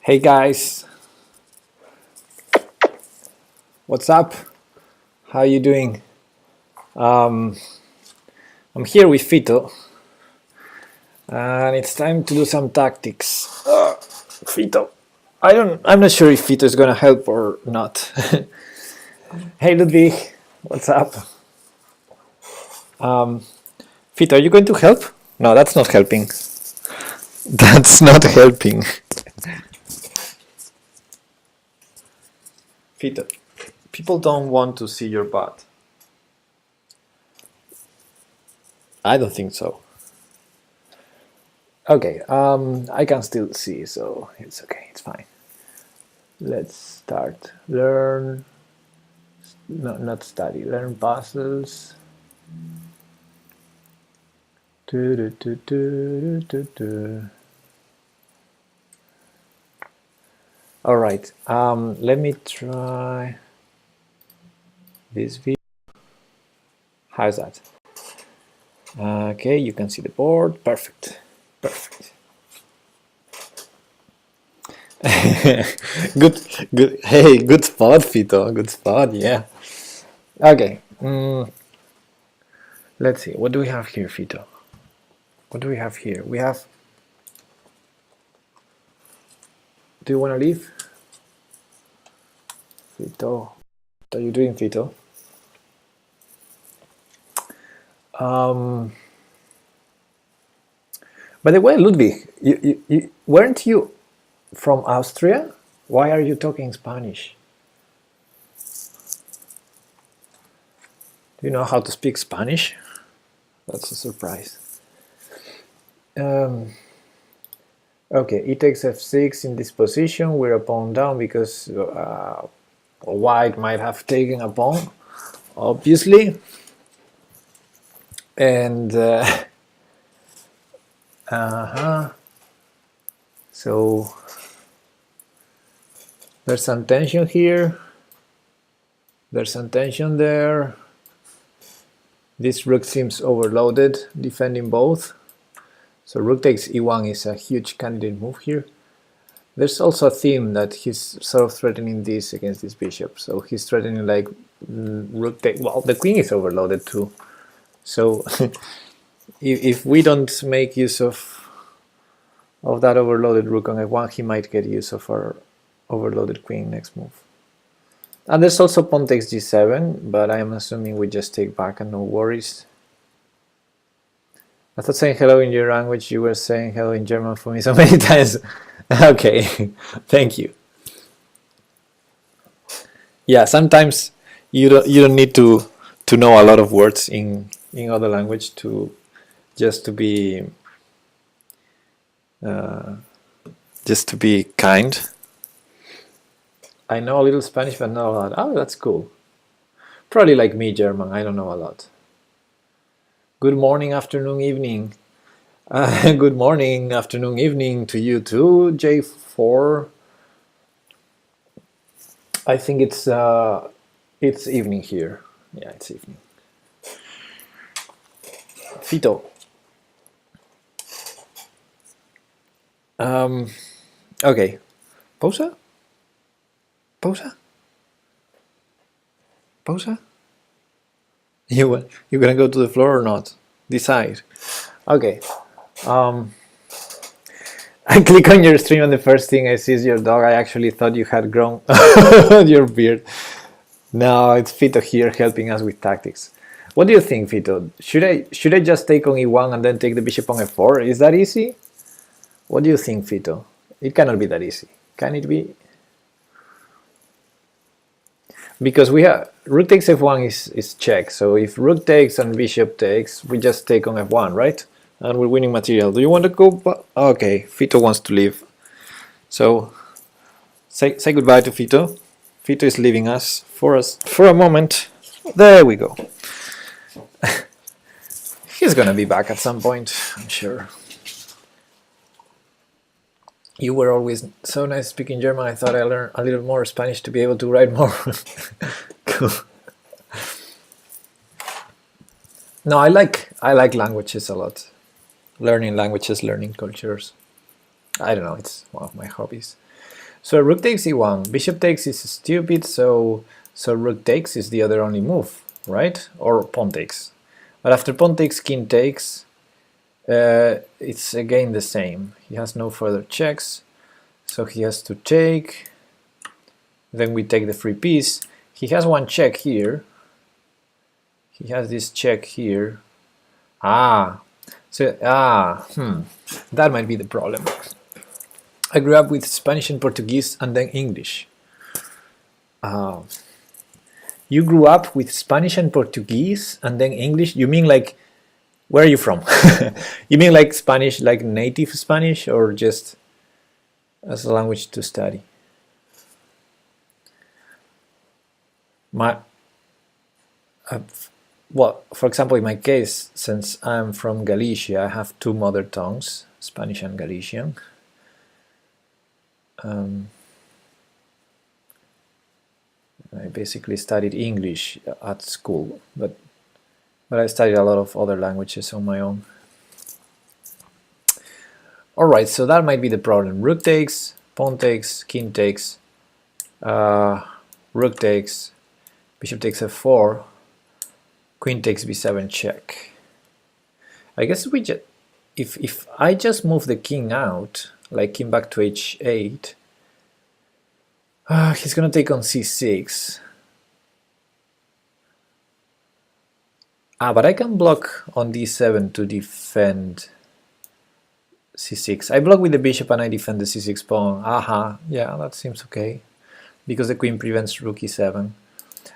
Hey guys, what's up? How you doing? I'm here with Fito, and it's time to do some tactics. Fito, I'm not sure if Fito is gonna help or not. Hey Ludwig, what's up? Fito, are you going to help? No, that's not helping. That's not helping. Fito, people don't want to see your butt. I don't think so. Okay, I can still see, so it's okay, it's fine. Let's start. Learn, no, not study, learn puzzles. Do, do, do, do, do, do. All right, let me try this video. How's that? Okay, you can see the board. Perfect. Perfect. Good, good. Hey, good spot, Fito. Good spot. Yeah. Okay. Let's see. What do we have here, Fito? What do we have here? We have. Do you want to leave, Fito? What are you doing, Fito? By the way, Ludwig, weren't you from Austria? Why are you talking Spanish? Do you know how to speak Spanish? That's a surprise. Okay, e takes f6 in this position. We're a pawn down because white might have taken a pawn, obviously. And so there's some tension here. There's some tension there. This rook seems overloaded, defending both. So rook takes e1 is a huge candidate move here. There's also a theme that he's sort of threatening this against this bishop. So he's threatening like rook take. Well, the queen is overloaded too. So if we don't make use of that overloaded rook on f1, he might get use of our overloaded queen next move. And there's also pawn takes g7, but I am assuming we just take back and no worries. I thought saying hello in your language, you were saying hello in German for me so many times. Okay, thank you. Yeah, sometimes you don't need to know a lot of words in other language to be kind. I know a little Spanish, but not a lot. Oh, that's cool. Probably like me, German. I don't know a lot. Good morning, afternoon, evening. Good morning, afternoon, evening to you too, J4. I think it's evening here. Yeah, it's evening. Fito. Okay. Pausa? Pausa? Pausa? You gonna go to the floor or not? Decide. Okay. I click on your stream and the first thing I see is your dog. I actually thought you had grown your beard. No, it's Fito here helping us with tactics. What do you think, Fito? Should I just take on e1 and then take the bishop on f4? Is that easy? What do you think, Fito? It cannot be that easy. Can it be? Because we have rook takes f1 is check. So if rook takes and bishop takes, we just take on f1, right? And we're winning material. Do you want to go? Okay, Fito wants to leave. So say goodbye to Fito. Fito is leaving us for a moment. There we go. He's gonna be back at some point, I'm sure. You were always so nice speaking German. I thought I learned a little more Spanish to be able to write more. Cool. No, I like languages a lot. Learning languages, learning cultures. I don't know, it's one of my hobbies. So rook takes e1, bishop takes is stupid, so rook takes is the other only move, right? Or pawn takes. But after pawn takes, king takes, it's again the same. He has no further checks, so he has to take. Then we take the free piece. He has one check here. He has this check here. That might be the problem. I grew up with Spanish and Portuguese and then English. You grew up with Spanish and Portuguese and then English? You mean like, where are you from? You mean like Spanish, like native Spanish, or just as a language to study? Well, for example, in my case, since I'm from Galicia, I have two mother tongues, Spanish and Galician. I basically studied English at school, but I studied a lot of other languages on my own. Alright, so that might be the problem. Rook takes, pawn takes, king takes, rook takes, bishop takes f4, queen takes b7 check. I guess we just, if I just move the king out, like king back to h8, he's gonna take on c6. But I can block on d7 to defend c6. I block with the bishop and I defend the c6 pawn. Yeah, that seems okay, because the queen prevents rook e7.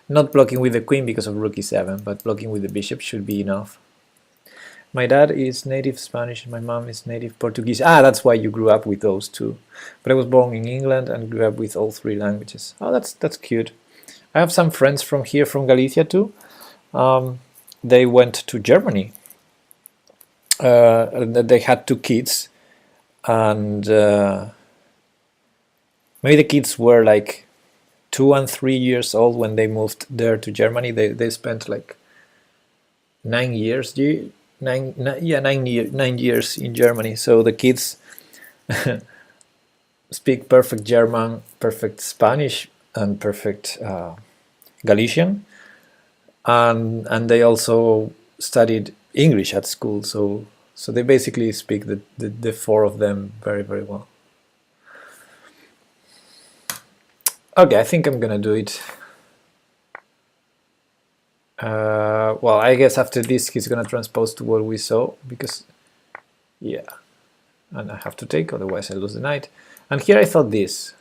Not blocking with the queen because of rook e7, but blocking with the bishop should be enough. My dad is native Spanish, my mom is native Portuguese. That's why you grew up with those two. But I was born in England and grew up with all three languages. That's cute. I have some friends from here, from Galicia too. They went to Germany. They had two kids, and maybe the kids were like 2 and 3 years old when they moved there to Germany. They spent like 9 years. 9 years in Germany. So the kids speak perfect German, perfect Spanish, and perfect Galician, and they also studied English at school. So they basically speak the four of them very, very well. Okay, I think I'm gonna do it. Well, I guess after this he's gonna transpose to what we saw, because yeah, and I have to take, otherwise I lose the knight. And here I thought this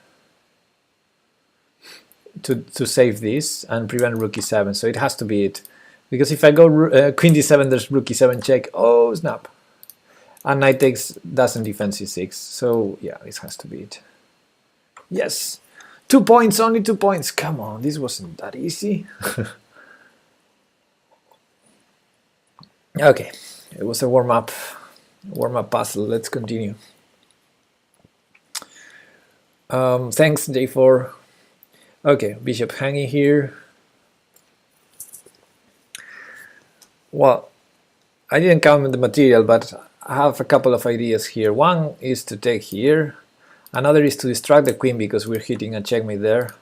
to save this and prevent rook e7, so it has to be it, because if I go queen d7, there's rook e7 check. Oh snap! And knight takes doesn't defend c6, so yeah, this has to be it. Yes, 2 points, only 2 points. Come on, this wasn't that easy. Okay, it was a warm-up puzzle. Let's continue. Thanks, J4. Okay, bishop hanging here. Well, I didn't count the material, but I have a couple of ideas here. One is to take here. Another is to distract the queen because we're hitting a checkmate there.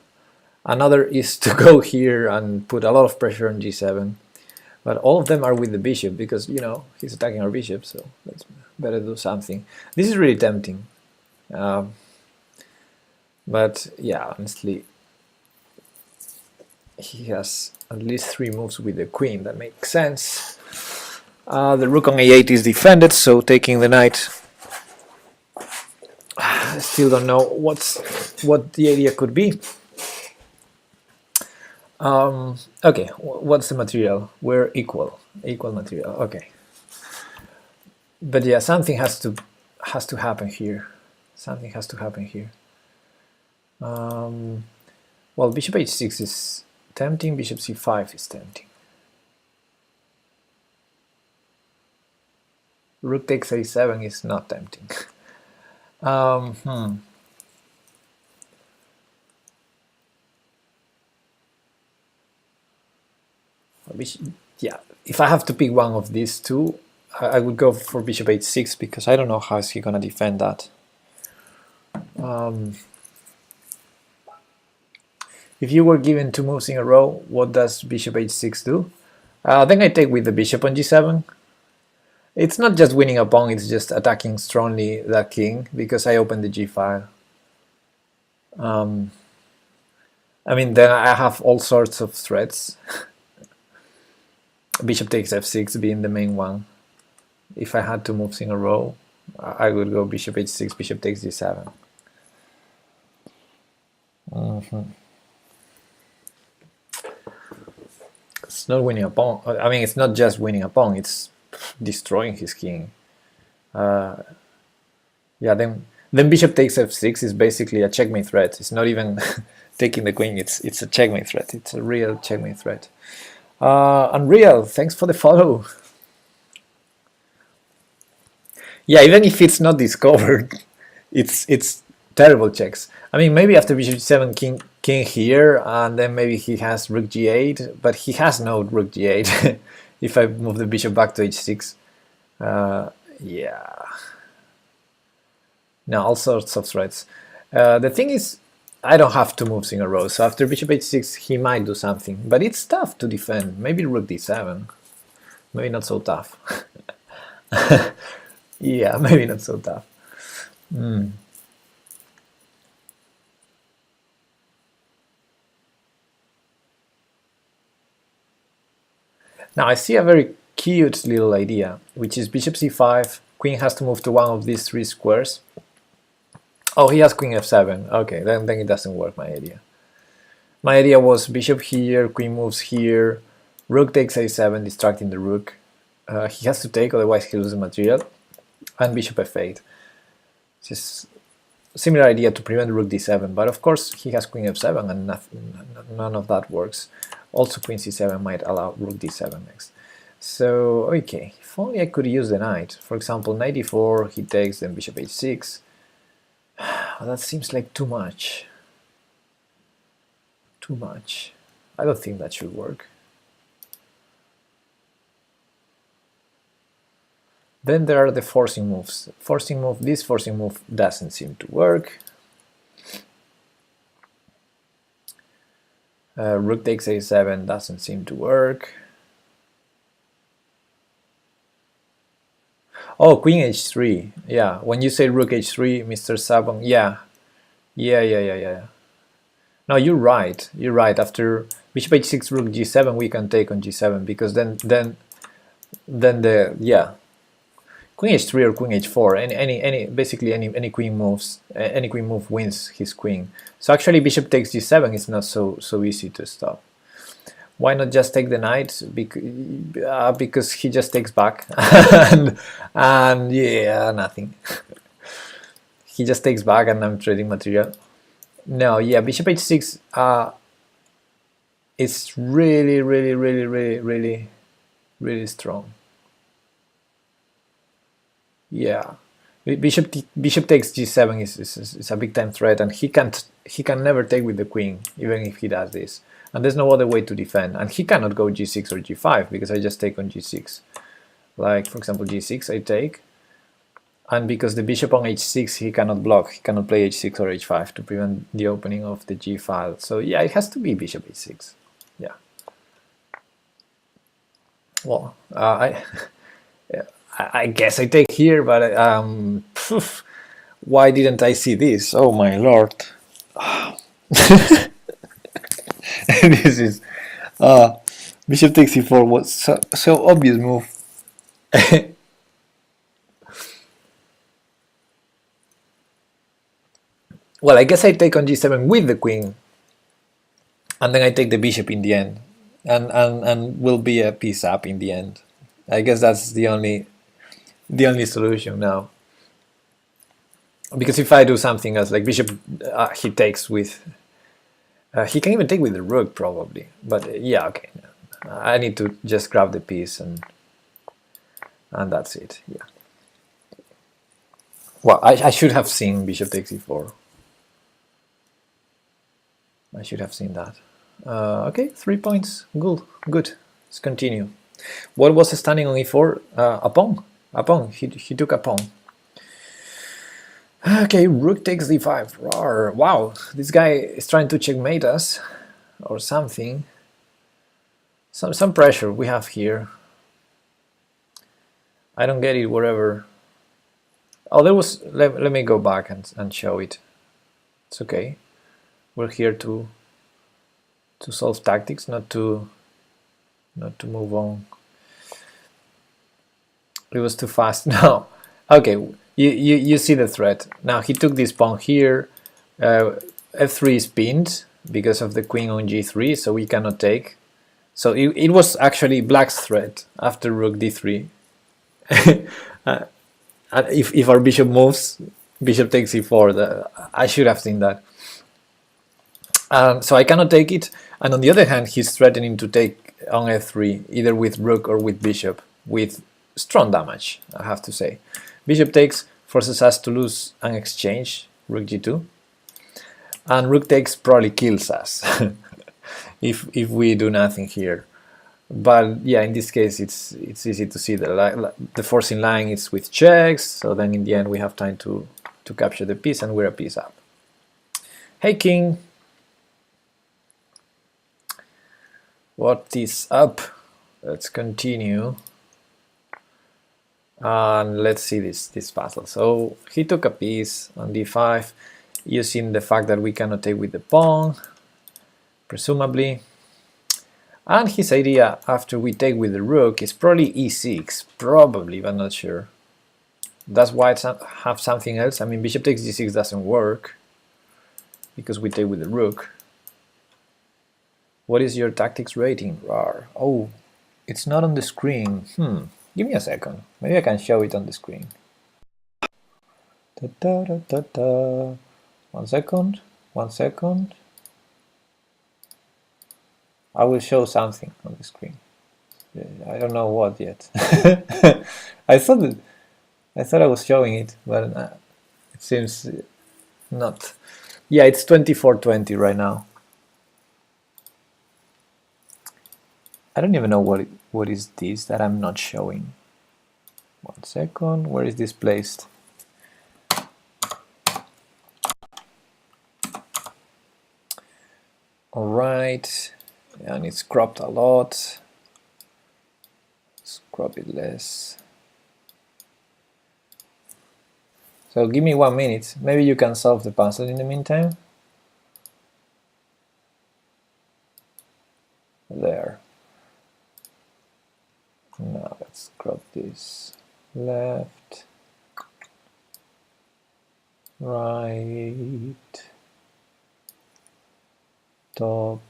Another is to go here and put a lot of pressure on g7. But all of them are with the bishop because, you know, he's attacking our bishop, so let's better do something. This is really tempting. But yeah, honestly, he has at least 3 moves with the queen. That makes sense. The rook on a8 is defended, so taking the knight. I still don't know what the idea could be. Okay, what's the material? We're equal material. Okay, but yeah, something has to happen here. Something has to happen here. Well, bishop h6 is tempting. Bishop c5 is tempting. Rook takes a7 is not tempting. Yeah, if I have to pick one of these two, I would go for bishop h6 because I don't know how is he gonna defend that. If you were given 2 moves in a row, what does bishop h6 do? Then I take with the bishop on g7. It's not just winning a pawn, it's just attacking strongly that king, because I open the g file. I mean, then I have all sorts of threats. Bishop takes f6 being the main one. If I had 2 moves in a row, I would go bishop h6, bishop takes g7. It's not winning a pawn. I mean, it's not just winning a pawn, it's destroying his king. Yeah, then bishop takes f6 is basically a checkmate threat. It's not even taking the queen, it's a checkmate threat. It's a real checkmate threat. Unreal, thanks for the follow. Yeah, even if it's not discovered, it's terrible checks. I mean, maybe after bishop g7, king here, and then maybe he has rook g8, but he has no rook g8 if I move the bishop back to h6. Yeah. No, all sorts of threats. The thing is, I don't have 2 moves in a row, so after bishop h6 he might do something, but it's tough to defend. Maybe rook d7. Maybe not so tough. Yeah, maybe not so tough. Now I see a very cute little idea, which is bishop c5, queen has to move to one of these 3 squares. Oh, he has queen f7. Okay, then it doesn't work, my idea. My idea was bishop here, queen moves here, rook takes a7, distracting the rook. He has to take, otherwise he loses material. And bishop f8. Just similar idea to prevent rook d7, but of course he has queen f7 and none of that works. Also queen c7 might allow rook d7 next. So, okay, if only I could use the knight. For example, knight e4, he takes, then bishop h6. That seems like too much. Too much. I don't think that should work. Then there are the forcing moves. This forcing move doesn't seem to work. Rook takes a7 doesn't seem to work. Oh, queen h3. Yeah, when you say rook h3, Mr. Sabon, yeah. No, you're right. You're right. After bishop h6, rook g7, we can take on g7, because then the, yeah, queen h3 or queen h4, basically any queen moves, any queen move wins his queen. So actually bishop takes g7 is not so easy to stop. Why not just take the knight? Because he just takes back and yeah, nothing. He just takes back and I'm trading material. No, yeah, bishop h6 is really strong. Yeah, bishop takes g7 is a big time threat, and he can never take with the queen, even if he does this. And there's no other way to defend. And he cannot go g6 or g5 because I just take on g6. Like for example g6 I take, and because the bishop on h6 he cannot block, he cannot play h6 or h5 to prevent the opening of the g file. So yeah, it has to be bishop h6. Yeah. Well, I guess I take here, but why didn't I see this? Oh my lord. This is bishop takes e4 was so obvious move. Well, I guess I take on g7 with the queen, and then I take the bishop in the end, and will be a piece up in the end. I guess that's the only solution now. Because if I do something else, like bishop, he takes with. He can even take with the rook probably, but yeah, okay. I need to just grab the piece and that's it. Yeah. Well, I should have seen bishop takes e4. I should have seen that. Okay, 3 points. Good. Let's continue. What was standing on e4? A pawn. He took a pawn. Okay, rook takes d5. Rawr. Wow, this guy is trying to checkmate us. or something. Some pressure we have here. I don't get it, whatever. Oh, there was, let me go back and show it. It's okay. We're here to solve tactics, not to move on. It was too fast. No. Okay, you see the threat. Now he took this pawn here. F3 is pinned because of the queen on g3, so we cannot take. So it was actually black's threat after rook d3. If our bishop moves, bishop takes e4. I should have seen that. So I cannot take it. And on the other hand, he's threatening to take on f3, either with rook or with bishop, with strong damage, I have to say. Bishop takes forces us to lose an exchange, rook g2. And rook takes probably kills us if we do nothing here. But yeah, in this case it's easy to see the forcing line is with checks, so then in the end we have time to capture the piece, and we're a piece up. Hey king, what is up? Let's continue. And let's see this puzzle. So he took a piece on d5, using the fact that we cannot take with the pawn, presumably. And his idea after we take with the rook is probably e6, probably, but not sure. Does white have something else? I mean, bishop takes g6 doesn't work because we take with the rook. What is your tactics rating, Rar? Oh, it's not on the screen. Give me a second. Maybe I can show it on the screen. Da, da, da, da, da. 1 second. 1 second. I will show something on the screen. I don't know what yet. I thought I was showing it, but it seems not. Yeah, it's 24:20 right now. I don't even know what is this that I'm not showing. 1 second. Where is this placed? All right. And it's cropped a lot. Let's crop it less. So give me 1 minute. Maybe you can solve the puzzle in the meantime. There. Now let's crop this left, right, top,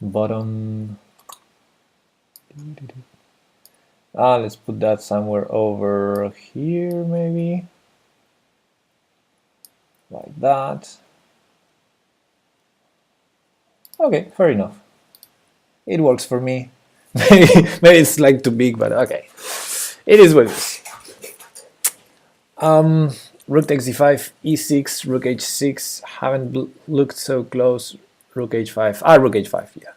bottom. Let's put that somewhere over here, maybe like that. Okay, fair enough. It works for me. Maybe it's like too big, but okay. It is what it is. Rook takes d5, e6, rook h6. Haven't looked so close. Rook h5. Rook h5, yeah.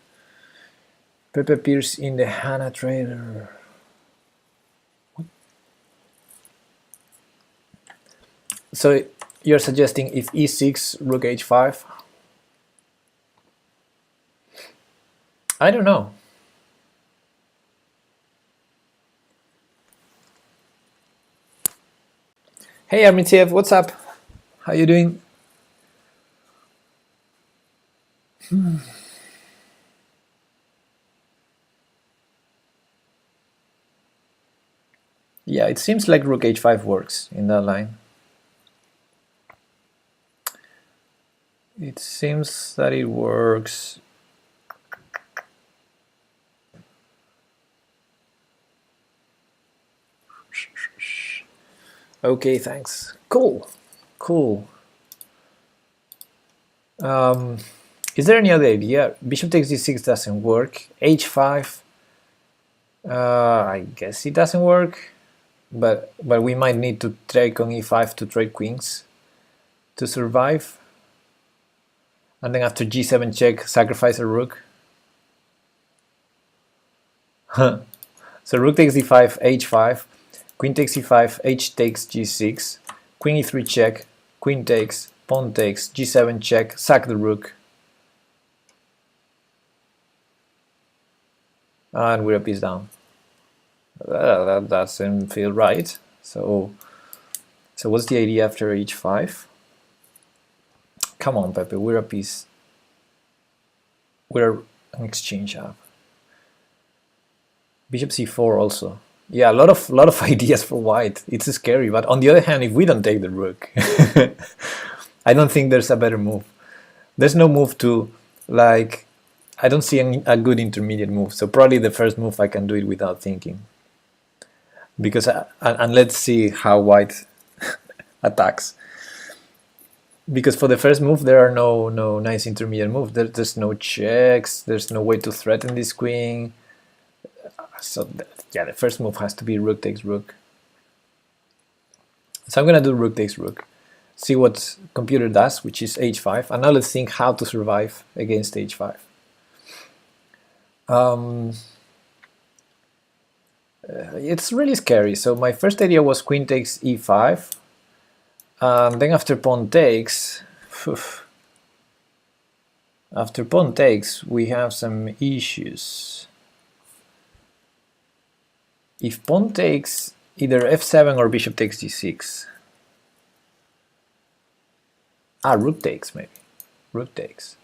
Pepe appears in the Hana Trader. So you're suggesting if e6, rook h5? I don't know. Hey Armitiev, what's up? How you doing? Yeah, it seems like rook h5 works in that line. It seems that it works. Okay, thanks. Cool. Is there any other idea? Bishop takes d6 doesn't work. h5, I guess it doesn't work, but we might need to take on e5 to trade queens to survive. And then after g7 check, sacrifice a rook. So rook takes d5, h5, queen takes e5, h takes g6, queen e3 check, queen takes, pawn takes, g7 check, sack the rook, and we're a piece down. That doesn't feel right. So what's the idea after h5? Come on, Pepe, we're a piece. We're an exchange up. Bishop c4 also. Yeah, a lot of ideas for white. It's scary, but on the other hand, if we don't take the rook, I don't think there's a better move. There's no move to, like, I don't see a good intermediate move. So probably the first move I can do it without thinking. Because and let's see how white attacks. Because for the first move there are no nice intermediate moves. There's no checks. There's no way to threaten this queen. So yeah, the first move has to be rook takes rook. So I'm gonna do rook takes rook. See what computer does, which is h5. And now let's think how to survive against h5. It's really scary. So my first idea was queen takes e5. Then after pawn takes, we have some issues. If pawn takes, either f7 or bishop takes g6. Rook takes maybe. Rook takes.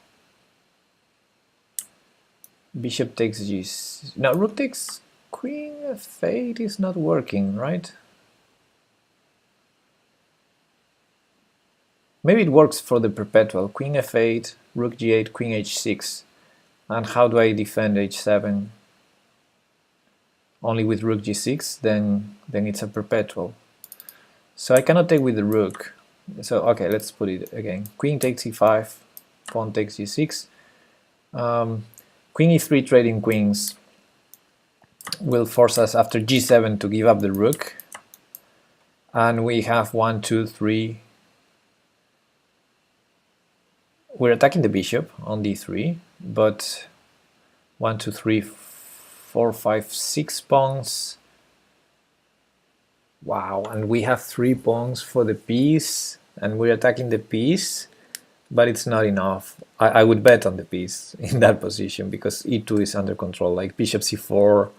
Bishop takes g6. Now rook takes queen f8 is not working, right? Maybe it works for the perpetual. Queen f8, rook g8, queen h6. And how do I defend h7? Only with rook g6, then it's a perpetual. So I cannot take with the rook. So okay, let's put it again. Queen takes e5, pawn takes g6. Queen e3 trading queens will force us after g7 to give up the rook. And we have 1, 2, 3. We're attacking the bishop on d3, but 1, 2, 3, 4, 5, 6 pawns. Wow, and we have 3 pawns for the piece, and we're attacking the piece, but it's not enough. I would bet on the piece in that position because e2 is under control, like bishop c4,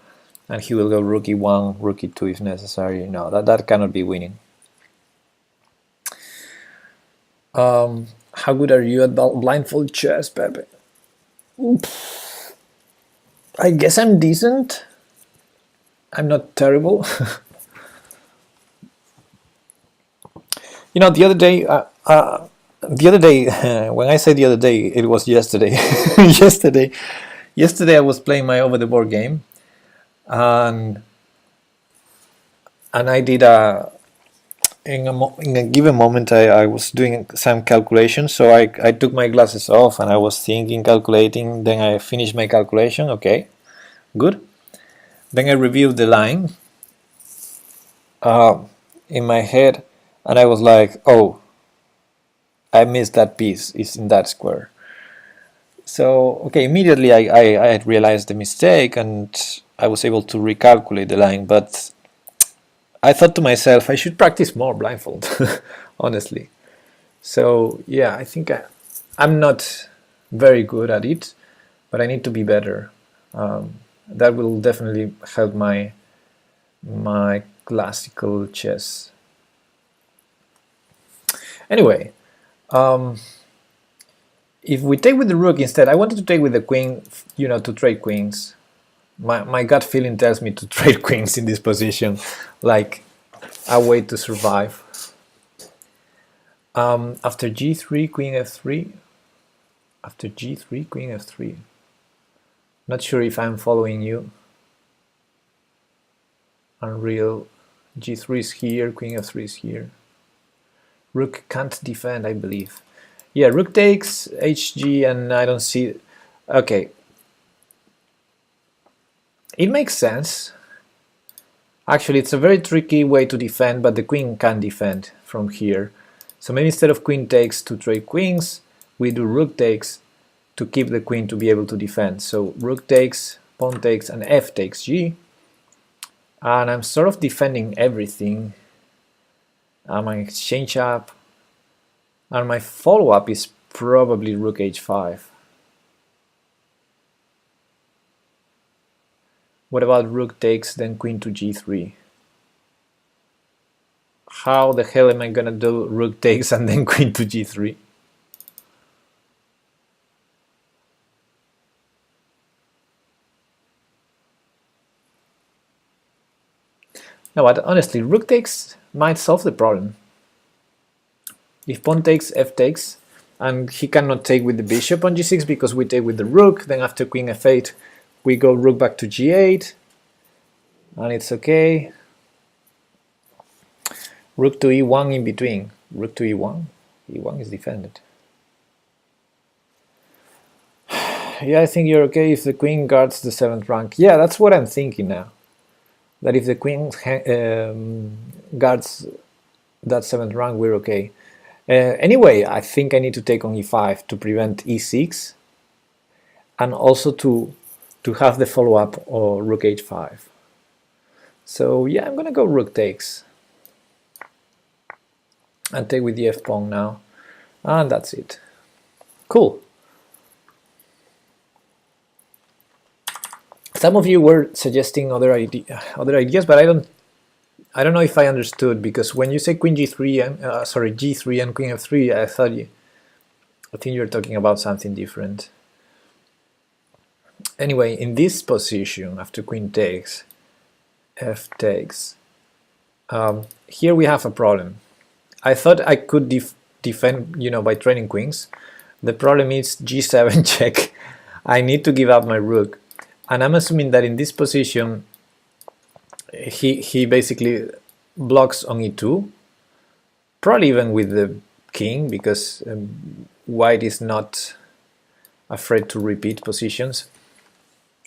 and he will go rook e1, rook e2 if necessary. No, that cannot be winning. How good are you at blindfold chess, Pepe? Oops. I guess I'm decent. I'm not terrible. You know, the other day, when I say the other day, it was yesterday. Yesterday I was playing my over the board game, and I did in a given moment I was doing some calculations, so I took my glasses off and I was thinking, calculating, then I finished my calculation, okay, good. Then I reviewed the line in my head, and I was like, oh, I missed that piece, it's in that square. So, okay, immediately I had realized the mistake and I was able to recalculate the line, but I thought to myself, I should practice more blindfold, honestly. So yeah, I think I'm not very good at it, but I need to be better. That will definitely help my classical chess. Anyway, if we take with the rook instead, I wanted to take with the queen, you know, to trade queens. My gut feeling tells me to trade queens in this position, like a way to survive. After g3, queen f3. After g3, queen f3. Not sure if I'm following you. Unreal. g3 is here, queen f3 is here. Rook can't defend, I believe. Yeah, rook takes hg, and I don't see. Okay. It makes sense. Actually, it's a very tricky way to defend, but the queen can defend from here. So maybe instead of queen takes to trade queens, we do rook takes to keep the queen to be able to defend. So rook takes, pawn takes, and f takes g. And I'm sort of defending everything. My exchange up. And my follow-up is probably rook h5. What about rook takes, then queen to g3? How the hell am I gonna do rook takes and then queen to g3? No, but honestly, rook takes might solve the problem. If pawn takes, f takes, and he cannot take with the bishop on g6 because we take with the rook, then after queen f8 we go rook back to g8 and it's okay. Rook to e1 in between. Rook to e1. e1 is defended. Yeah, I think you're okay if the queen guards the 7th rank. Yeah, that's what I'm thinking now. That if the queen guards that 7th rank, we're okay. Anyway, I think I need to take on e5 to prevent e6 and also to have the follow-up or rook h5. So yeah, I'm gonna go rook takes and take with the f pawn now, and that's it. Cool. Some of you were suggesting other ideas, but I don't know if I understood, because when you say queen g3 and g3 and queen f3, I think you're talking about something different. Anyway, in this position, after queen takes, f takes, here we have a problem. I thought I could defend, by training queens. The problem is g7 check. I need to give up my rook, and I'm assuming that in this position he basically blocks on e2, probably even with the king, because white is not afraid to repeat positions.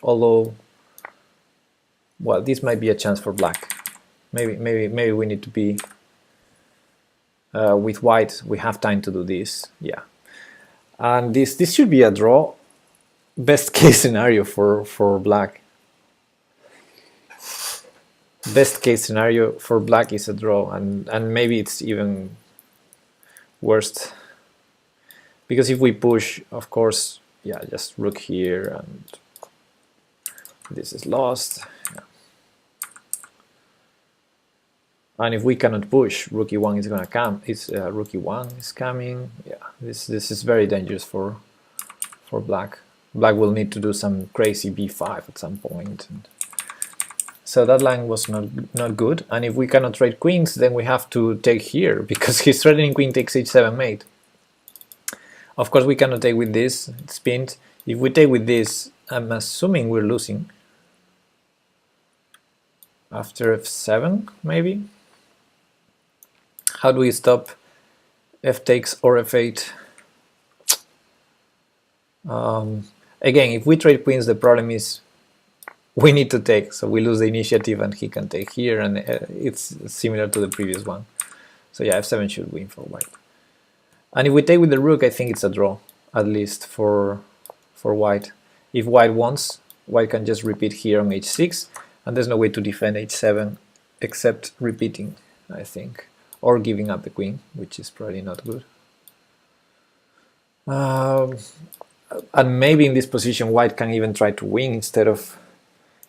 Although, well, this might be a chance for black. Maybe we need to be with white. We have time to do this. Yeah, and this should be a draw. Best case scenario for black. Best case scenario for black is a draw, and maybe it's even worst, because if we push, of course, yeah, just rook here and this is lost. Yeah. And if we cannot push, rook e1 is gonna come. Rook e1 is coming. Yeah, this is very dangerous for black. Black will need to do some crazy b5 at some point. So that line was not good, and if we cannot trade queens, then we have to take here, because he's threatening queen takes h7 mate. Of course, we cannot take with this, it's pinned. If we take with this, I'm assuming we're losing. After f7, maybe? How do we stop f takes or f8? Again, if we trade queens, the problem is we need to take, so we lose the initiative and he can take here, and it's similar to the previous one. So yeah, f7 should win for white. And if we take with the rook, I think it's a draw, at least for white. If white wants, white can just repeat here on h6, and there's no way to defend h7 except repeating, I think, or giving up the queen, which is probably not good. And maybe in this position white can even try to win instead of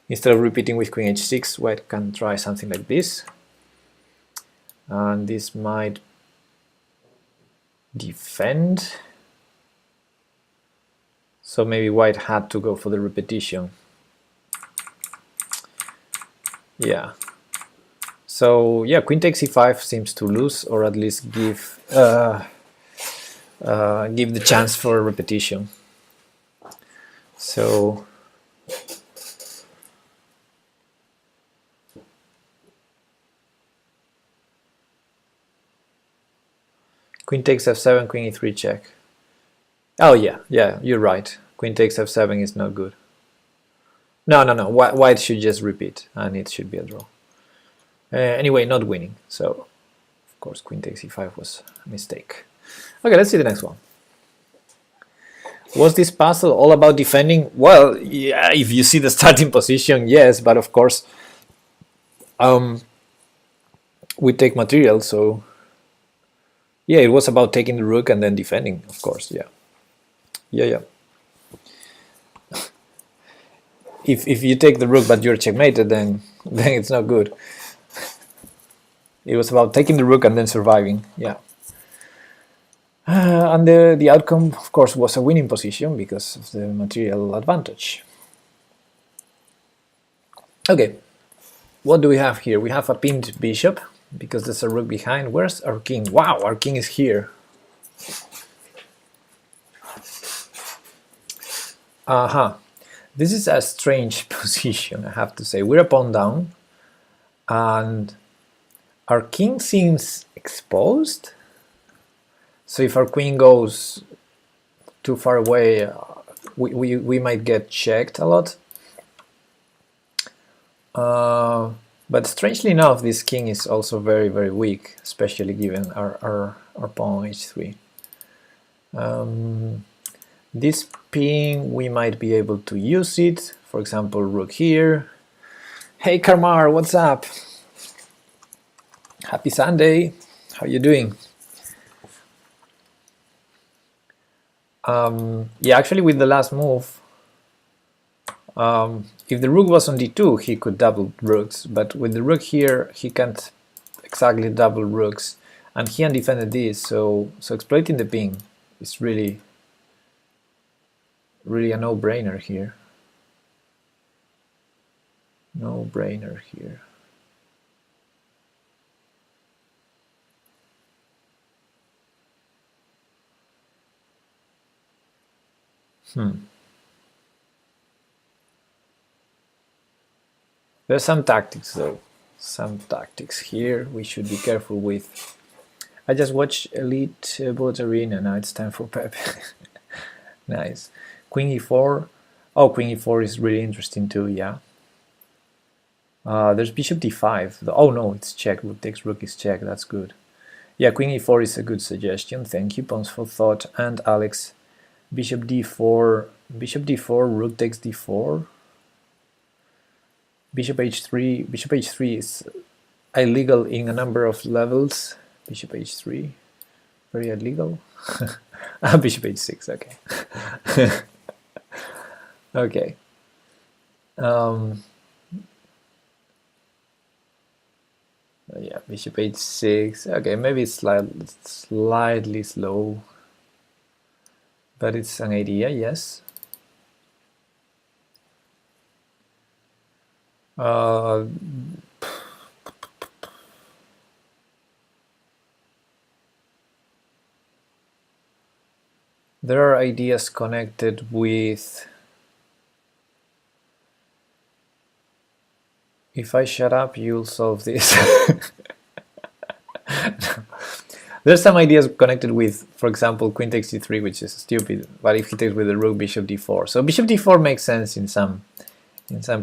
repeating with queen h6. White can try something like this, and this might defend. So maybe white had to go for the repetition. Yeah. So yeah, queen takes e5 seems to lose, or at least give the chance for a repetition. So queen takes f7, queen e3 check. Oh yeah, you're right. Queen takes f7 is not good. No. White should just repeat, and it should be a draw. Anyway, not winning. So, of course, queen takes e5 was a mistake. Okay, let's see the next one. Was this puzzle all about defending? Well, yeah, if you see the starting position, yes, but of course, we take material, so yeah, it was about taking the rook and then defending, of course, yeah. if you take the rook but you're checkmated, then it's not good. It was about taking the rook and then surviving. Yeah. And the outcome, of course, was a winning position because of the material advantage. Okay, what do we have here? We have a pinned bishop because there's a rook behind. Where's our king? Wow, our king is here. Aha. This is a strange position, I have to say. We're a pawn down, and our king seems exposed. So if our queen goes too far away, we might get checked a lot. But strangely enough, this king is also very, very weak, especially given our pawn h3. This pin, we might be able to use it. For example, rook here. Hey Karmar, what's up? Happy Sunday. How you doing? Yeah, actually with the last move, if the rook was on d2, he could double rooks, but with the rook here, he can't exactly double rooks, and he undefended this, so exploiting the ping is really a no-brainer here. No-brainer here. There's some tactics though. Some tactics here we should be careful with. I just watched Elite Boat Arena, now it's time for Pep. Nice. Queen e4. Oh, Queen e4 is really interesting too, yeah. There's Bishop d5. Oh no, it's check. Rook takes rook is check, that's good. Yeah, Queen e4 is a good suggestion. Thank you, Pawns for Thought and Alex. Bishop d4, rook takes d4. Bishop h3 is illegal in a number of levels. Bishop h3, very illegal. Bishop h6, okay. Okay. Yeah, bishop h6. Okay, maybe it's slightly slow, but it's an idea, yes. There are ideas connected with if I shut up, you'll solve this. There's some ideas connected with, for example, queen takes d3, which is stupid, but if he takes with the rook, bishop d4. So bishop d4 makes sense in some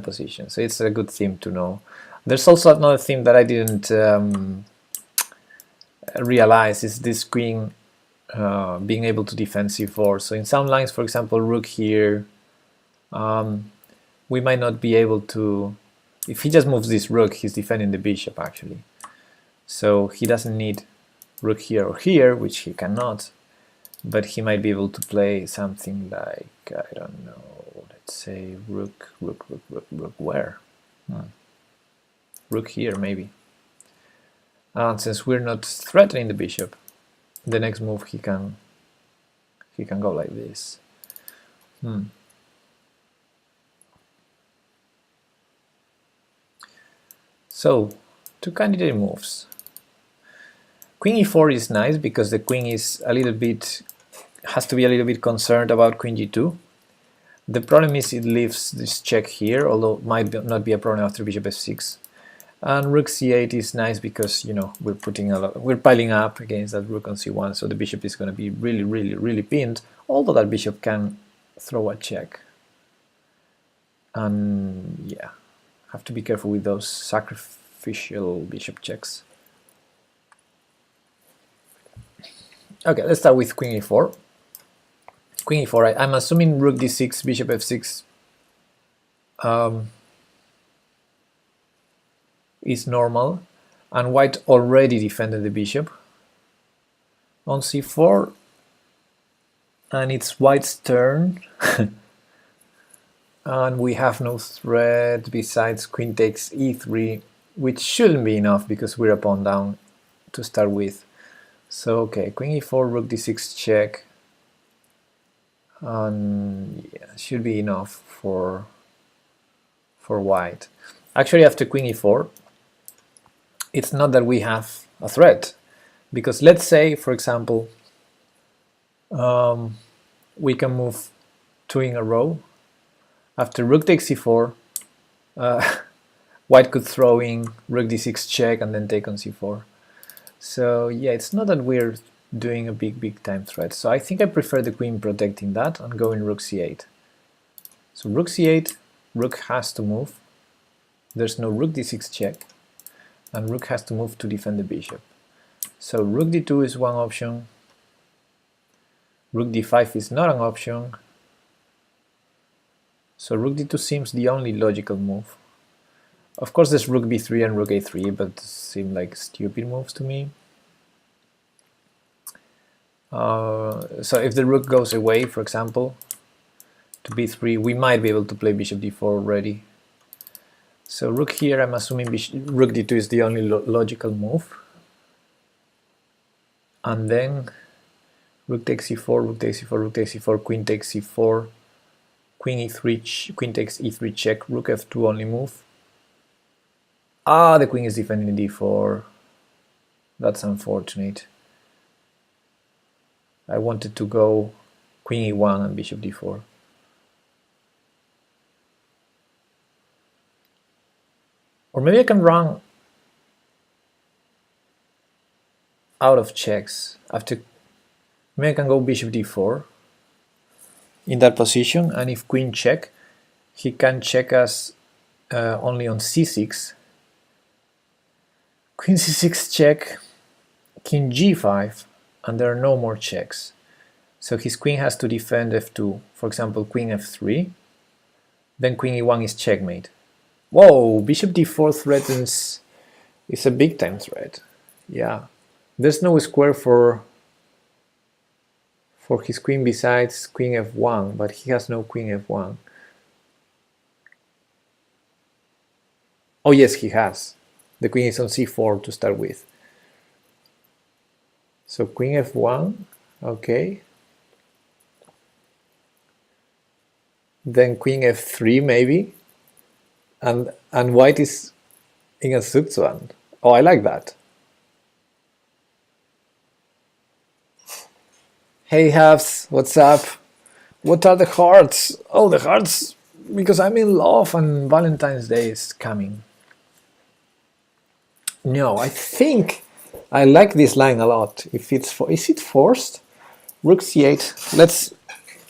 positions, so it's a good theme to know. There's also another theme that I didn't realize, is this queen being able to defend c4. So in some lines, for example, rook here, we might not be able to, if he just moves this rook, he's defending the bishop actually. So he doesn't need rook here or here, which he cannot, but he might be able to play something like, I don't know, let's say rook where? Rook here maybe. And since we're not threatening the bishop, the next move he can go like this. So, two candidate moves. Queen e4 is nice because the queen is has to be a little bit concerned about queen g2. The problem is it leaves this check here, although it might not be a problem after bishop f6. And rook c8 is nice because, you know, we're piling up against that rook on c1, so the bishop is going to be really pinned, although that bishop can throw a check. And yeah, have to be careful with those sacrificial bishop checks. Okay, let's start with queen e4. Queen e4, I'm assuming rook d6, bishop f6 is normal, and white already defended the bishop. On c4, and it's white's turn. and we have no threat besides queen takes e3, which shouldn't be enough because we're a pawn down to start with. So okay, queen e4, rook d6 check, and yeah, should be enough for white. Actually, after queen e4, it's not that we have a threat, because let's say, for example, we can move 2 in a row. After rook takes e4, white could throw in rook d6 check and then take on c4. So yeah, it's not that we're doing a big time threat. So I think I prefer the queen protecting that and going rook c8. So rook c8, rook has to move. There's no rook d6 check, and rook has to move to defend the bishop. So rook d2 is one option. Rook d5 is not an option. So rook d2 seems the only logical move. Of course there's rook b3 and rook a3, but seem like stupid moves to me. So if the rook goes away, for example, to b3, we might be able to play bishop d4 already. So rook here, I'm assuming rook d2 is the only logical move. And then rook takes e4, rook takes e4, rook takes e4, queen takes e4, queen e3, queen takes e3 check, rook f2 only move. Ah, the queen is defending d4. That's unfortunate. I wanted to go queen e1 and bishop d4. Or maybe I can run out of checks. Maybe I can go bishop d4 in that position, and if queen check, he can check us only on c6. Queen c6 check, king g5, and there are no more checks. So his queen has to defend f2. For example, queen f3, then queen e1 is checkmate. Whoa, bishop d4 threatens, it's a big time threat. Yeah, there's no square for his queen besides queen f1, but he has no queen f1. Oh yes, he has. The queen is on c4 to start with. So queen f1, okay. Then queen f3 maybe. And white is in a Zugzwang. Oh, I like that. Hey Habs, what's up? What are the hearts? Oh, the hearts, because I'm in love and Valentine's Day is coming. No, I think I like this line a lot. If it's is it forced? Rook c8.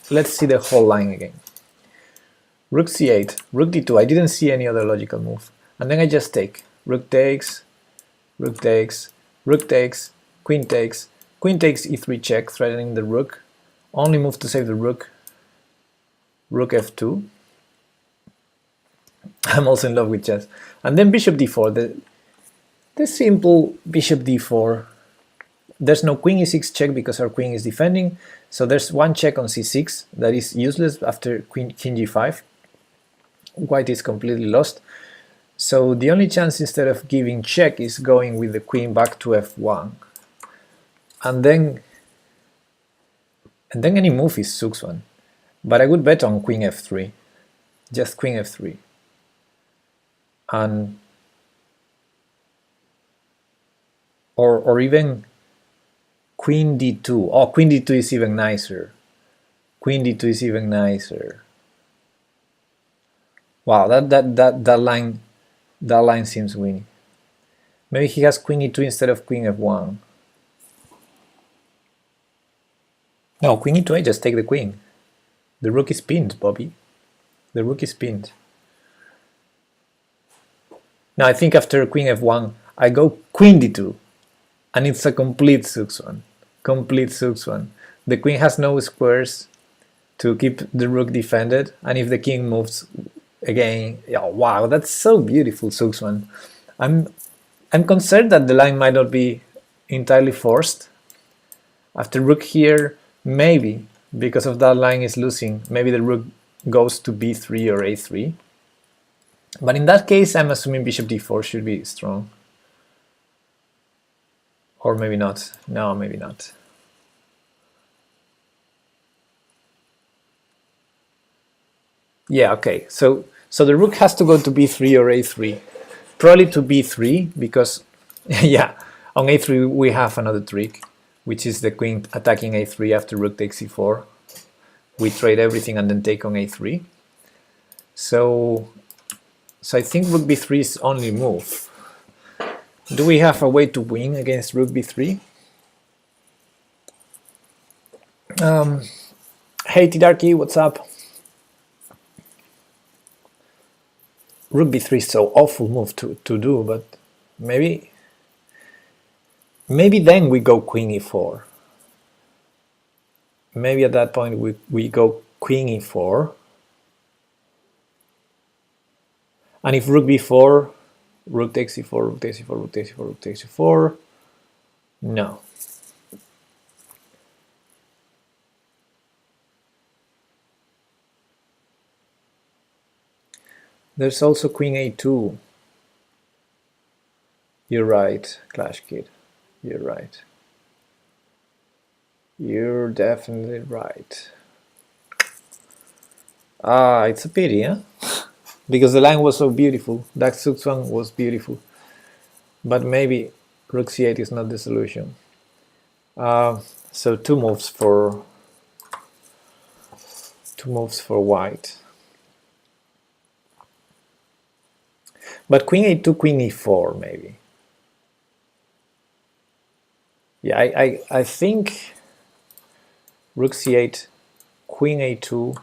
Let's see the whole line again. Rook c8, rook d2. I didn't see any other logical move, and then I just take. Rook takes, rook takes, rook takes, queen takes e3 check, threatening the rook. Only move to save the rook. Rook f2. I'm also in love with chess. And then bishop d4. The simple bishop d4. There's no queen e6 check because our queen is defending. So there's one check on c6 that is useless after king g5. White is completely lost. So the only chance instead of giving check is going with the queen back to f1. And then any move is Zugzwang. But I would bet on queen f3. Just queen f3. And or even queen d2. Oh, queen d2 is even nicer. Queen d2 is even nicer. Wow, that line seems winning. Maybe he has queen e2 instead of queen f1. No, queen e2, I just take the queen. The rook is pinned, Bobby. The rook is pinned. Now I think after queen f1, I go queen d2. And it's a complete Zugzwang. Complete Zugzwang. The queen has no squares to keep the rook defended. And if the king moves again, oh, wow, that's so beautiful, Zugzwang. I'm concerned that the line might not be entirely forced. After rook here, maybe, because of that line is losing, maybe the rook goes to b3 or a3. But in that case, I'm assuming bishop d4 should be strong. Or maybe not. No, maybe not. Yeah, okay. So the rook has to go to b3 or a3. Probably to b3 because, yeah, on a3 we have another trick, which is the queen attacking a3 after rook takes e4. We trade everything and then take on a3. So I think rook b3 is only move. Do we have a way to win against rook b3? Hey Tidarki, what's up? Rook b3 is so awful move to do, but maybe then we go queen e4. Maybe at that point we go queen e4. And if rook b4, rook takes e4, rook takes e4, rook takes e4, rook takes e4. No. There's also queen a2. You're right, Clash Kid. You're right. You're definitely right. Ah, it's a pity, huh? Because the line was so beautiful. That Zugzwang was beautiful. But maybe rook c8 is not the solution. So two moves for white. But queen a2, queen e4 maybe. Yeah, I think rook c8, queen a2,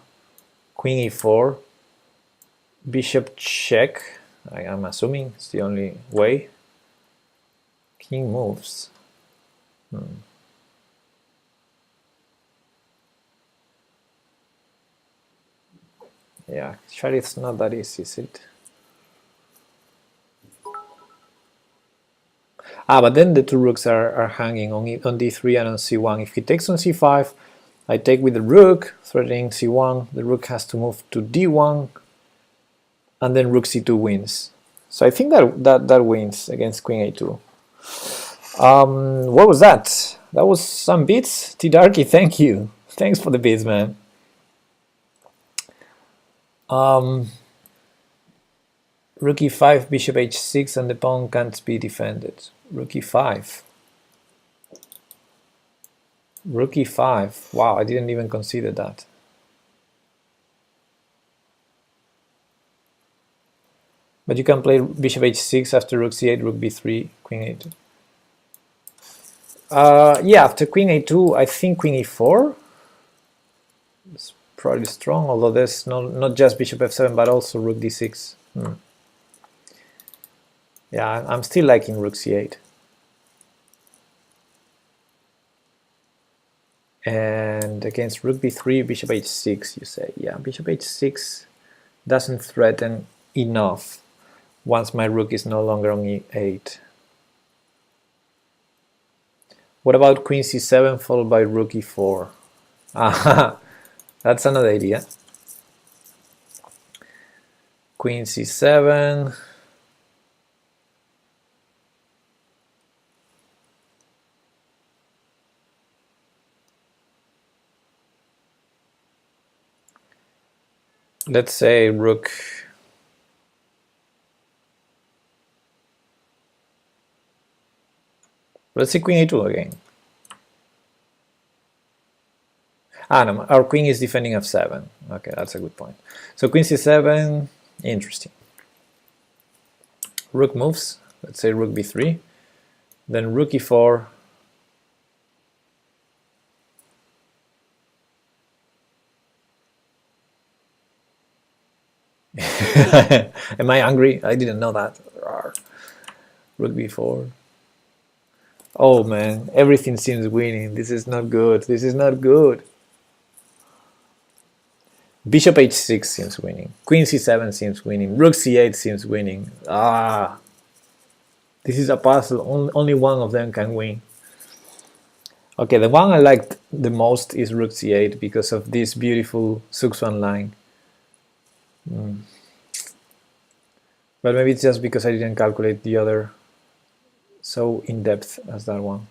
queen e4, bishop check. I'm assuming it's the only way. King moves. Yeah, actually it's not that easy, is it? But then the two rooks are hanging on d3 and on c1. If he takes on c5, I take with the rook, threatening c1. The rook has to move to d1, and then rook c2 wins. So I think that wins against queen a2. What was that? That was some beats. T-Darky, thank you. Thanks for the beats, man. Rook e5, bishop h6, and the pawn can't be defended. Rook e5. Rook e5. Wow, I didn't even consider that. But you can play bishop h6 after rook c8, rook b3, queen a2. Yeah, after queen a2, I think queen e4 is probably strong, although there's not just bishop f7, but also rook d6. Yeah, I'm still liking rook c8. And against rook b3, bishop h6, you say. Yeah, bishop h6 doesn't threaten enough once my rook is no longer on e8. What about queen c7 followed by rook e4? Aha, that's another idea. Queen c7. Let's say rook. Let's see queen a2 again. No, our queen is defending f7. Okay, that's a good point. So queen c7, interesting. Rook moves. Let's say rook b3. Then rook e4. Am I angry? I didn't know that. Rook b4. Oh man, everything seems winning. This is not good. This is not good. Bishop h6 seems winning. Queen c7 seems winning. Rook c8 seems winning. This is a puzzle. Only one of them can win. Okay, the one I liked the most is rook c8 because of this beautiful Zugzwang line. But maybe it's just because I didn't calculate the other so in depth as that one.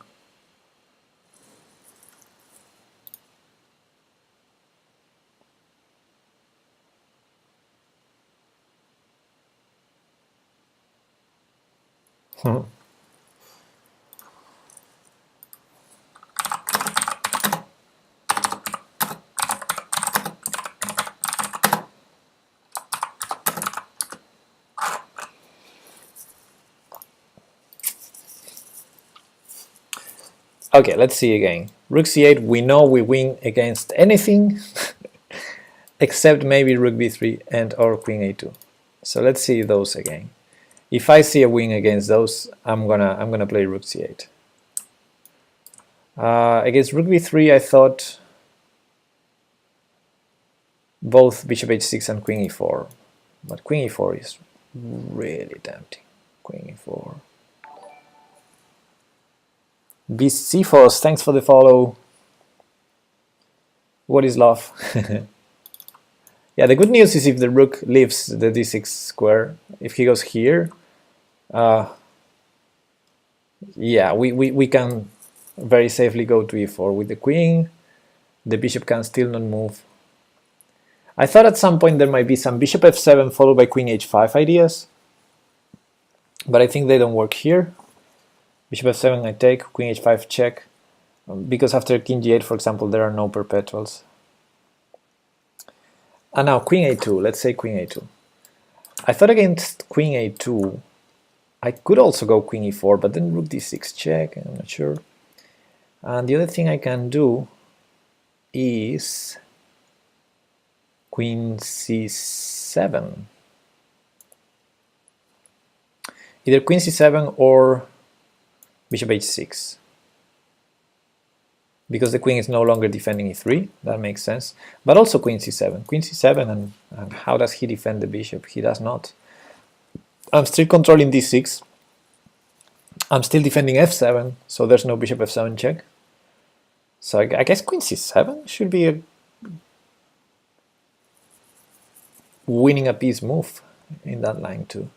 Okay, let's see again. Rook c8, we know we win against anything except maybe rook b3 and or queen a2. So let's see those again. If I see a win against those, I'm gonna play rook c8. Against rook b3, I thought both bishop h6 and queen e4, but queen e4 is really tempting. Queen e4. BCFOS, thanks for the follow. What is love? Yeah, the good news is if the rook leaves the d6 square, if he goes here, yeah, we can very safely go to e4 with the queen. The bishop can still not move. I thought at some point there might be some bishop f7 followed by queen h5 ideas, but I think they don't work here. Bishop f7 I take, queen h5 check, because after king g8, for example, there are no perpetuals. And now queen a2, let's say queen a2. I thought against queen a2, I could also go queen e4, but then rook d6 check, I'm not sure. And the other thing I can do is queen c7. Either queen c7 or bishop h6, because the queen is no longer defending e3, that makes sense, but also queen c7. Queen c7, and how does he defend the bishop? He does not. I'm still controlling d6, I'm still defending f7, so there's no bishop f7 check. So I guess queen c7 should be a winning a piece move in that line too.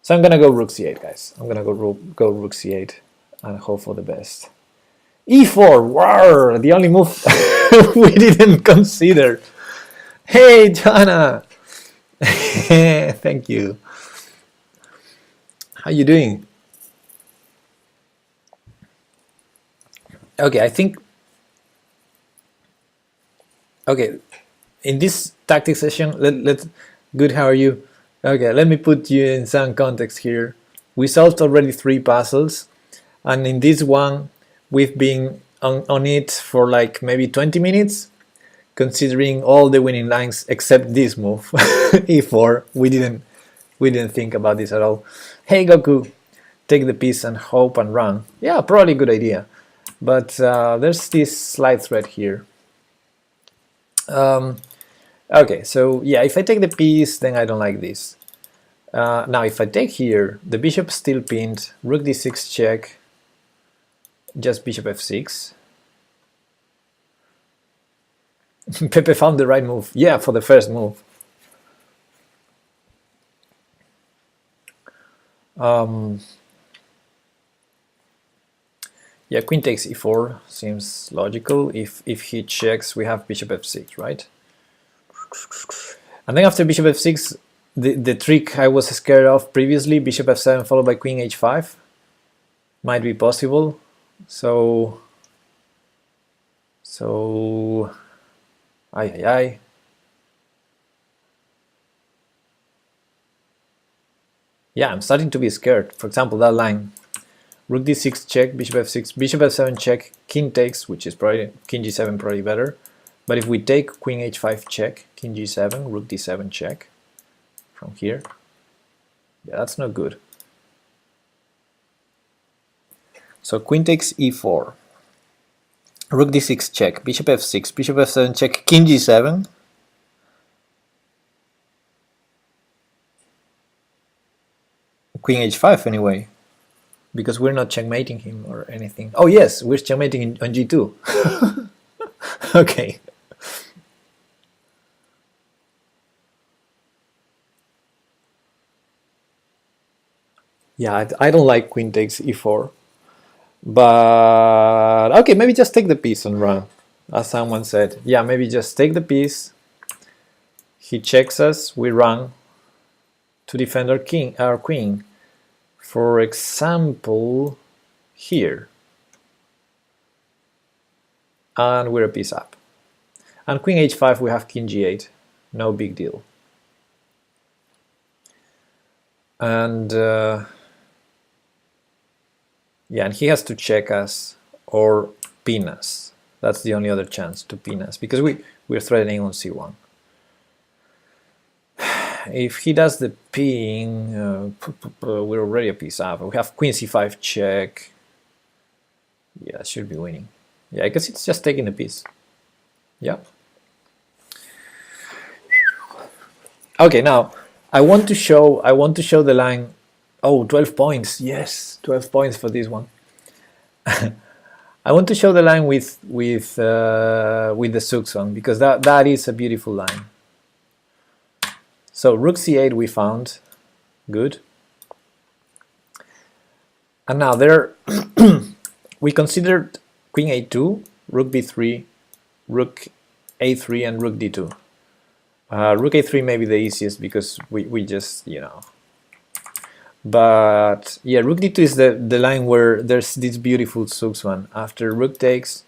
So I'm gonna go rook c8, guys. I'm gonna go rook c8 and hope for the best. e4, wow, the only move we didn't consider. Hey, Joanna, thank you. How you doing? Okay, I think. Okay, in this tactics session, let's. Good, how are you? Okay, let me put you in some context here. We solved already 3 puzzles, and in this one, we've been on it for like maybe 20 minutes, considering all the winning lines except this move, e4. We didn't think about this at all. Hey Goku, take the piece and hope and run. Yeah, probably a good idea. But there's this slight thread here. Okay, so yeah, if I take the piece, then I don't like this. Now, if I take here, the bishop's still pinned, rook d6 check, just bishop f6. Pepe found the right move. Yeah, for the first move. Yeah, queen takes e4 seems logical. If he checks, we have bishop f6, right? And then after bishop f6, the trick I was scared of previously, bishop f7 followed by queen h5, might be possible. So ay. Yeah, I'm starting to be scared. For example, that line, rook d6 check, bishop f6, bishop f7 check, king takes, which is probably king g7 probably better. But if we take queen h5 check, king g7, rook d7 check from here, yeah, that's not good. So queen takes e4, rook d6 check, bishop f6, bishop f7 check, king g7. Queen h5 anyway, because we're not checkmating him or anything. Oh yes, we're checkmating on g2. Okay. Yeah, I don't like queen takes e4. But okay, maybe just take the piece and run. As someone said, yeah, maybe just take the piece. He checks us, we run to defend our queen. For example, here. And we're a piece up. And queen h5, we have king g8. No big deal. And yeah, and he has to check us or pin us. That's the only other chance, to pin us, because we're threatening on c1. If he does the pin, we're already a piece up. We have queen c5 check. Yeah, should be winning. Yeah, I guess it's just taking the piece. Yeah. Okay, now I want to show the line. Oh, 12 points. Yes, 12 points for this one. I want to show the line with the Zugzwang, because that is a beautiful line. So rook c8 we found, good. And now there we considered queen a2, rook b3, rook a3, and rook d2. Rook a3 may be the easiest because we just, you know. But yeah, rook d2 is the line where there's this beautiful Zugzwang. After rook takes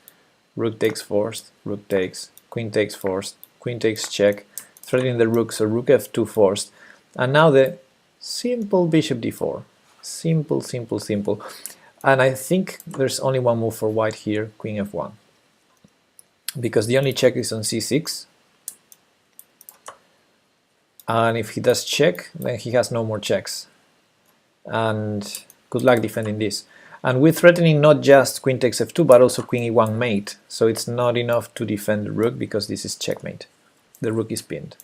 forced, rook takes, queen takes forced, queen takes check, threatening the rook, so rook f2 forced. And now the simple bishop d4. Simple, simple, simple. And I think there's only one move for white here, queen f1. Because the only check is on c6. And if he does check, then he has no more checks. And good luck defending this. And we're threatening not just queen takes f2, but also queen e1 mate. So it's not enough to defend the rook because this is checkmate. The rook is pinned.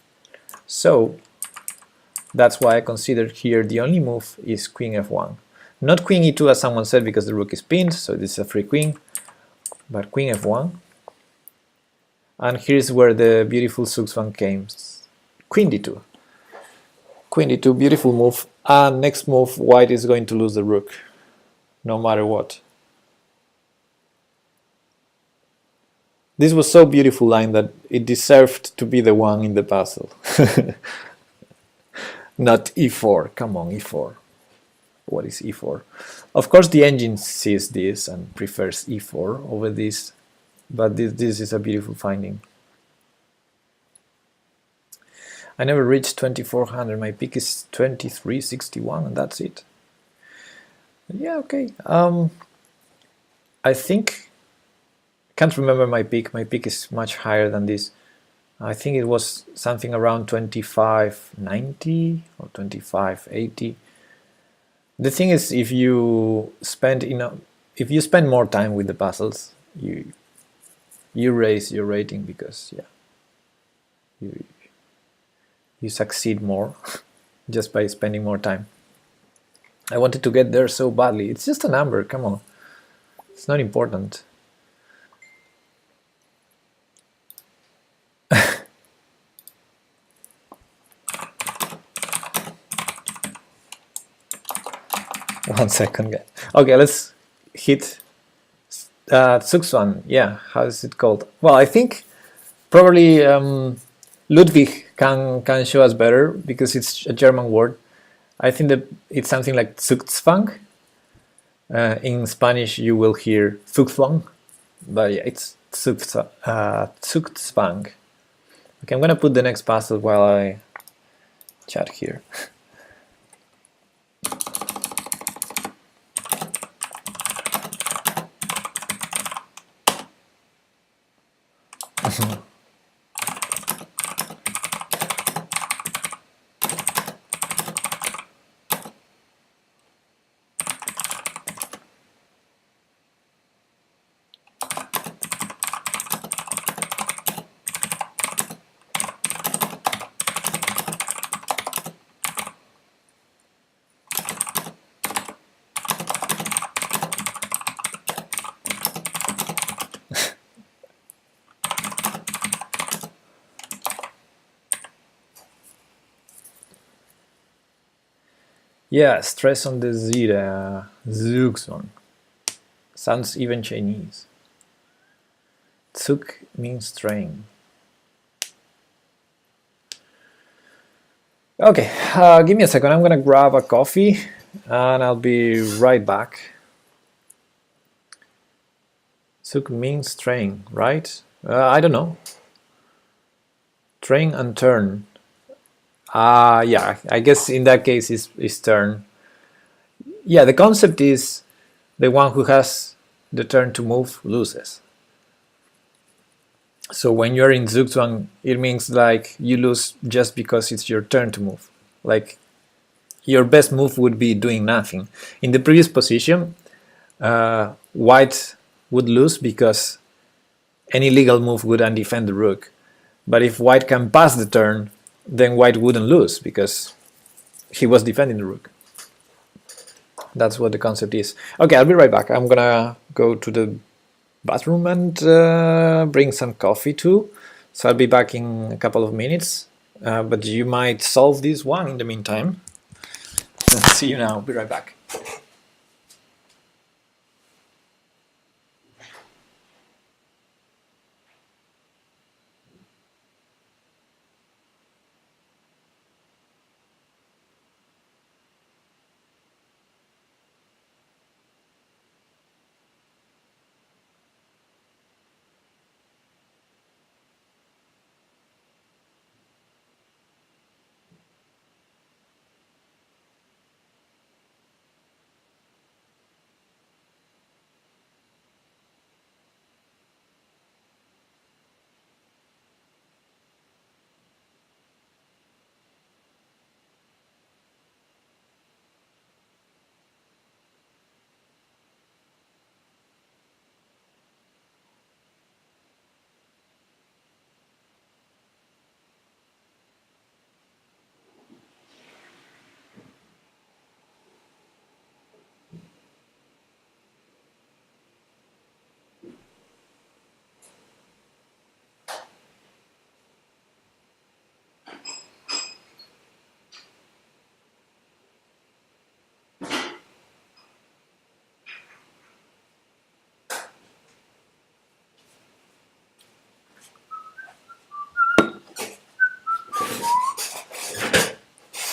So that's why I considered here the only move is queen f1. Not queen e2 as someone said because the rook is pinned, so this is a free queen. But queen f1. And here's where the beautiful Zugzwang came. Queen d2. Queen d2, beautiful move. And next move, white is going to lose the rook, no matter what. This was so beautiful line that it deserved to be the one in the puzzle. Not e4, come on, e4. What is e4? Of course the engine sees this and prefers e4 over this, but this is a beautiful finding. I never reached 2400, my peak is 2361 and that's it. Yeah, okay. I think, can't remember my peak is much higher than this. I think it was something around 2590 or 2580. The thing is, if you spend more time with the puzzles, you raise your rating because yeah, you succeed more just by spending more time. I wanted to get there so badly. It's just a number, come on. It's not important. One second. Okay, let's hit Zugzwang. Yeah, how is it called? Well, I think probably Ludwig can show us better because it's a German word. I think that it's something like Zugzwang. In Spanish you will hear Zugzwang, but yeah, it's Zugzwang. Okay, I'm gonna put the next puzzle while I chat here. Yeah, stress on the zeta. Zugzwang. Sounds even Chinese. Zug means train. Okay, give me a second. I'm gonna grab a coffee and I'll be right back. Zug means train, right? I don't know. Train and turn. Yeah, I guess in that case is turn. Yeah, the concept is the one who has the turn to move loses. So when you're in Zugzwang, it means like you lose just because it's your turn to move. Like your best move would be doing nothing. In the previous position, white would lose because any legal move would undefend the rook. But if white can pass the turn, then white wouldn't lose because he was defending the rook. That's what the concept is. Okay, I'll be right back. I'm gonna go to the bathroom and bring some coffee too. So I'll be back in a couple of minutes. But you might solve this one in the meantime. See you now. I'll be right back.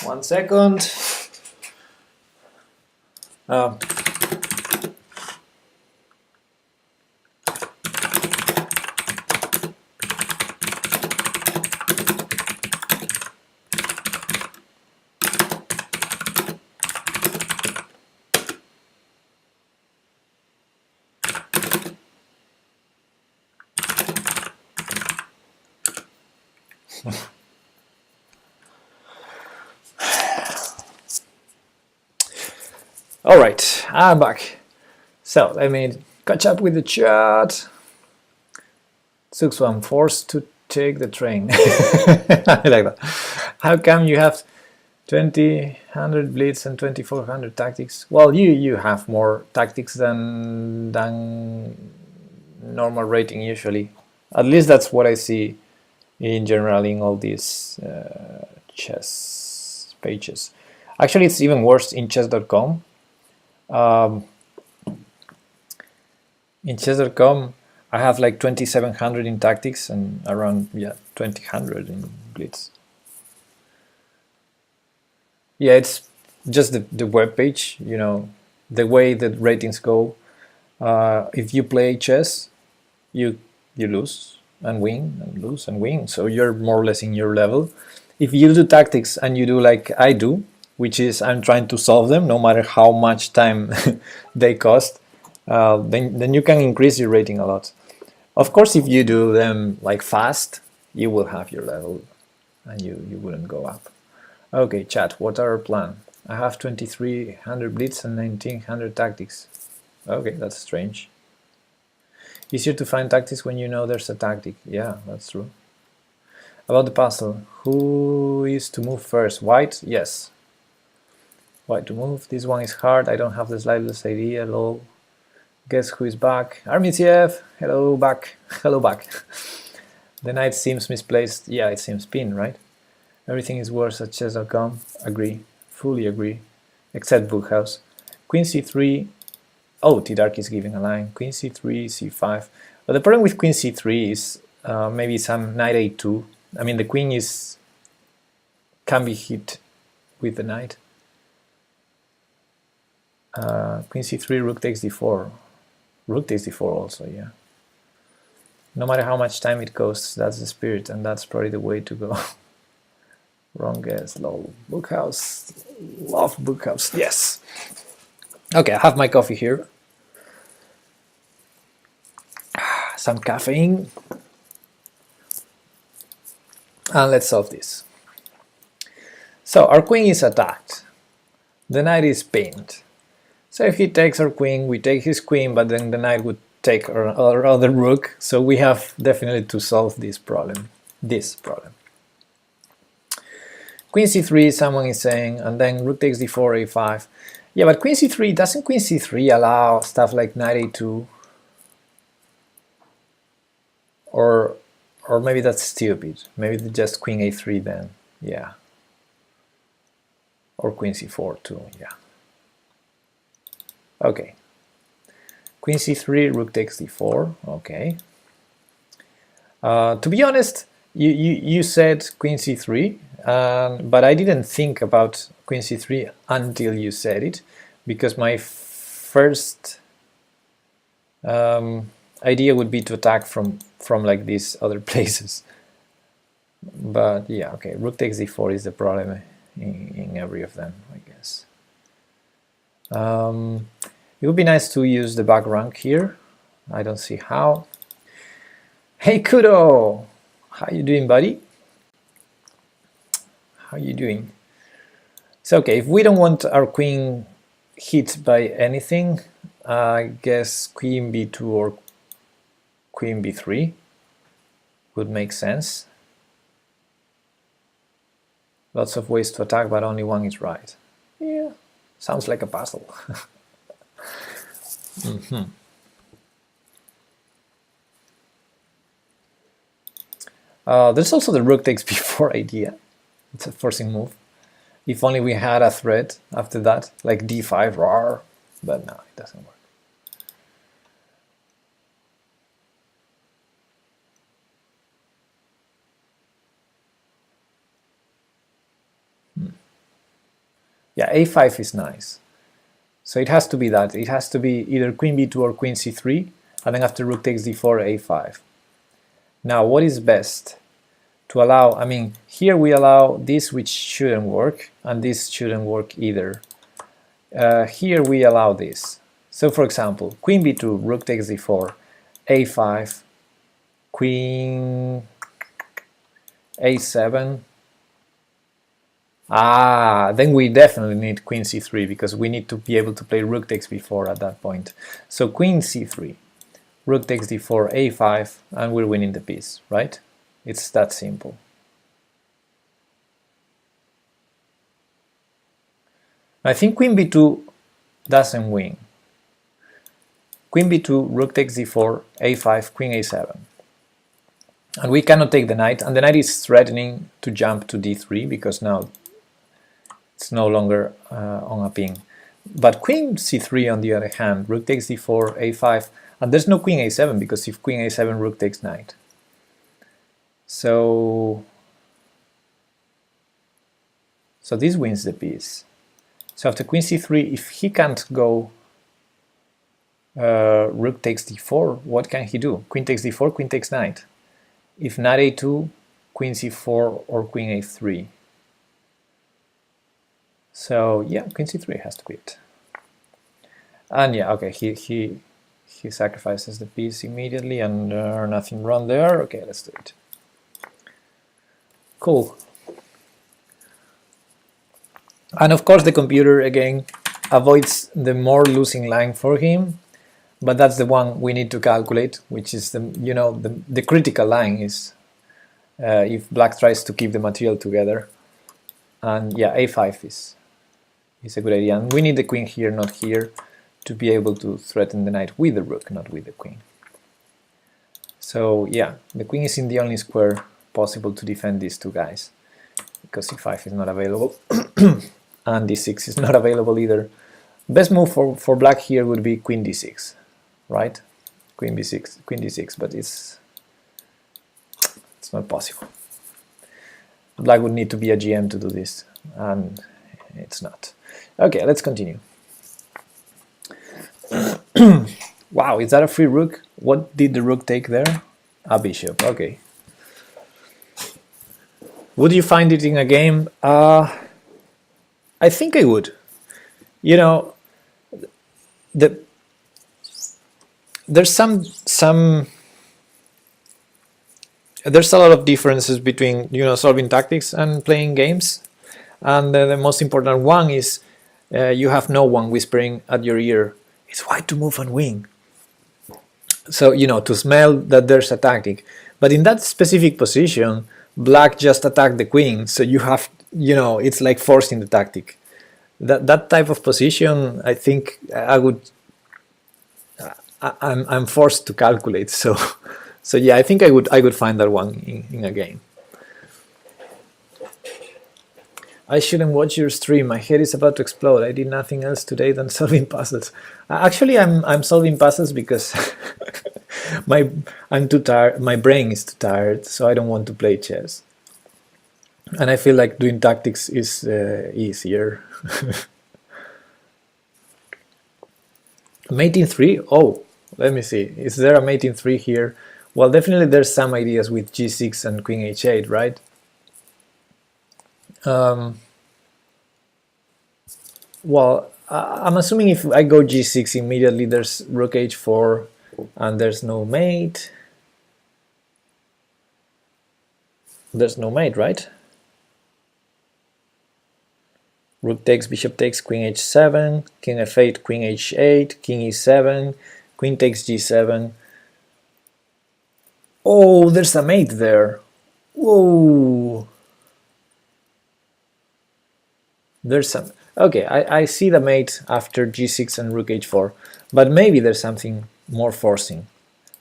One second. Uh, all right, I'm back. So let me catch up with the chat. I'm forced to take the train. I like that. How come you have 2000 blitz and 2400 tactics? Well, you have more tactics than normal rating usually. At least that's what I see in general in all these chess pages. Actually, it's even worse in chess.com. In chess.com, I have like 2700 in tactics and around 2000 in blitz. Yeah, it's just the web page, you know, the way that ratings go. If you play chess, you lose and win and lose and win, so you're more or less in your level. If you do tactics and you do like I do, which is I'm trying to solve them no matter how much time they cost, then you can increase your rating a lot. Of course, if you do them like fast, you will have your level and you wouldn't go up. Okay, chat, what are our plan? I have 2300 blitz and 1900 tactics. Okay, that's strange. Easier to find tactics when you know there's a tactic. Yeah, that's true. About the puzzle, who is to move first? White? Yes. White to move. This one is hard. I don't have the slightest idea. Lol. Guess who is back? Armitsiev! Hello, back. Hello, back. The knight seems misplaced. Yeah, it seems pinned, right? Everything is worse at chess.com. Agree. Fully agree. except book house. Queen c3. Oh, T-Dark is giving a line. Queen c3, c5. But the problem with Queen c3 is maybe some knight a2. I mean, the queen can be hit with the knight. Queen c3, rook takes d4. Rook takes d4 also, yeah. No matter how much time it goes, that's the spirit, and that's probably the way to go. Wrong guess, lol. Bookhouse. Love Bookhouse, yes. Okay, I have my coffee here. Some caffeine. And let's solve this. So our queen is attacked. The knight is pinned. So if he takes our queen, we take his queen, but then the knight would take our other rook. So we have definitely to solve this problem. Queen c3, someone is saying, and then rook takes d4, a5. Yeah, but queen c3, doesn't queen c3 allow stuff like knight a2? Or maybe that's stupid. Maybe just queen a3 then, yeah. Or queen c4 too, yeah. Okay. Queen c3, rook takes d4, okay. To be honest, you said queen c3, but I didn't think about queen c3 until you said it, because my first idea would be to attack from like these other places. But yeah, okay, rook takes d4 is the problem in every of them, I guess. It would be nice to use the back rank here. I don't see how. Hey Kudo! How you doing, buddy? How you doing? So okay, if we don't want our queen hit by anything, I guess queen b2 or queen b3 would make sense. Lots of ways to attack, but only one is right. Yeah, sounds like a puzzle. There's also the rook takes b4 idea. It's a forcing move. If only we had a threat after that, like d5, rawr. But no, it doesn't work. Yeah, a5 is nice. So it has to be that. It has to be either queen b2 or queen c3, and then after rook takes d4, a5. Now, what is best? To allow, I mean, here we allow this, which shouldn't work, and this shouldn't work either. Here we allow this. So for example, queen b2, rook takes d4, a5, queen a7. Then we definitely need queen c3, because we need to be able to play rook takes b4 at that point. So queen c3, rook takes d4, a5, and we're winning the piece, right? It's that simple. I think queen b2 doesn't win. Queen b2, rook takes d4, a5, queen a7. And we cannot take the knight, and the knight is threatening to jump to d3, because now it's no longer on a pin. But queen c3, on the other hand, rook takes d4, a5, and there's no queen a7, because if queen a7, rook takes knight. So this wins the piece. So after queen c3, if he can't go rook takes d4, what can he do? Queen takes d4, queen takes knight. If knight a2, queen c4 or queen a3. So yeah, queen c3 has to quit. And yeah, okay, he sacrifices the piece immediately, and nothing wrong there. Okay, let's do it. Cool. And of course the computer again avoids the more losing line for him, but that's the one we need to calculate, which is the critical line is if black tries to keep the material together. And yeah, a5 is a good idea, and we need the queen here, not here, to be able to threaten the knight with the rook, not with the queen. So yeah, the queen is in the only square possible to defend these two guys, because c5 is not available. and d6 is not available either. Best move for black here would be queen d6, right? Queen d6, but it's not possible. Black would need to be a GM to do this, and it's not. Okay, let's continue. Wow, is that a free rook? What did the rook take there? A bishop, okay. Would you find it in a game? I think I would. You know, there's there's a lot of differences between, you know, solving tactics and playing games, and the most important one is you have no one whispering at your ear, it's white to move and win. So, you know, to smell that there's a tactic. But in that specific position, black just attacked the queen, so you have, you know, it's like forcing the tactic. That type of position, I think I'm forced to calculate. So yeah, I think I would find that one in a game. I shouldn't watch your stream. My head is about to explode. I did nothing else today than solving puzzles. Actually, I'm solving puzzles because I'm too tired. My brain is too tired, so I don't want to play chess. And I feel like doing tactics is easier. Mate in 3? Oh, let me see. Is there a mate in 3 here? Well, definitely there's some ideas with g6 and queen h8, right? Well, I'm assuming if I go g6 immediately, there's rook h4 and there's no mate. There's no mate, right? Rook takes, bishop takes, queen h7, king f8, queen h8, king e7, queen takes g7. Oh, there's a mate there. Whoa. There's some. Okay, I see the mate after g6 and rook h4, but maybe there's something more forcing,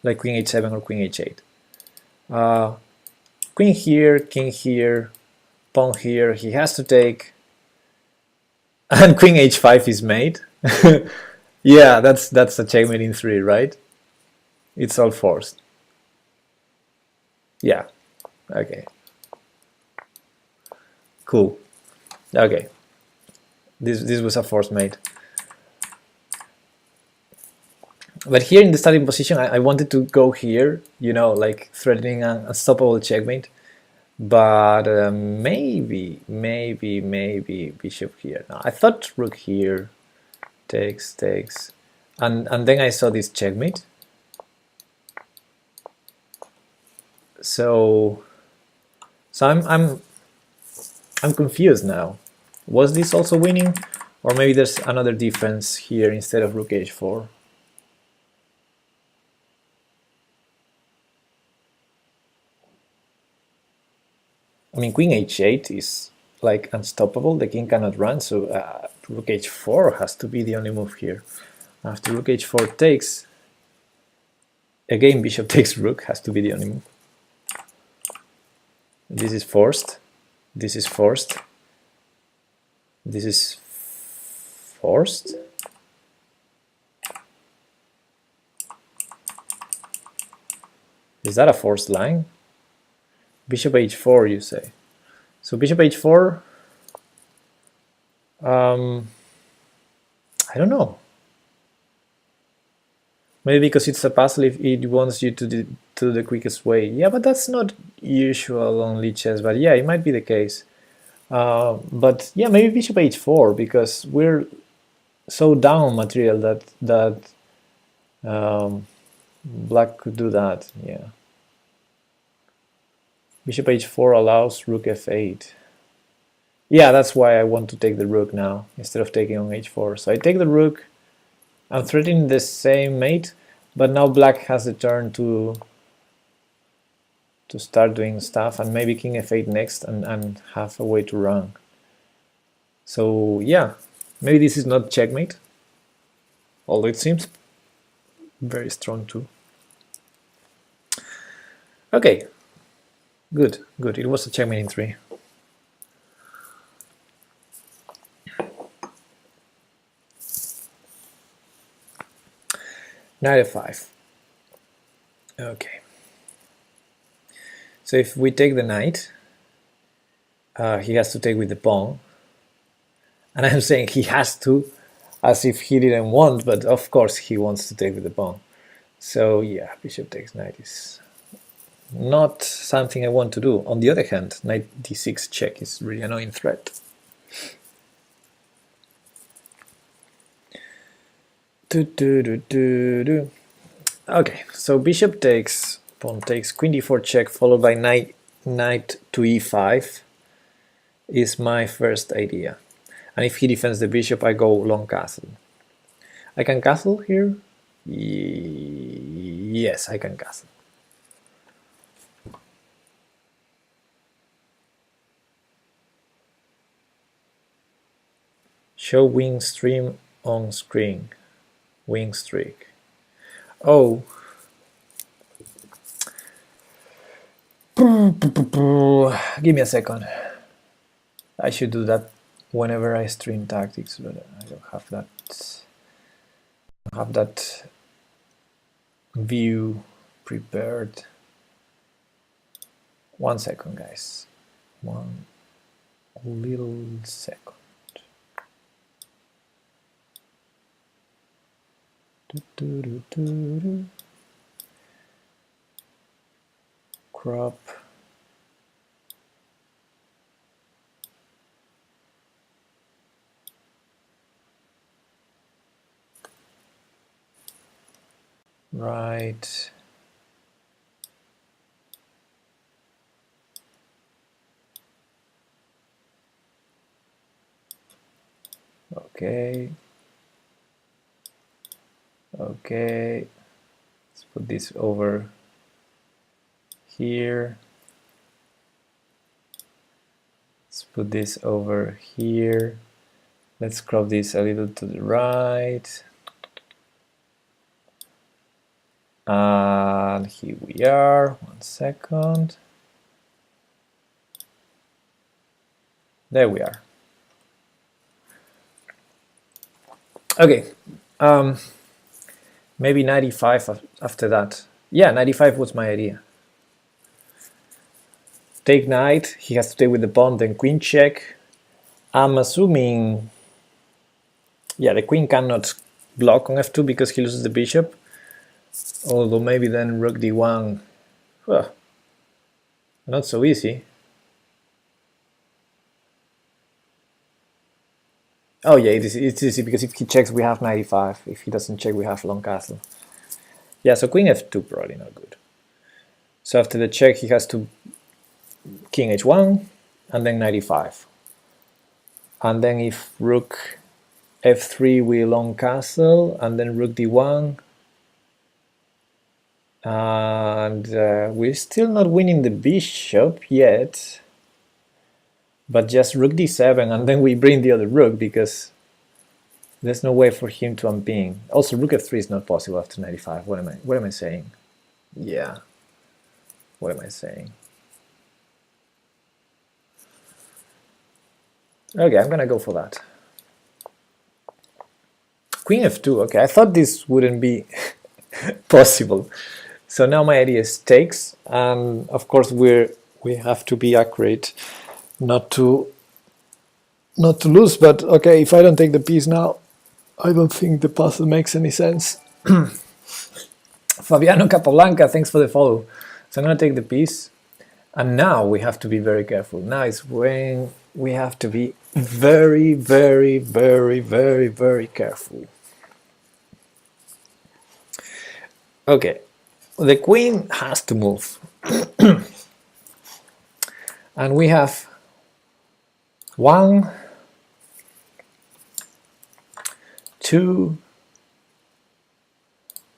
like queen h7 or queen h8. Queen here, king here, pawn here, he has to take, and queen h5 is mate. Yeah, that's a checkmate in 3, right? It's all forced. Yeah, okay. Cool. Okay. This was a forced mate. But here in the starting position, I wanted to go here, you know, like threatening an unstoppable checkmate. But maybe bishop here. No, I thought rook here takes, and then I saw this checkmate. So I'm confused now. Was this also winning, or maybe there's another defense here instead of rook h4? I mean, queen h8 is like unstoppable. The king cannot run, so rook h4 has to be the only move here. After rook h4 takes, again bishop takes rook has to be the only move. This is forced. This is forced. This is forced. Is that a forced line? Bishop h4, you say. So bishop h4, I don't know. Maybe because it's a puzzle, if it wants you to do the quickest way. Yeah, but that's not usual on Lichess, but yeah, it might be the case. But yeah, maybe bishop h4, because we're so down material that black could do that. Yeah. Bishop h4 allows rook f8. Yeah, that's why I want to take the rook now instead of taking on h4. So I take the rook. I'm threatening the same mate, but now black has the turn to start doing stuff, and maybe king f8 next and have a way to run. So yeah, maybe this is not checkmate, although it seems very strong too. Okay, good. It was a checkmate in 3. knight f5. Okay. So if we take the knight, he has to take with the pawn. And I'm saying he has to, as if he didn't want, but of course he wants to take with the pawn. So yeah, bishop takes knight is not something I want to do. On the other hand, knight d6 check is really annoying threat. Okay, so bishop takes, pawn takes, queen d4 check, followed by knight to e5 is my first idea. And if he defends the bishop, I go long castle. I can castle here? Yes, I can castle. Show wing stream on screen. Wing streak. Oh. Give me a second. I should do that whenever I stream tactics, but I don't have that view prepared. 1 second, guys. 1 little second. Crop. Right. Okay. Okay. Let's put this over here. Let's put this over here. Let's crop this a little to the right. And here we are. 1 second. There we are. Okay. Maybe 95 after that. Yeah, 95 was my idea. Take knight. He has to take with the pawn, then queen check. I'm assuming... Yeah, the queen cannot block on f2 because he loses the bishop. Although maybe then rook d1, well, not so easy. Oh yeah, it's easy because if he checks we have 95, if he doesn't check we have long castle. Yeah, so queen f2 probably not good. So after the check he has to king h1 and then 95. And then if rook f3 we long castle and then rook d1. And we're still not winning the bishop yet, but just rook d7 and then we bring the other rook because there's no way for him to unping. Also rook f3 is not possible after 95. What am I saying? Yeah, what am I saying? Okay, I'm gonna go for that. Queen f2, okay, I thought this wouldn't be possible. So now my idea is takes, and of course we have to be accurate, not to lose. But okay, if I don't take the piece now, I don't think the puzzle makes any sense. Fabiano Capablanca, thanks for the follow. So I'm gonna take the piece, and now we have to be very careful. Now is when we have to be very, very, very, very, very careful. Okay. The queen has to move. And we have 1, 2,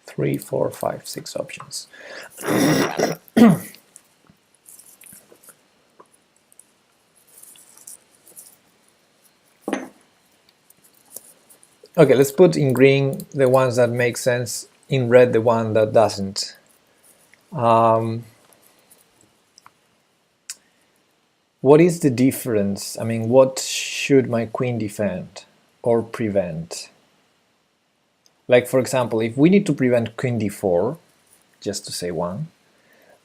3, 4, 5, 6 options. Okay, let's put in green the ones that make sense, in red the one that doesn't. What is the difference? I mean, what should my queen defend or prevent? Like for example, if we need to prevent queen d4, just to say one,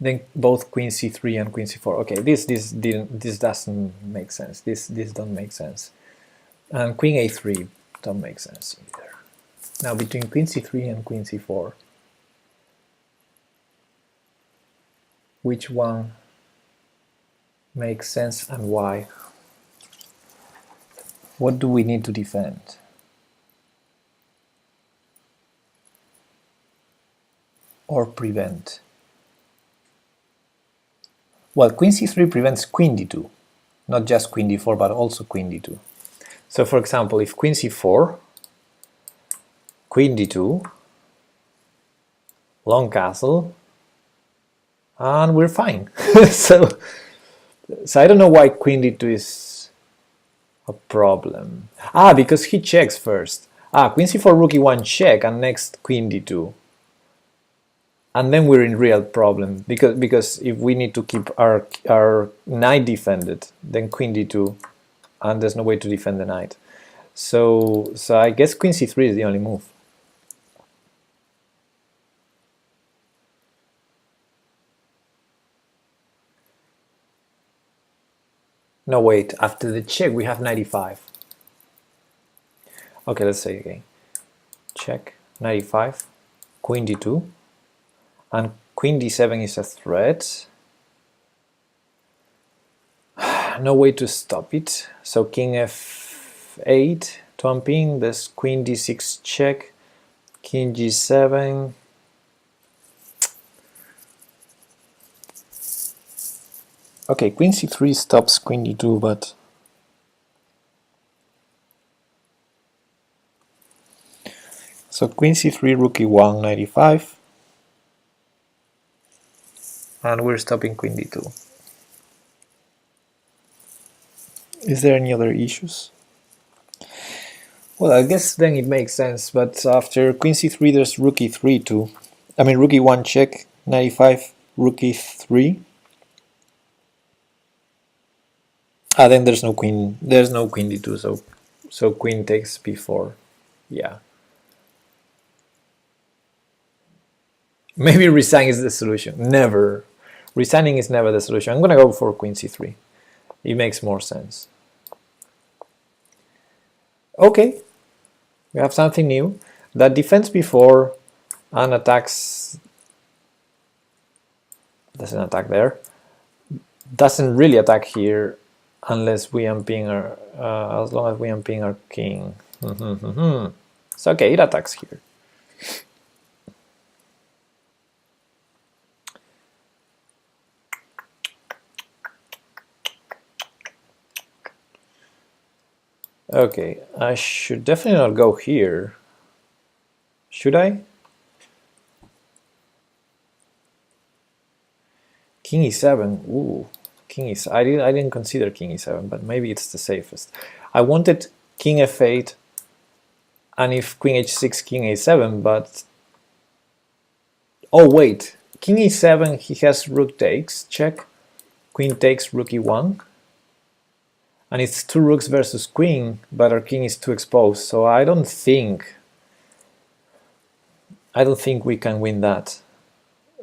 then both queen c3 and queen c4. Okay, this doesn't make sense. This don't make sense. And queen a3 don't make sense either. Now between queen c3 and queen c4, which one makes sense and why? What do we need to defend? Or prevent? Well, queen c3 prevents queen d2, not just queen d4, but also queen d2. So for example, if queen c4, queen d2, long castle, and we're fine. so I don't know why queen d2 is a problem. Because he checks first. Queen c4, rook e1 check, and next queen d2. And then we're in real problem, because if we need to keep our knight defended, then queen d2, and there's no way to defend the knight. So I guess queen c3 is the only move. No, wait, after the check we have 95. Okay, let's say again. Check, 95, queen d2, and queen d7 is a threat. No way to stop it. So king f8 to unpin, there's queen d6 check, king g7. Okay, queen c3 stops queen d2, but so queen c3, rook e1, 95, and we're stopping queen d2. Is there any other issues? Well, I guess then it makes sense, but after queen c3 there's rook e3 too. I mean rook e1 check, 95, rook e3. Then there's no queen d2, so queen takes b4. Yeah. Maybe resign is the solution. Never. Resigning is never the solution. I'm gonna go for queen c3. It makes more sense. Okay, we have something new. That defends before and attacks, doesn't attack there, doesn't really attack here unless we unping our, as long as we unping our king. So okay, it attacks here. Okay, I should definitely not go here. Should I? King e7. Ooh, king e7. I didn't consider king e7, but maybe it's the safest. I wanted king f8, and if queen h6, king a7, but oh wait, king e7. He has rook takes check, queen takes, rook e1. And it's two rooks versus queen, but our king is too exposed, so I don't think we can win that.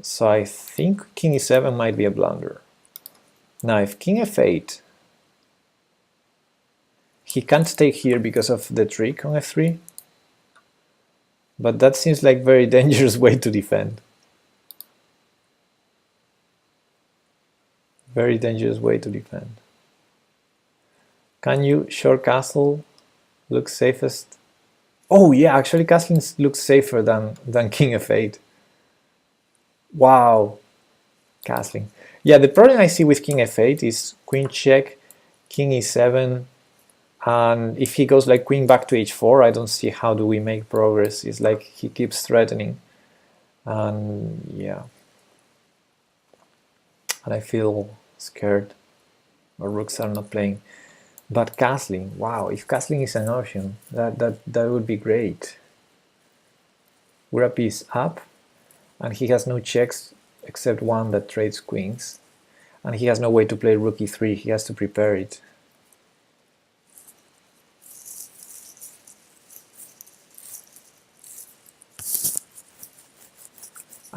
So I think king e7 might be a blunder. Now if king f8, he can't take here because of the trick on f3, but that seems like a very dangerous way to defend. Very dangerous way to defend. Can you short castle? Looks safest. Oh yeah, actually castling looks safer than king f8. Wow, castling. Yeah, the problem I see with king f8 is queen check, king e7, and if he goes like queen back to h4, I don't see how do we make progress. It's like he keeps threatening, and yeah, and I feel scared. Our rooks are not playing. But castling, wow, if castling is an option, that would be great. We're a piece up, and he has no checks except one that trades queens. And he has no way to play rook e3, he has to prepare it.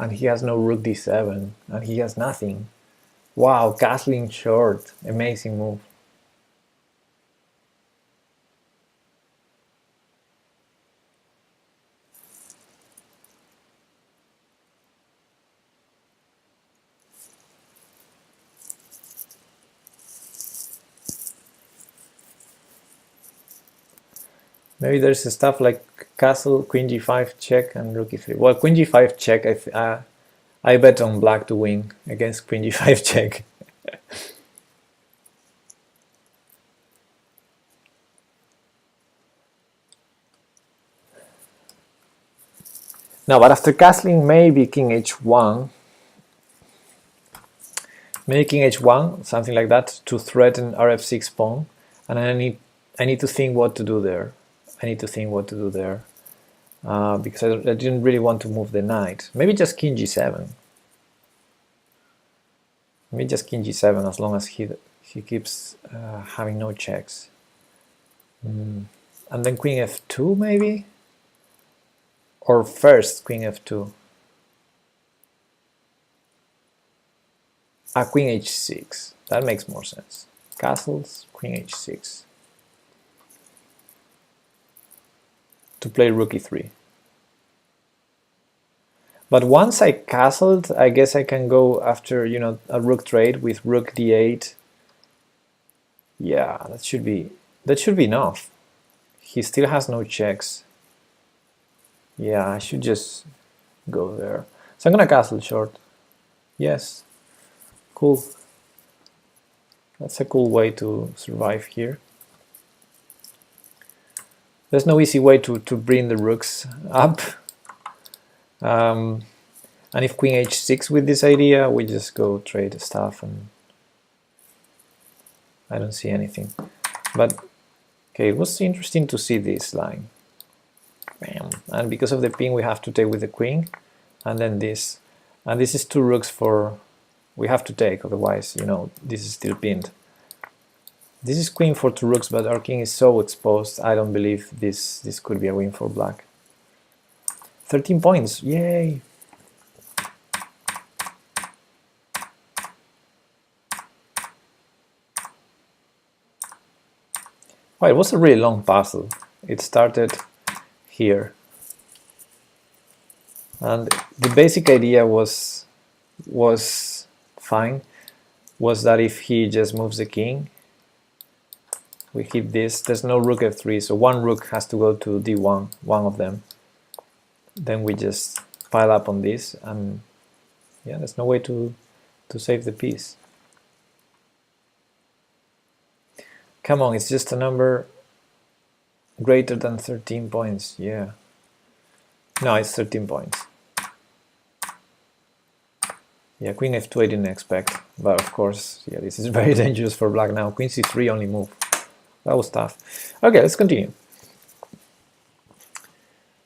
and he has no rook d7, and he has nothing. Wow, castling short, amazing move. Maybe there's stuff like castle, queen g5 check, and rook e3. Well, queen g5 check, I bet on black to win against queen g5 check. No, but after castling, maybe king h1, maybe king h1, something like that, to threaten rf6 pawn, and I need to think what to do there. I need to think what to do there, because I didn't really want to move the knight. Maybe just king g7. Maybe just king g7, as long as he keeps having no checks. And then queen f2 maybe? Or first queen f2. Queen h6. That makes more sense. Castles, queen h6. To play rook e3. But once I castled, I guess I can go after, you know, a rook trade with rook d8. Yeah, that should be enough. He still has no checks. Yeah, I should just go there. So I'm gonna castle short. Yes. Cool. That's a cool way to survive here. There's no easy way to bring the rooks up. And if queen h6 with this idea, we just go trade stuff, and I don't see anything. But okay, it was interesting to see this line. Bam. And because of the pin, we have to take with the queen, and then this. And this is two rooks for... we have to take, otherwise, you know, this is still pinned. This is queen for two rooks, but our king is so exposed, I don't believe this could be a win for black. 13 points, yay! Well, it was a really long puzzle. It started here. And the basic idea was fine, was that if he just moves the king, we keep this. There's no rook f3, so one rook has to go to d1, one of them. Then we just pile up on this, and yeah, there's no way to save the piece. Come on, it's just a number greater than 13 points, yeah. No, it's 13 points. Yeah, queen f2 I didn't expect, but of course, yeah, this is very dangerous for black now. Queen c3 only move. That was tough. Okay, let's continue.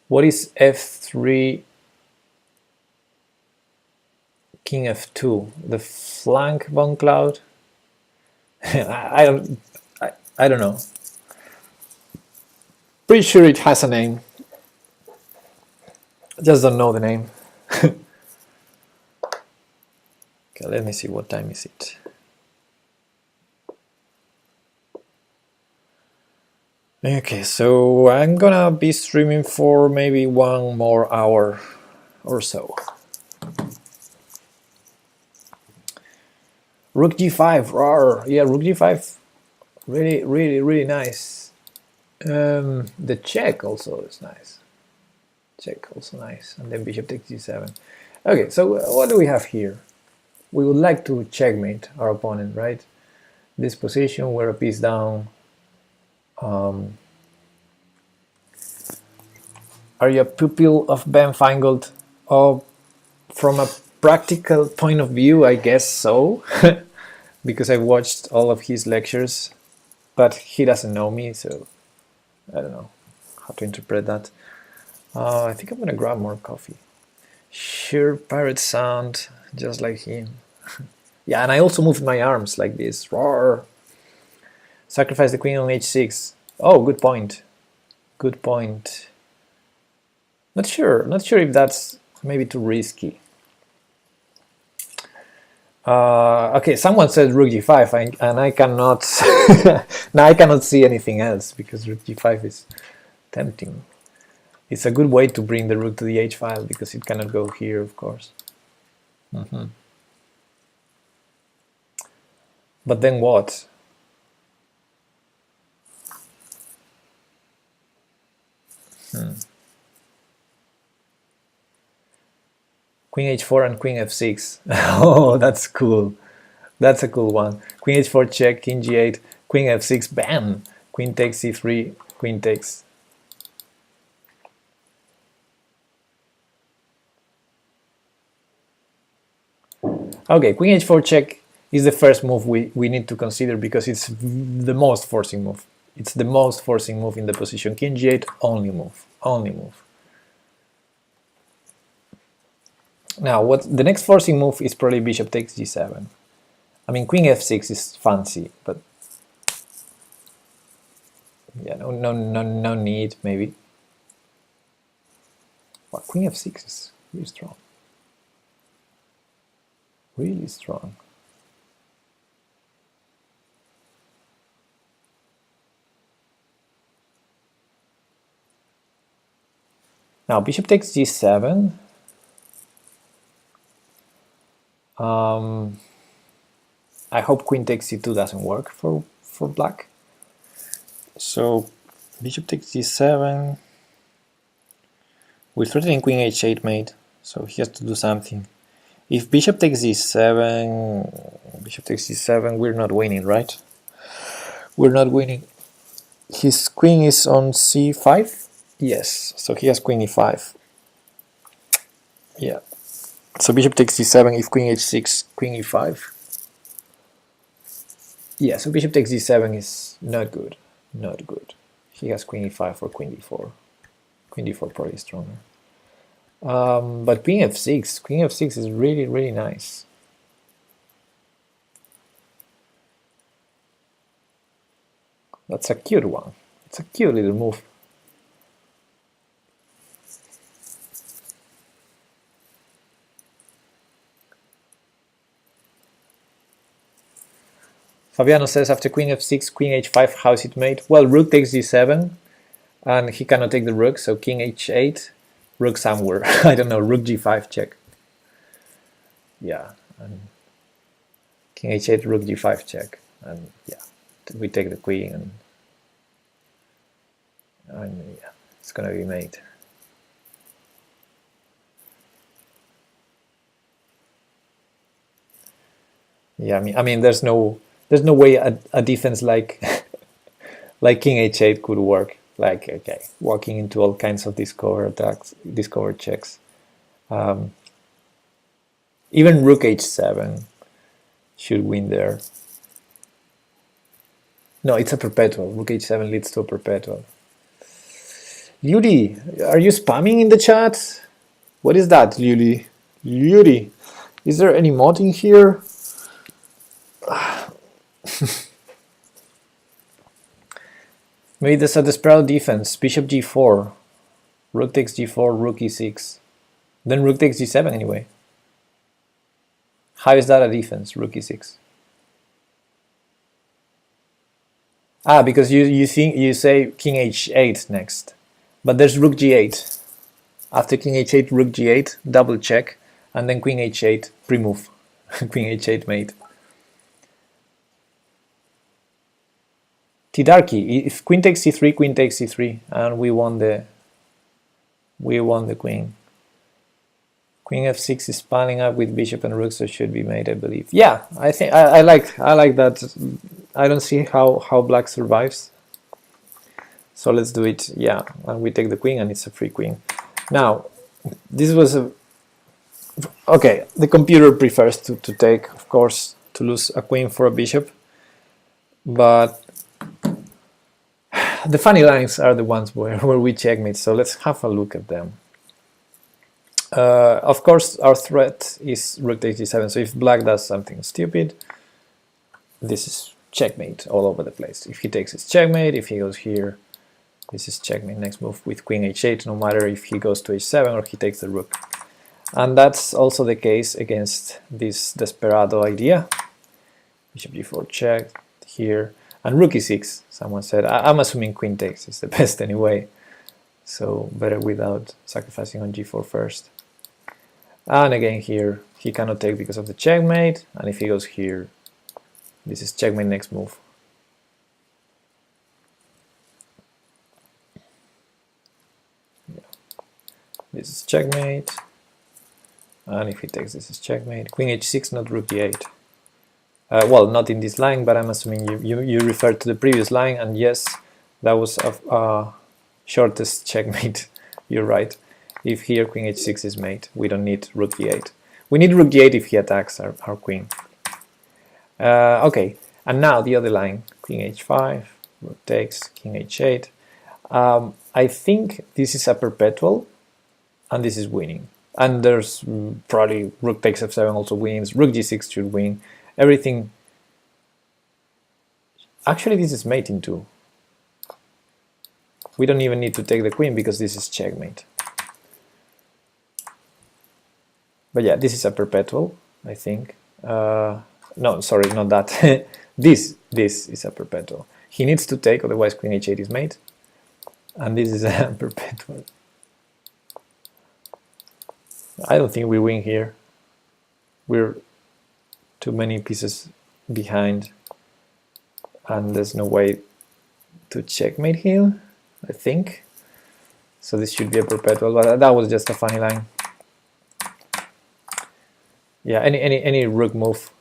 What is f3, king f2? The flank von Cloud? I don't know. Pretty sure it has a name. I just don't know the name. Okay, let me see, what time is it? Okay, so I'm gonna be streaming for maybe 1 more hour or so. Rook g5, rawr. Yeah, rook g5, really nice. The check also is nice. Check also nice, and then bishop takes g7. Okay, so what do we have here? We would like to checkmate our opponent, right? This position, we're a piece down. Are you a pupil of Ben Feingold? Oh, from a practical point of view, I guess so, because I watched all of his lectures, but he doesn't know me, so I don't know how to interpret that. I think I'm gonna grab more coffee. Sheer pirate sound, just like him. Yeah, and I also moved my arms like this. Roar. Sacrifice the queen on h6. Oh, good point. Good point. Not sure if that's maybe too risky. Okay, someone said rook g5, and I cannot. Now I cannot see anything else because rook g5 is tempting. It's a good way to bring the rook to the h file because it cannot go here, of course. But then what? Queen h4 and queen f6. Oh, that's cool. That's a cool one. Queen h4 check, king g8, queen f6, bam! Queen takes c3, queen takes. Okay, queen h4 check is the first move we need to consider because it's the most forcing move. It's the most forcing move in the position. King g8, only move. Only move. Now, what the next forcing move is probably bishop takes g7. I mean, queen f6 is fancy, but yeah, no need, maybe. Well, queen f6 is really strong. Really strong. Now, bishop takes g7. I hope queen takes c2 doesn't work for black. So bishop takes g7. We're threatening queen h8 mate, so he has to do something. If bishop takes g7, we're not winning, right? We're not winning. His queen is on c5? Yes, so he has queen e5. Yeah. So bishop takes c7, if queen h6, queen e5. Yeah, so bishop takes d7 is not good. Not good. He has queen e5 or queen d4. Queen d4 probably stronger. But queen f6 is really, really nice. That's a cute one. It's a cute little move. Fabiano says after queen f6, queen h5, how is it made? Well, rook takes g7, and he cannot take the rook, so king h8, rook somewhere. I don't know, rook g5 check. Yeah, and king h8, rook g5 check, and yeah, we take the queen, and yeah, it's gonna be made. Yeah, I mean, there's no way a defense like like king h8 could work. Like, okay, walking into all kinds of discover attacks, discover checks. Even rook h7 should win there. No, it's a perpetual. Rook h7 leads to a perpetual. Yuri, are you spamming in the chat? What is that, Yuri? Yuri, is there any mod in here? Maybe there's a desperado defense. Bishop g4. Rook takes g4, rook e6. Then rook takes g7 anyway. How is that a defense, rook e6? Ah, because you say king h8 next. But there's rook g8. After king h8, rook g8, double check, and then queen h8, pre-move. Queen h8 mate. Tidarki, if queen takes c3, queen takes c3, and we won the queen. Queen f6 is piling up with bishop and rook, so it should be made, I believe. Yeah, I think I like that. I don't see how black survives. So let's do it. Yeah, and we take the queen, and it's a free queen. Now, this was a okay. The computer prefers to take, of course, to lose a queen for a bishop, but the funny lines are the ones where we checkmate, so let's have a look at them. Of course, our threat is rook takes g7, so if black does something stupid, this is checkmate all over the place. If he takes, it's checkmate. If he goes here, this is checkmate. Next move with queen h8, no matter if he goes to h7 or he takes the rook. And that's also the case against this desperado idea. Bishop g4 check here, and rook e6. Someone said, I'm assuming queen takes is the best anyway, so better without sacrificing on g4 first. And again here, he cannot take because of the checkmate, and if he goes here, this is checkmate next move. Yeah. This is checkmate, and if he takes, this is checkmate. Queen h6, not rook e8. Well, not in this line, but I'm assuming you referred to the previous line, and yes, that was a shortest checkmate. You're right. If here queen h6 is mate, we don't need rook e8. We need rook e8 if he attacks our queen. Okay, and now the other line, queen h5, rook takes, king h8. I think this is a perpetual, and this is winning. And there's probably rook takes f7 also wins, rook g6 should win, everything. Actually, this is mating too. We don't even need to take the queen because this is checkmate. But yeah, this is a perpetual, I think. No, sorry, not that. This is a perpetual. He needs to take, otherwise queen h8 is mate. And this is a perpetual. I don't think we win here. We're too many pieces behind, and there's no way to checkmate him, I think. So this should be a perpetual, but that was just a funny line. Yeah, any rook move,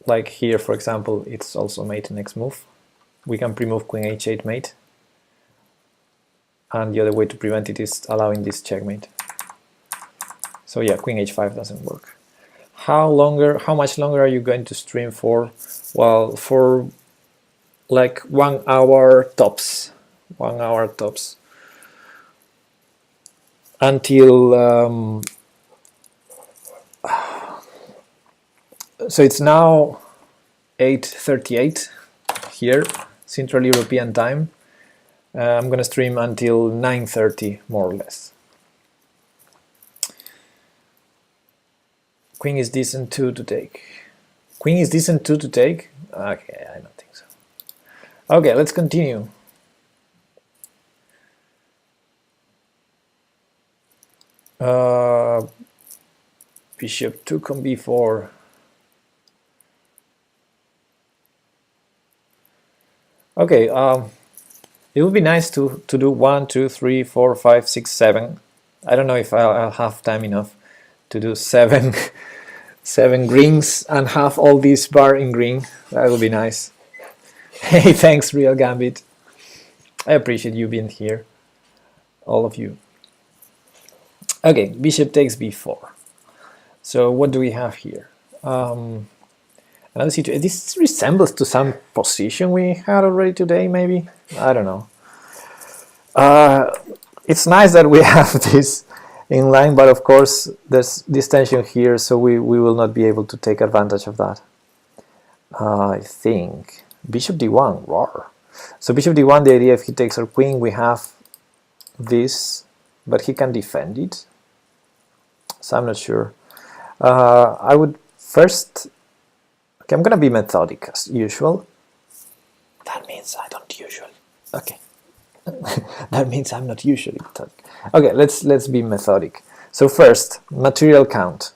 like here, for example, it's also mate next move. We can pre-move queen h8 mate, and the other way to prevent it is allowing this checkmate. So yeah, queen h5 doesn't work. How much longer are you going to stream for? Well, for like 1 hour tops. 1 hour tops. Until so it's now 8:38 here, Central European time. I'm gonna stream until 9:30 more or less. Queen is decent 2 to take. Queen is decent 2 to take? Okay, I don't think so. Okay, let's continue. Bishop took on b4. Okay, it would be nice to do 1, 2, 3, 4, 5, 6, 7. I don't know if I'll have time enough to do 7 greens and have all this bar in green. That would be nice. Hey, thanks, Real Gambit. I appreciate you being here, all of you. Okay, bishop takes b4. So what do we have here? Another situation. This resembles to some position we had already today, maybe? I don't know. It's nice that we have this in line, but of course there's this tension here, so we will not be able to take advantage of that. I think bishop d1, roar. So bishop d1, the idea if he takes our queen, we have this, but he can defend it. So I'm not sure. I would first, okay, I'm gonna be methodic as usual. That means I don't usually, okay. That means I'm not usually methodic. Okay, let's be methodic. So first, material count.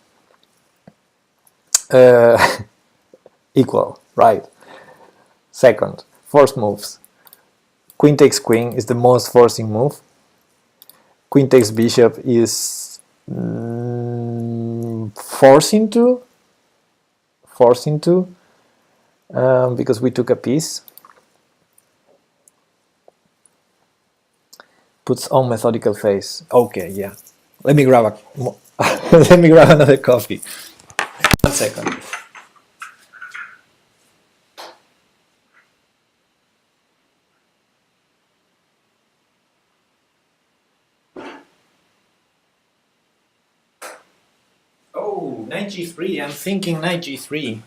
Equal, right. Second, force moves. Queen takes queen is the most forcing move. Queen takes bishop is forcing to, because we took a piece. Puts on methodical face. Okay, yeah. Let me grab let me grab another coffee. 1 second. Oh, knight g3. I'm thinking knight g3.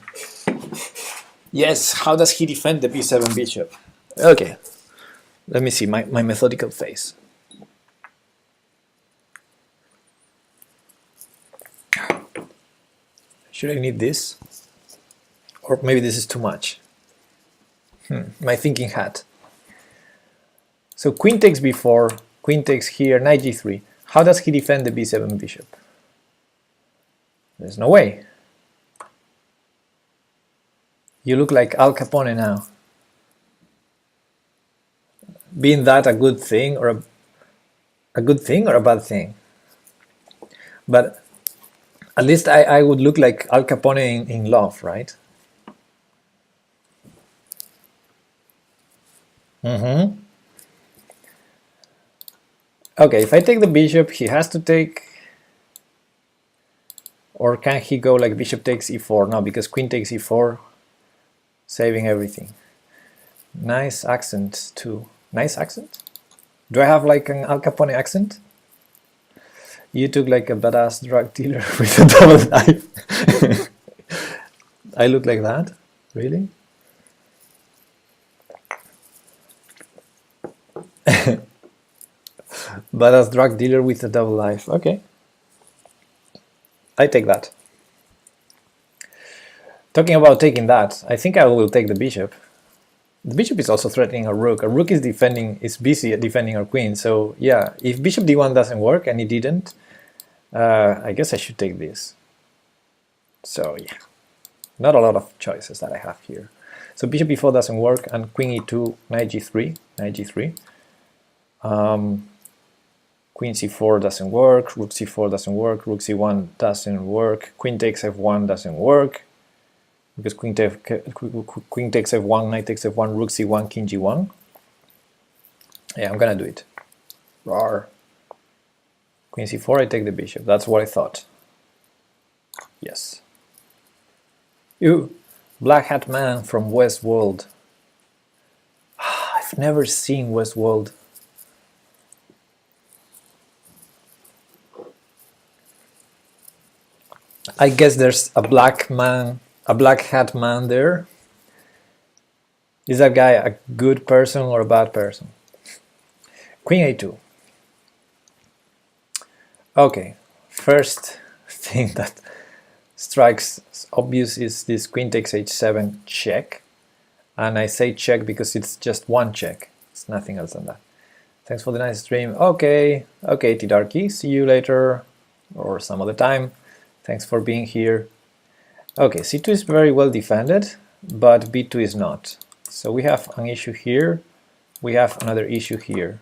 Yes, how does he defend the b7 bishop? Okay, let me see my methodical face. Should I need this? Or maybe this is too much. My thinking hat. So queen takes b4, queen takes here, knight g3. How does he defend the b7 bishop? There's no way. You look like Al Capone now. Being that a good thing or a good thing or a bad thing? But at least I would look like Al Capone in love, right? Okay, if I take the bishop, he has to take... Or can he go like bishop takes e4? No, because queen takes e4, saving everything. Nice accent too. Nice accent? Do I have like an Al Capone accent? You took like a badass drug dealer with a double knife. I look like that? Really? Badass drug dealer with a double knife. Okay. I take that. Talking about taking that, I think I will take the bishop. The bishop is also threatening a rook. A rook is busy at defending our queen. So yeah, if bishop d1 doesn't work, and it didn't, I guess I should take this. So yeah, not a lot of choices that I have here. So bishop b4 doesn't work, and queen e2, knight g3, knight g3. Queen c4 doesn't work, rook c4 doesn't work, rook c1 doesn't work, queen takes f1 doesn't work, because queen takes f1, knight takes f1, rook c1, king g1. Yeah, I'm gonna do it. Rawr. Queen c4, I take the bishop. That's what I thought. Yes. You, Black Hat Man from Westworld. I've never seen Westworld. I guess there's a black hat man there. Is that guy a good person or a bad person? Queen a2. Okay, first thing that strikes obvious is this queen takes h7 check. And I say check because it's just one check. It's nothing else than that. Thanks for the nice stream. Okay, Tidarki, see you later or some other time. Thanks for being here. Okay, c2 is very well defended, but b2 is not. So we have an issue here. We have another issue here.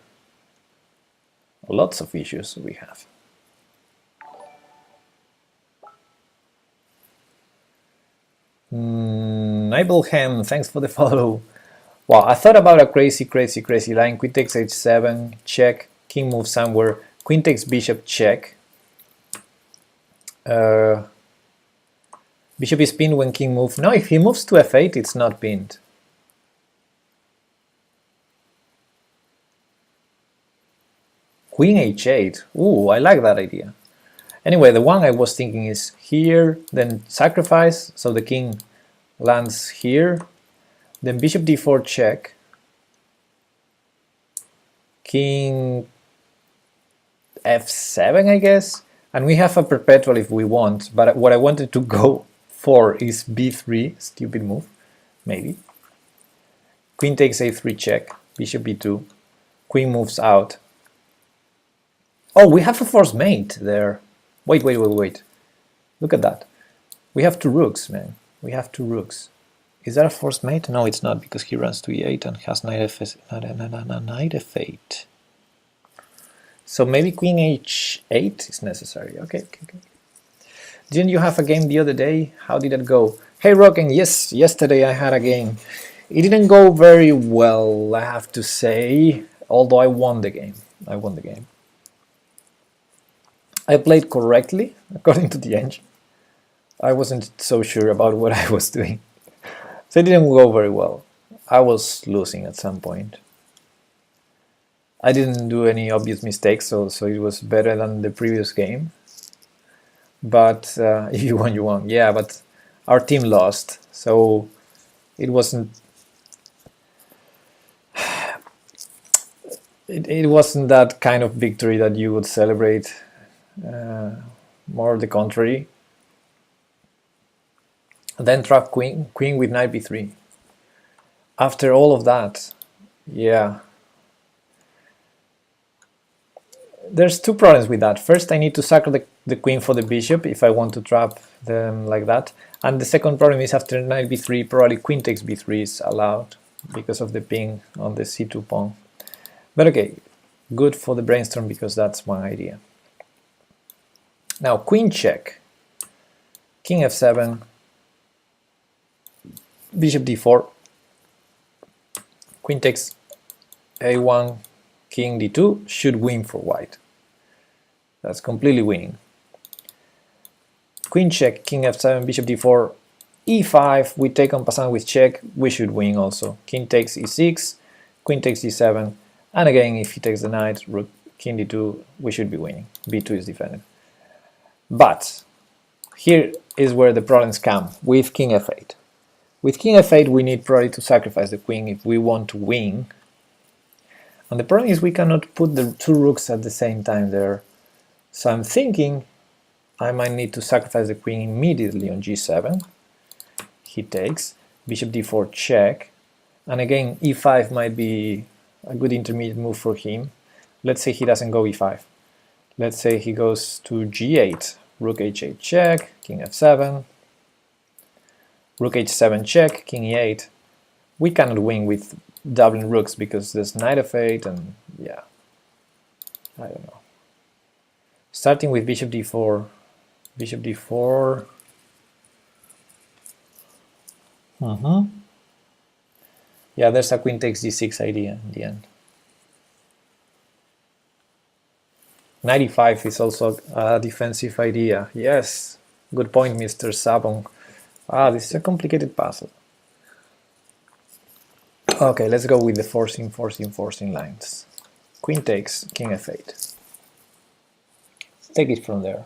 Lots of issues we have. Nibelhem, thanks for the follow. Wow, I thought about a crazy line. Queen takes h7, check, king moves somewhere, queen takes bishop, check. Bishop is pinned when king moves. No, if he moves to f8, it's not pinned. Queen h8. Ooh, I like that idea. Anyway, the one I was thinking is here, then sacrifice, so the king lands here. Then bishop d4 check. King f7, I guess. And we have a perpetual if we want, but what I wanted to go for is b3, stupid move, maybe. Queen takes a3 check, bishop b2, queen moves out. Oh, we have a forced mate there. Wait. Look at that. We have two rooks, man. We have two rooks. Is that a forced mate? No, it's not, because he runs to e8 and has knight f8. So maybe queen h8 is necessary. Okay. Didn't you have a game the other day? How did it go? Hey, Rocken, yes, yesterday I had a game. It didn't go very well, I have to say, although I won the game. I played correctly, according to the engine. I wasn't so sure about what I was doing. So it didn't go very well. I was losing at some point. I didn't do any obvious mistakes, so it was better than the previous game. But if you won, you won. Yeah, but our team lost, so it wasn't. It wasn't that kind of victory that you would celebrate. More the contrary. Then trap queen with knight b3. After all of that, yeah. There's two problems with that. First, I need to sacrifice the queen for the bishop if I want to trap them like that. And the second problem is after knight b3, probably queen takes b3 is allowed because of the ping on the c2 pawn. But okay, good for the brainstorm because that's my idea. Now, queen check, king f7, bishop d4, queen takes a1, king d2 should win for white. That's completely winning. Queen check, king f7, bishop d4, e5, we take en passant with check, we should win also. King takes e6, queen takes d7, and again if he takes the knight, rook, king d2, we should be winning. b2 is defended. But here is where the problems come with king f8. With king f8 we need probably to sacrifice the queen if we want to win. And the problem is we cannot put the two rooks at the same time there. So I'm thinking I might need to sacrifice the queen immediately on g7. He takes, bishop d4 check, and again e5 might be a good intermediate move for him. Let's say he doesn't go e5. Let's say he goes to g8, rook h8 check, king f7, rook h7 check, king e8. We cannot win with doubling rooks because there's knight f8 and yeah, I don't know. Starting with bishop d4, bishop d4. Yeah, there's a queen takes d6 idea in the end. Knight e5 is also a defensive idea. Yes, good point, Mr. Sabon. Ah, this is a complicated puzzle. Okay, let's go with the forcing lines. Queen takes, king f8. Take it from there.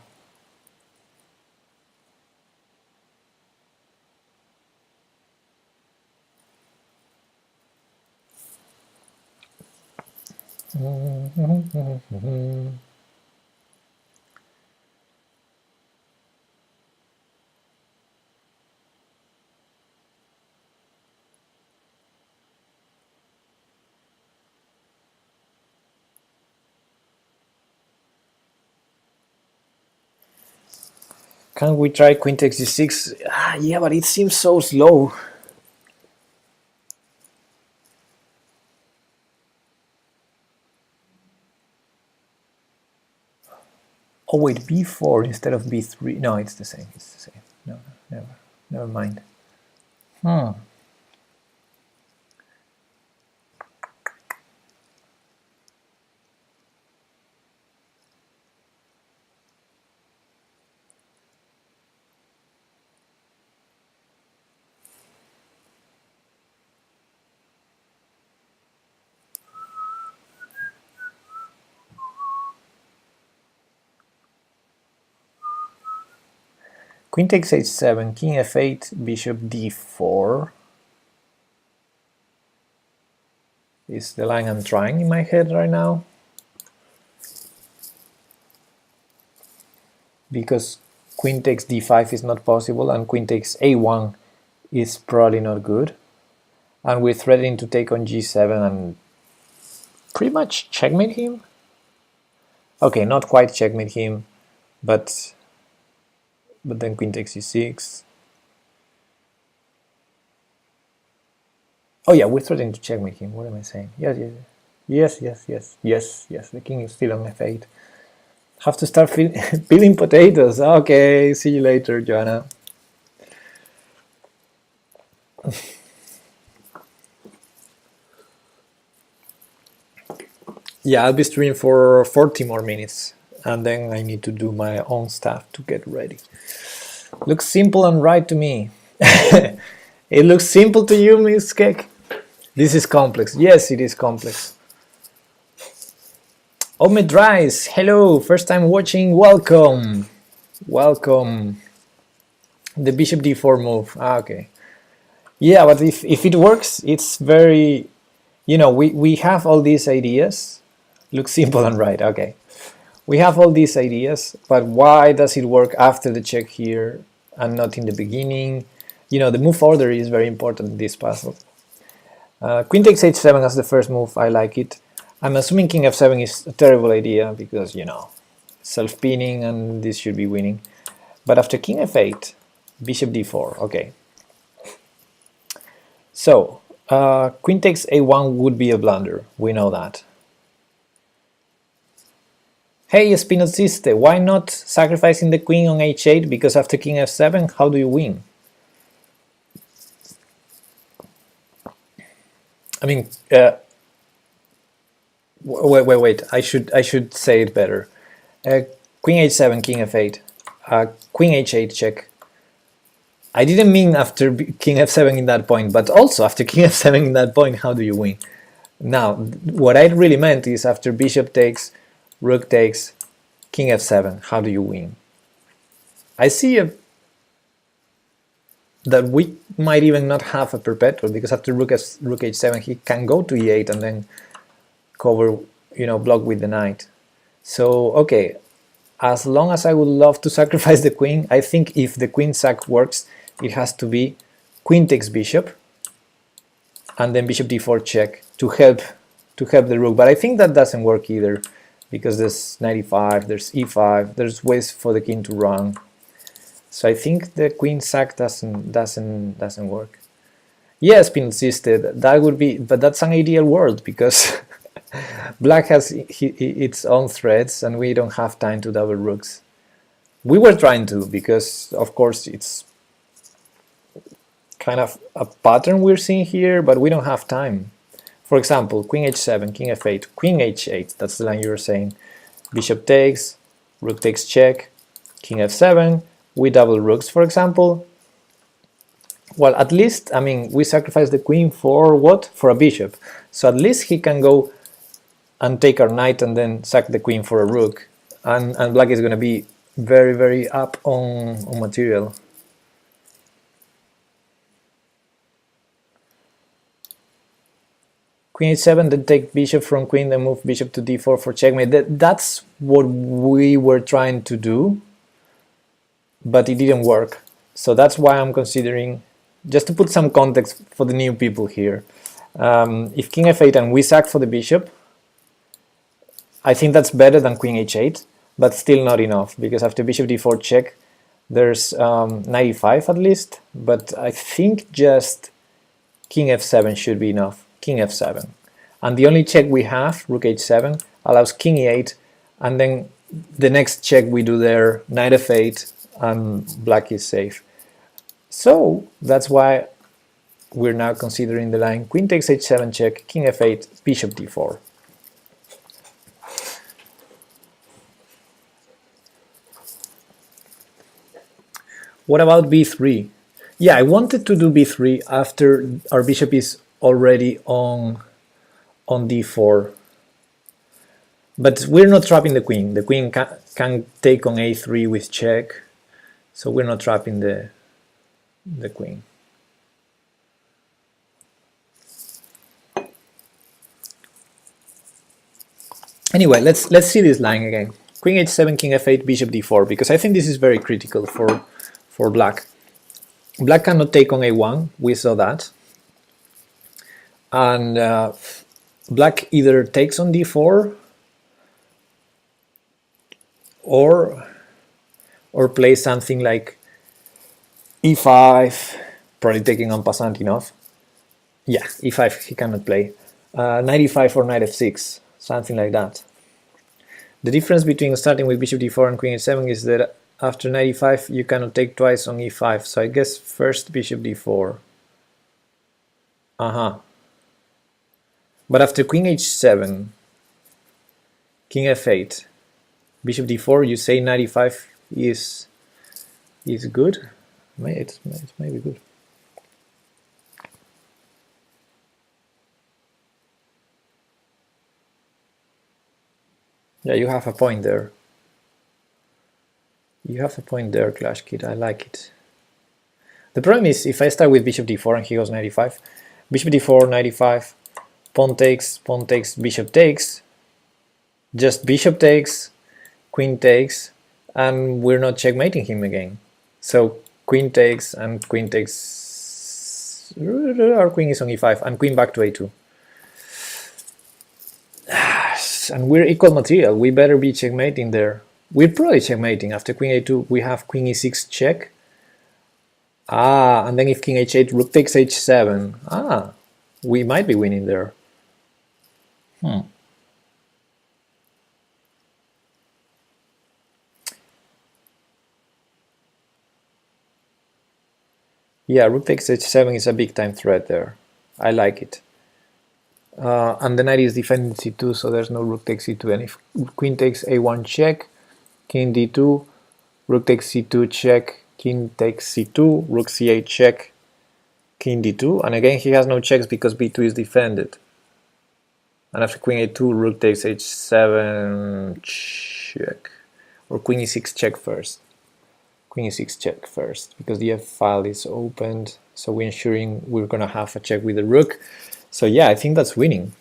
Can we try queen takes d6? Ah, yeah, but it seems so slow. Oh wait, b4 instead of b3. No, it's the same. It's the same. No, never mind. Queen takes h7, king f8, bishop d4 is the line I'm trying in my head right now. Because queen takes d5 is not possible and queen takes a1 is probably not good. And we're threatening to take on g7 and pretty much checkmate him. Okay, not quite checkmate him, but then queen takes e6. Oh yeah, we're threatening to checkmate him. What am I saying? Yes. The king is still on f8. Have to start peeling potatoes. Okay, see you later, Joanna. Yeah, I'll be streaming for 40 more minutes, and then I need to do my own stuff to get ready. Looks simple and right to me. It looks simple to you, Miss Keck? This is complex. Yes, it is complex. Omed Rice, hello, first time watching, welcome. Welcome. The bishop d4 move. Ah, okay. Yeah, but if it works, it's very, you know, we have all these ideas. Looks simple and right, okay. We have all these ideas, but why does it work after the check here and not in the beginning? You know, the move order is very important in this puzzle. Queen takes h7 as the first move. I like it. I'm assuming king f7 is a terrible idea because, you know, self-pinning and this should be winning. But after king f8, bishop d4, okay. So, queen takes a1 would be a blunder, we know that. Hey, Spinoziste, why not sacrificing the queen on h8? Because after king f7, how do you win? I mean, wait, I should say it better. Queen h7, king f8, queen h8 check. I didn't mean after king f7 in that point, but also after king f7 in that point, how do you win? Now, what I really meant is after bishop takes, rook takes, king f7, how do you win? I see that we might even not have a perpetual, because after rook h7 he can go to e8 and then cover, you know, block with the knight. So, okay, as long as I would love to sacrifice the queen, I think if the queen sack works, it has to be queen takes bishop and then bishop d4 check to help the rook. But I think that doesn't work either, because there's knight e5, there's e5, there's ways for the king to run. So I think the queen sack doesn't work. Yes, Pinociste, that would be, but that's an ideal world because black has its own threats and we don't have time to double rooks. We were trying to, because of course it's kind of a pattern we're seeing here, but we don't have time. For example, queen h7, king f8, queen h8, that's the line you were saying. Bishop takes, rook takes check, king f7, we double rooks, for example. Well, at least, I mean, we sacrifice the queen for what? For a bishop. So at least he can go and take our knight and then sack the queen for a rook. And black is going to be very, very up on material. Queen h7, then take bishop from queen, then move bishop to d4 for checkmate. That's what we were trying to do, but it didn't work. So that's why I'm considering, just to put some context for the new people here, if king f8 and we sack for the bishop, I think that's better than queen h8, but still not enough, because after bishop d4 check, there's knight e5 at least, but I think just king f7 should be enough. King f7, and the only check we have, rook h7, allows king e8, and then the next check we do there, knight f8, and black is safe. So that's why we're now considering the line queen takes h7 check, king f8, bishop d4. What about b3? Yeah, I wanted to do b3 after our bishop is already on d4, but we're not trapping the queen. The queen can take on a3 with check, so we're not trapping the queen. Anyway, let's see this line again. Queen h7, king f8, bishop d4, because I think this is very critical for black. Black cannot take on a1, we saw that. And black either takes on d4 or plays something like e5, probably taking on Pasantinov. Yeah, e5 he cannot play. Knight e5 or knight f6, something like that. The difference between starting with bishop d4 and queen h7 is that after knight e5 you cannot take twice on e5, so I guess first bishop d4. But after queen h7, king f8, bishop d4, you say knight e5 is good? It may be good. Yeah, you have a point there. You have a point there, Clash Kid, I like it. The problem is, if I start with bishop d4 and he goes knight e5, bishop d4, knight e5, pawn takes, bishop takes, just bishop takes, queen takes, and we're not checkmating him again. So queen takes and queen takes our queen is on e5 and queen back to a2. And we're equal material, we better be checkmating there. We're probably checkmating. After queen a2 we have queen e6 check. And then if king h8, rook takes h7. We might be winning there. Yeah, rook takes h7 is a big time threat there. I like it. And the knight is defending c2, so there's no rook takes c2. And if queen takes a1 check, king d2, rook takes c2 check, king takes c2, rook c8 check, king d2. And again, he has no checks because b2 is defended. And after queen a2, rook takes h7 check, or queen e6 check first. Queen e6 check first, because the f file is opened, so we're ensuring we're gonna have a check with the rook. So yeah, I think that's winning.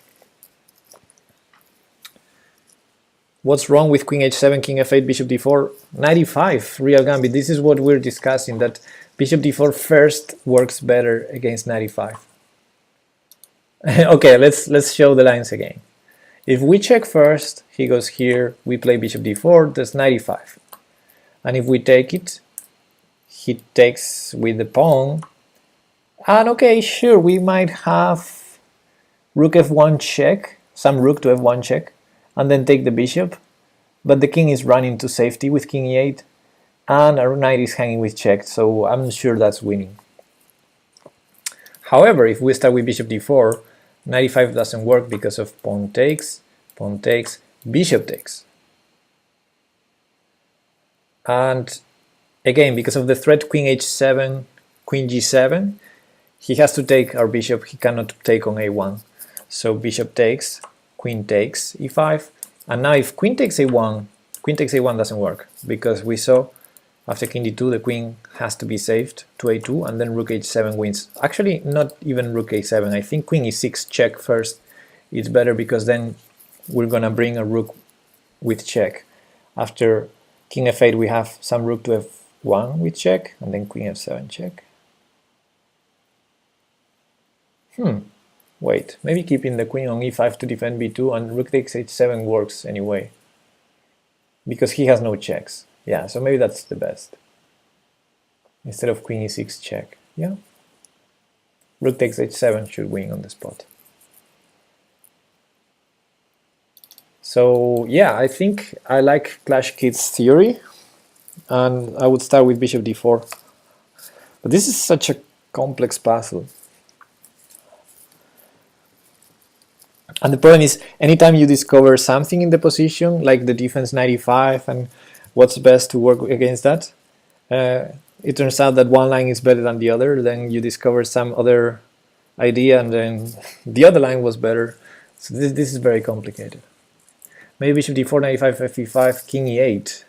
What's wrong with queen h7, king f8, bishop d4? 95 real gambit. This is what we're discussing, that bishop d4 first works better against 95. Okay, let's show the lines again. If we check first, he goes here, we play bishop d4, that's 95. And if we take it, he takes with the pawn. And okay, sure, we might have rook f1 check, some rook to f1 check, and then take the bishop. But the king is running to safety with king e8, and our knight is hanging with check, so I'm sure that's winning. However, if we start with bishop d4, 95 doesn't work because of pawn takes, bishop takes. And again, because of the threat queen h7, queen g7, he has to take our bishop, he cannot take on a1. So bishop takes, queen takes e5, and now if queen takes a1 doesn't work, because we saw after king d2 the queen has to be saved to a2, and then rook h7 wins. Actually, not even rook a7, I think queen e6 check first, it's better, because then we're gonna bring a rook with check. After king f8 we have some rook to f1 with check, and then queen f7 check. Wait, maybe keeping the queen on e5 to defend b2 and rook takes h7 works anyway, because he has no checks. Yeah, so maybe that's the best, instead of queen e6 check. Yeah, rook takes h7 should win on the spot. So yeah, I think I like Clash Kids theory, and I would start with bishop d4. But this is such a complex puzzle. And the problem is, anytime you discover something in the position, like the defense 95 and what's best to work against that, it turns out that one line is better than the other, then you discover some other idea and then the other line was better. So this is very complicated. Maybe bishop d4, 95, f5, king e8.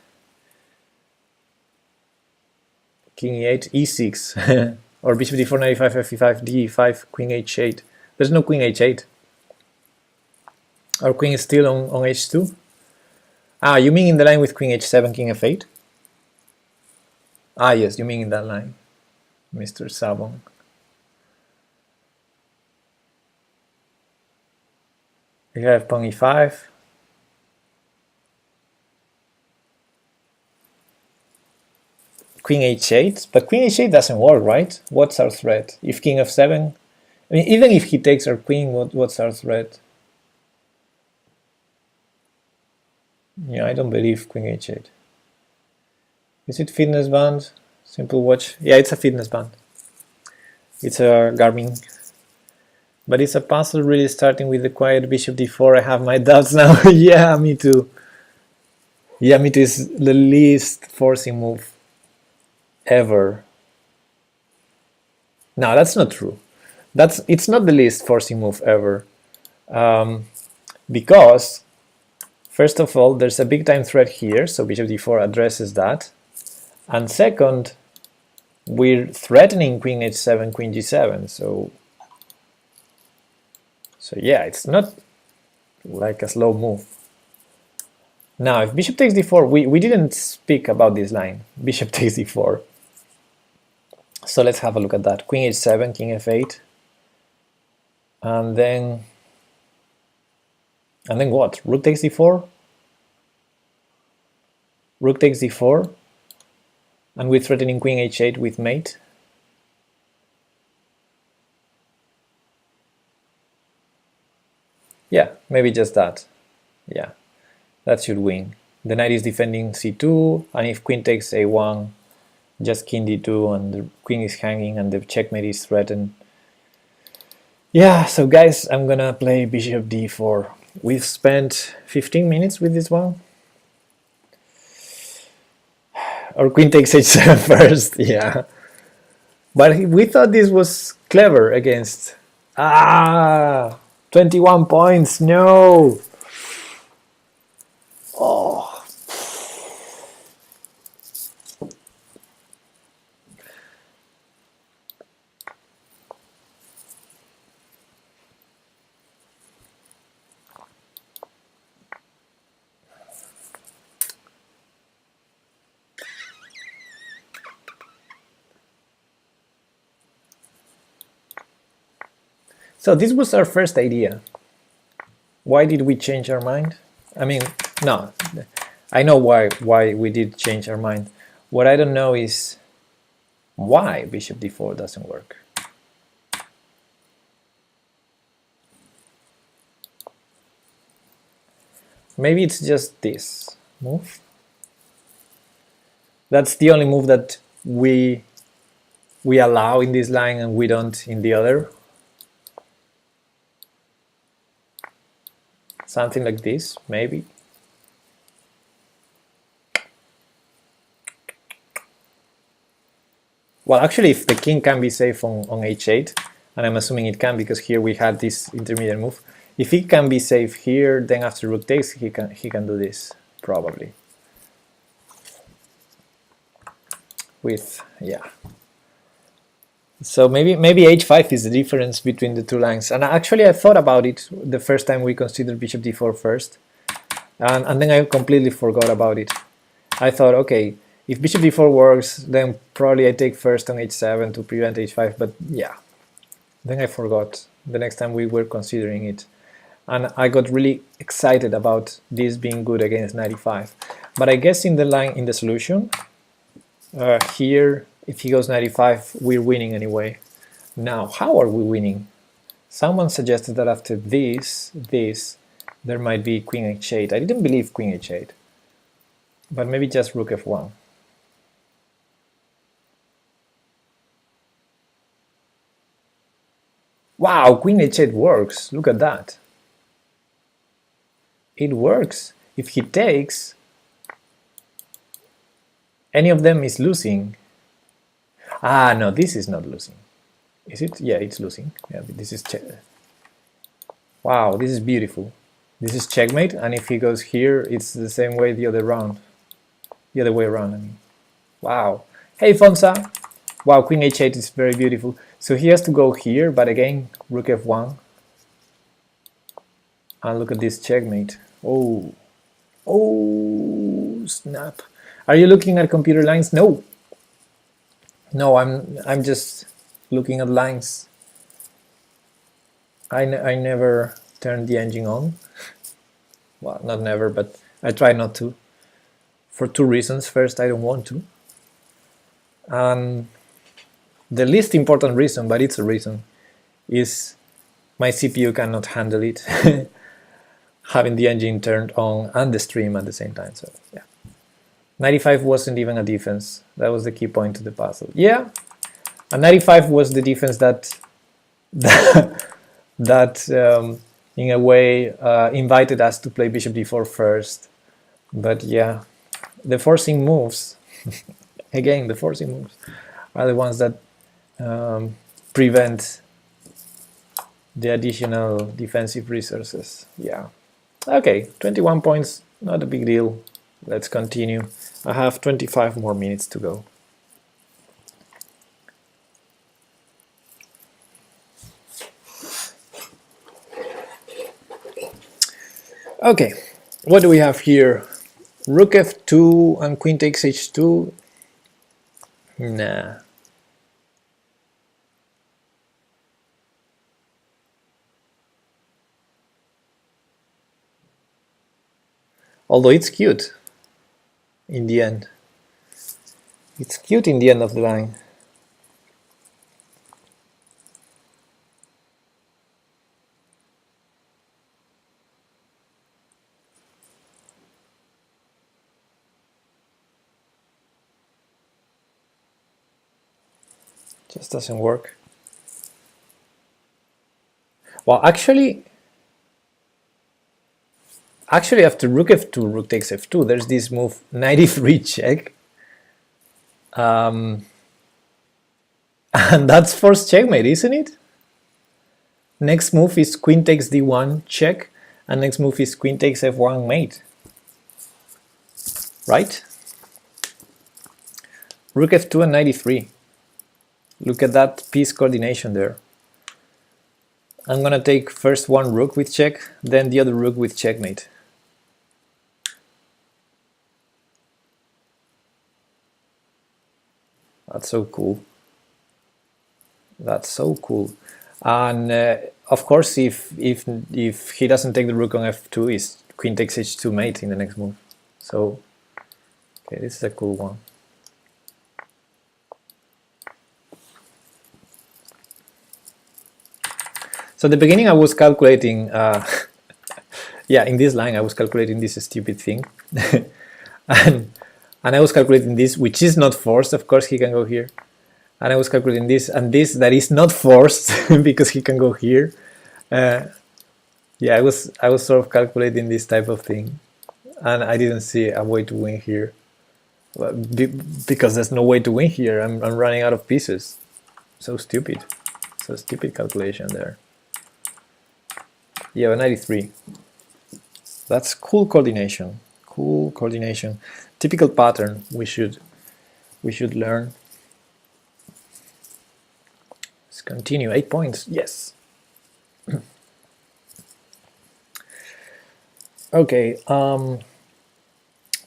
King e8, e6. Or bishop d4, 95, f5, d5, queen h8. There's no queen h8. Our queen is still on h2. You mean in the line with queen h7, king f8? Yes, you mean in that line, Mr. Sabon. We have pawn e5. Queen h8, but queen h8 doesn't work, right? What's our threat? If king f7, I mean, even if he takes our queen, what's our threat? Yeah, I don't believe queen h8. Is it fitness band? Simple watch? Yeah, it's a fitness band. It's a Garmin. But it's a puzzle really starting with the quiet bishop d4. I have my doubts now. Yeah, me too. Yeah, me too. It's the least forcing move ever. No, that's not true. It's not the least forcing move ever. Because first of all, there's a big time threat here, so bishop d4 addresses that. And second, we're threatening queen h7, queen g7, so yeah, it's not like a slow move. Now, if bishop takes d4, we didn't speak about this line, bishop takes d4. So let's have a look at that. Queen h7, king f8, and then what? Rook takes d4. Rook takes d4, and we're threatening queen h8 with mate. Yeah, maybe just that. Yeah, that should win. The knight is defending c2, and if queen takes a1, just king d2, and the queen is hanging, and the checkmate is threatened. Yeah, so guys, I'm gonna play bishop d4. We've spent 15 minutes with this one. Or queen takes h7 first, yeah. But we thought this was clever against... 21 points, no! Oh. So this was our first idea. Why did we change our mind? I mean, no, I know why we did change our mind. What I don't know is why bishop d4 doesn't work. Maybe it's just this move. That's the only move that we allow in this line and we don't in the other. Something like this, maybe. Well, actually, if the king can be safe on h8, and I'm assuming it can because here we had this intermediate move. If he can be safe here, then after rook takes, he can do this, probably. With, yeah. So maybe h5 is the difference between the two lines. And actually I thought about it the first time we considered bishop d4 first. And then I completely forgot about it. I thought, okay, if bishop d4 works, then probably I take first on h7 to prevent h5, but yeah. Then I forgot the next time we were considering it. And I got really excited about this being good against knight e5. But I guess in the line, in the solution, here, if he goes knight e5, we're winning anyway. Now, how are we winning? Someone suggested that after this, there might be queen h8. I didn't believe queen h8, but maybe just rook f1. Wow, queen h8 works. Look at that. It works. If he takes, any of them is losing. Ah, no, this is not losing. Is it? Yeah, it's losing. Yeah, this is wow, this is beautiful. This is checkmate, and if he goes here, it's the same way the other round. The other way around, I mean. Wow. Hey, Fonsa. Wow, queen h8 is very beautiful. So he has to go here, but again, rook f1. And look at this checkmate. Oh. Oh, snap. Are you looking at computer lines? No. No, I'm just looking at lines. I never turned the engine on. Well, not never, but I try not to. For two reasons. First, I don't want to. And the least important reason, but it's a reason, is my CPU cannot handle it. Having the engine turned on and the stream at the same time. So yeah. 95 wasn't even a defense. That was the key point to the puzzle. Yeah, and 95 was the defense that in a way invited us to play bishop d4 first. But yeah, the forcing moves, again, the forcing moves are the ones that prevent the additional defensive resources. Yeah. Okay, 21 points, not a big deal. Let's continue. I have 25 more minutes to go. Okay, what do we have here? Rook f2 and queen takes h2? Nah. Although it's cute in the end. It's cute in the end of the line. Just doesn't work. Well, actually after rook f2, rook takes f2, there's this move knight e3 check. And that's forced checkmate, isn't it? Next move is queen takes d1 check, and next move is queen takes f1 mate. Right? Rook f2 and knight e3. Look at that piece coordination there. I'm gonna take first one rook with check, then the other rook with checkmate. That's so cool. That's so cool. And of course, if he doesn't take the rook on f2, is queen takes h2 mate in the next move. So, okay, this is a cool one. So at the beginning I was calculating, yeah, in this line I was calculating this stupid thing. and I was calculating this, which is not forced, of course he can go here. And I was calculating this and this that is not forced because he can go here. Yeah, I was sort of calculating this type of thing, and I didn't see a way to win here. Because there's no way to win here. I'm running out of pieces. So stupid. So stupid calculation there. Yeah, 93. That's cool coordination. Cool coordination. Typical pattern we should learn. Let's continue. 8 points. Yes. Okay.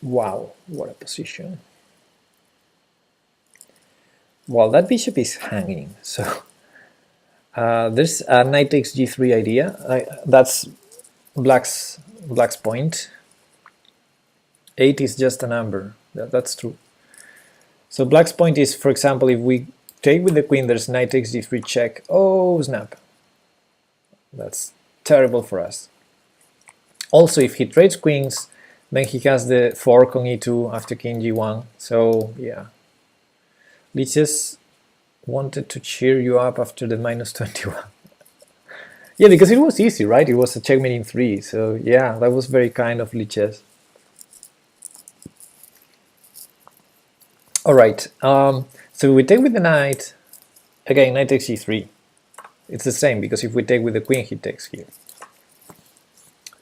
Wow, what a position. Well, that bishop is hanging, so there's a knight takes g3 idea. That's black's point. 8 is just a number. That's true. So black's point is, for example, if we take with the queen, there's knight takes g3 check. Oh, snap. That's terrible for us. Also, if he trades queens, then he has the fork on e2 after king g1. So, yeah. Liches wanted to cheer you up after the -21. Yeah, because it was easy, right? It was a checkmate in 3. So, yeah, that was very kind of Liches. All right. So we take with the knight. Again, knight takes e3. It's the same, because if we take with the queen, he takes here.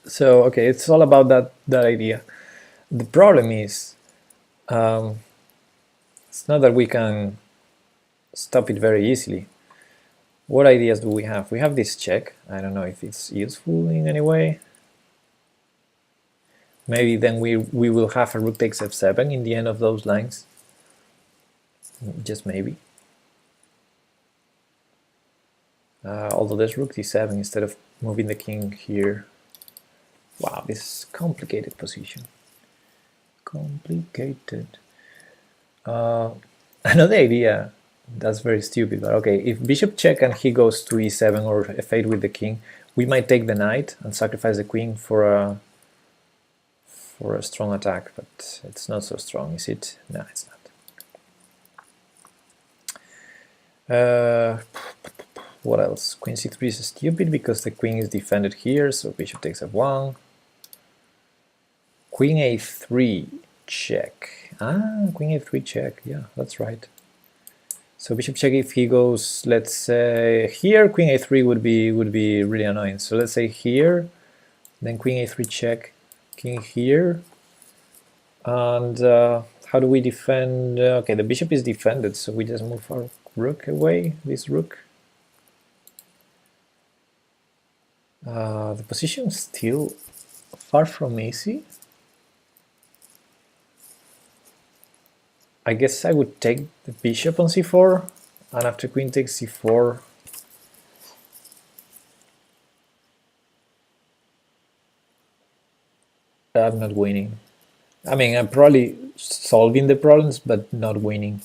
So, okay, it's all about that idea. The problem is, it's not that we can stop it very easily. What ideas do we have? We have this check. I don't know if it's useful in any way. Maybe then we will have a rook takes f7 in the end of those lines. Just maybe. Although there's rook d7 instead of moving the king here. Wow, this is complicated position. Complicated. Another idea that's very stupid, but okay, if bishop check and he goes to e7 or f8 with the king, we might take the knight and sacrifice the queen for a strong attack, but it's not so strong, is it? No, it's not. What else? Queen c3 is stupid because the queen is defended here, so bishop takes f1. Queen a3 check. Queen a3 check. Yeah, that's right. So bishop check, if he goes, let's say here, queen a3 would be really annoying. So let's say here, then queen a3 check, king here, and how do we defend? Okay, the bishop is defended, so we just move our rook away. This rook. The position is still far from easy. I guess I would take the bishop on c4, and after queen takes c4, I'm not winning. I mean, I'm probably solving the problems, but not winning.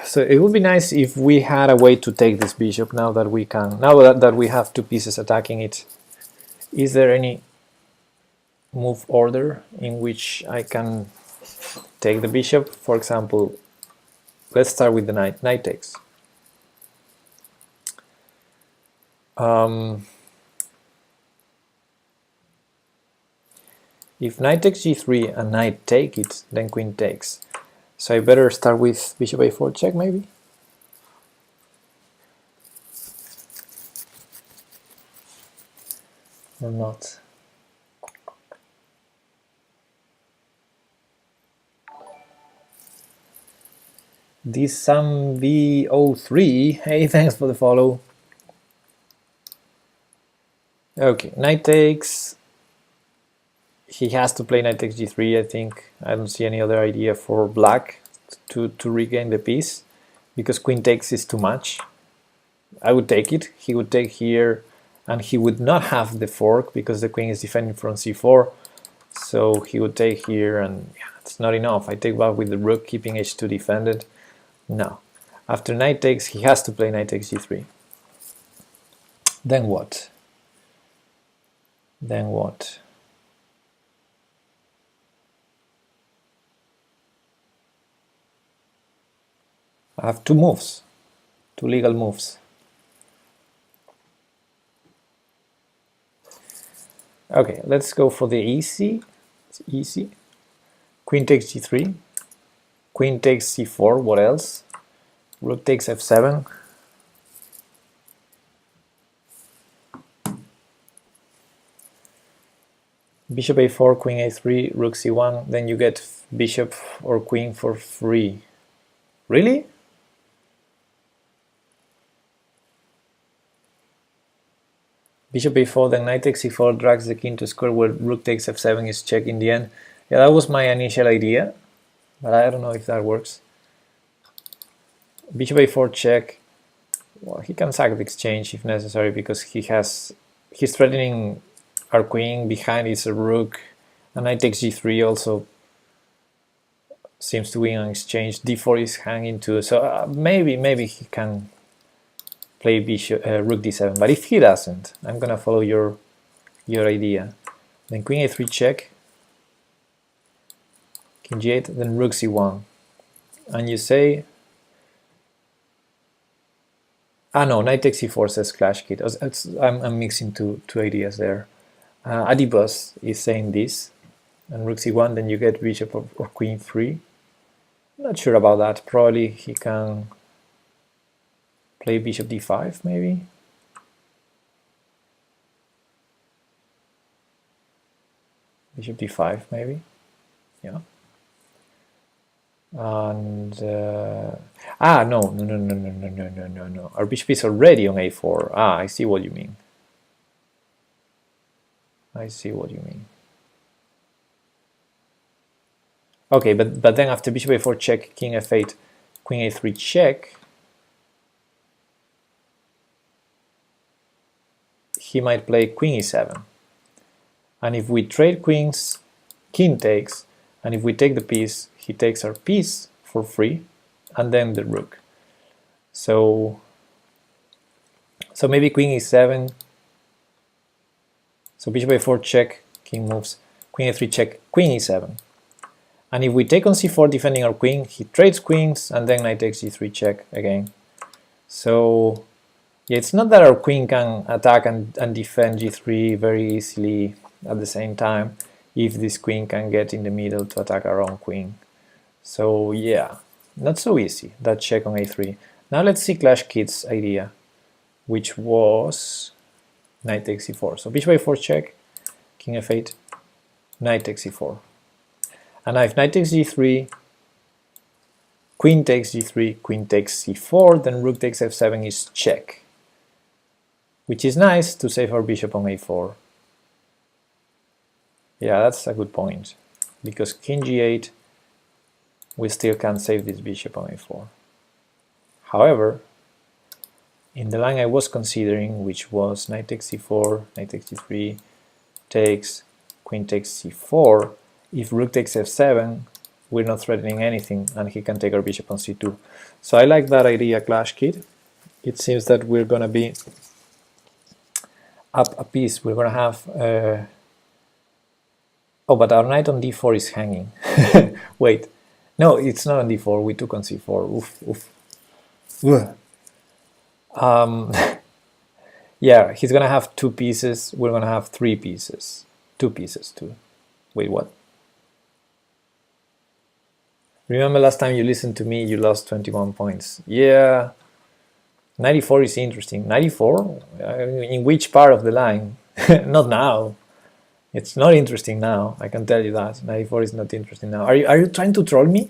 So it would be nice if we had a way to take this bishop now that we can. Now that we have two pieces attacking it, is there any move order in which I can take the bishop? For example, let's start with the knight. Knight takes. If knight takes g3 and knight take it, then queen takes. So I better start with bishop a4 check, maybe? Or not? This Sam V03, hey, thanks for the follow. Okay, knight takes. He has to play knight takes g3, I think. I don't see any other idea for black to regain the piece, because queen takes is too much. I would take it. He would take here, and he would not have the fork because the queen is defending from c4. So he would take here, and yeah, it's not enough. I take back with the rook, keeping h2 defended. No. After knight takes, he has to play knight takes g3. Then what? Then what? I have two moves, two legal moves. Okay, let's go for the easy. It's easy. Queen takes g3. Queen takes c4. What else? Rook takes f7. Bishop a4, queen a3, rook c1. Then you get bishop or queen for free. Really? Bishop a4, then knight takes c4, drags the king to square where rook takes f7 is check in the end. Yeah, that was my initial idea, but I don't know if that works. Bishop a4 check. Well, he can sack the exchange if necessary because he's threatening our queen. Behind is a rook, and knight takes g3 also seems to win on exchange. d4 is hanging too, so maybe he can play bishop rook d7. But if he doesn't, I'm gonna follow your idea. Then queen a3 check, king g8, then rook c1, and you say, no, knight takes c4 says Clash Kid. I'm mixing two ideas there. Adibus is saying this, and rook c1, then you get bishop or queen free. I'm not sure about that. Probably he can play bishop d5, maybe. Bishop d5, maybe. Yeah. And no. Our bishop is already on a4. I see what you mean. I see what you mean. Okay, but then after bishop a4 check, king f8, queen a3 check, he might play queen e7. And if we trade queens, king takes, and if we take the piece, he takes our piece for free, and then the rook. So maybe queen e7. So bishop a4 check, king moves, queen a3 check, queen e7. And if we take on c4 defending our queen, he trades queens, and then knight takes g3 check again. So yeah, it's not that our queen can attack and defend g3 very easily at the same time, if this queen can get in the middle to attack our own queen. So yeah, not so easy, that check on a3. Now let's see Clash Kid's idea, which was knight takes c4. So bishop a4 check, king f8, knight takes c4. And now if knight takes g3, queen takes g3, queen takes c4, then rook takes f7 is check, which is nice to save our bishop on a4. Yeah, that's a good point, because king g8, we still can't save this bishop on a4. However, in the line I was considering, which was knight takes c4, knight takes g3, takes, queen takes c4. If rook takes f7, we're not threatening anything, and he can take our bishop on c2. So I like that idea, Clash Kid. It seems that we're going to be up a piece. We're going to have... Oh, but our knight on d4 is hanging. Wait. No, it's not on d4. We took on c4. Oof, oof. Yeah, he's going to have 2 pieces. We're going to have 3 pieces. 2 pieces, too. Wait, what? Remember last time you listened to me, you lost 21 points. Yeah, 94 is interesting. 94? In which part of the line? Not now. It's not interesting now, I can tell you that. 94 is not interesting now. Are you trying to troll me?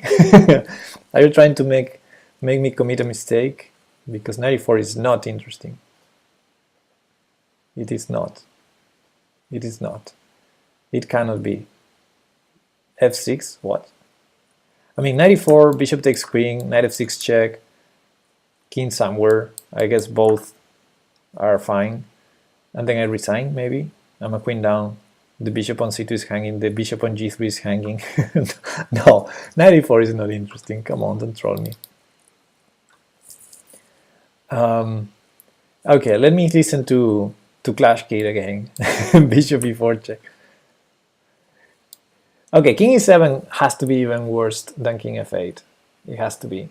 Are you trying to make me commit a mistake? Because 94 is not interesting. It is not. It is not. It cannot be. f6, what? I mean, 94, bishop takes queen, knight f6 check, king somewhere. I guess both are fine. And then I resign, maybe. I'm a queen down. The bishop on c2 is hanging. The bishop on g3 is hanging. No, 94 is not interesting. Come on, don't troll me. Okay, let me listen to Clash Kid again. Bishop e4 check. Okay, king e7 has to be even worse than king f8. It has to be.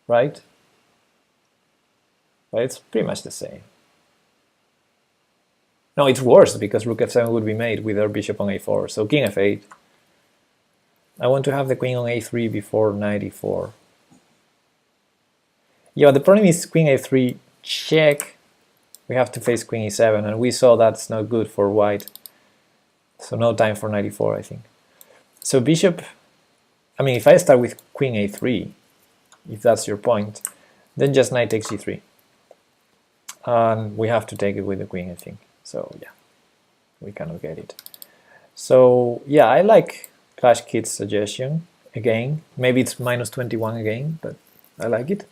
Right? But it's pretty much the same. No, it's worse because rook f7 would be made with our bishop on a4. So king f8. I want to have the queen on a3 before knight e4. Yeah, the problem is queen a3 check. We have to face queen e7, and we saw that's not good for white. So no time for knight e4, I think. So bishop, I mean, if I start with queen a3, if that's your point, then just knight takes e3. And we have to take it with the queen, I think. So yeah, we cannot get it. So yeah, I like Clash Kid's suggestion again. Maybe it's minus 21 again, but I like it.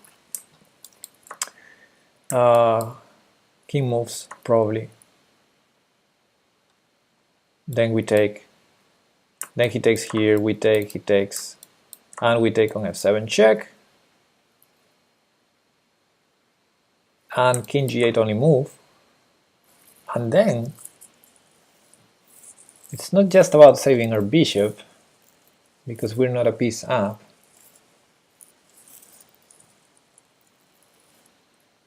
King moves, probably. Then we take. Then he takes here, we take, he takes, and we take on f7 check. And king g8 only move. And then it's not just about saving our bishop, because we're not a piece up.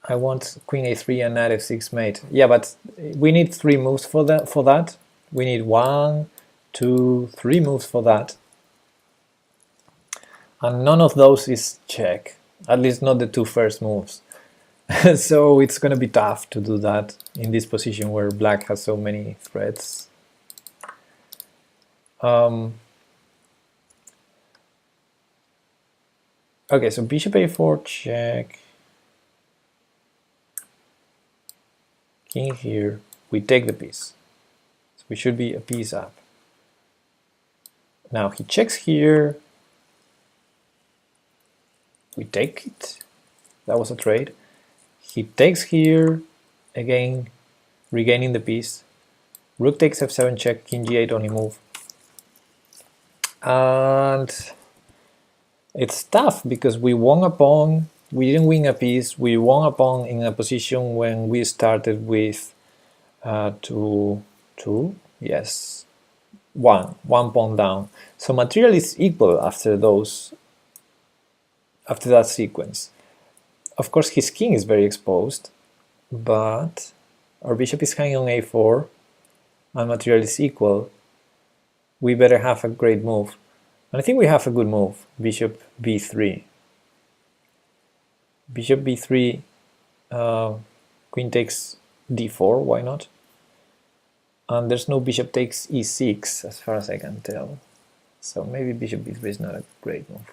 I want queen a3 and knight f6 mate. Yeah, but we need 3 moves for that. We need 1, 2, 3 moves for that. And none of those is check. At least not the 2 first moves. So it's going to be tough to do that in this position where black has so many threats. Okay, so bishop a4 check. King here. We take the piece. So we should be a piece up. Now he checks here. We take it. That was a trade. He takes here, again, regaining the piece. Rook takes f7 check, king g8 only move. And it's tough because we won a pawn, we didn't win a piece, we won a pawn in a position when we started with one pawn down. So material is equal after that sequence. Of course, his king is very exposed, but our bishop is hanging on a4, and material is equal. We better have a great move. And I think we have a good move, bishop b3. Bishop b3, queen takes d4, why not? And there's no bishop takes e6, as far as I can tell. So maybe bishop b3 is not a great move.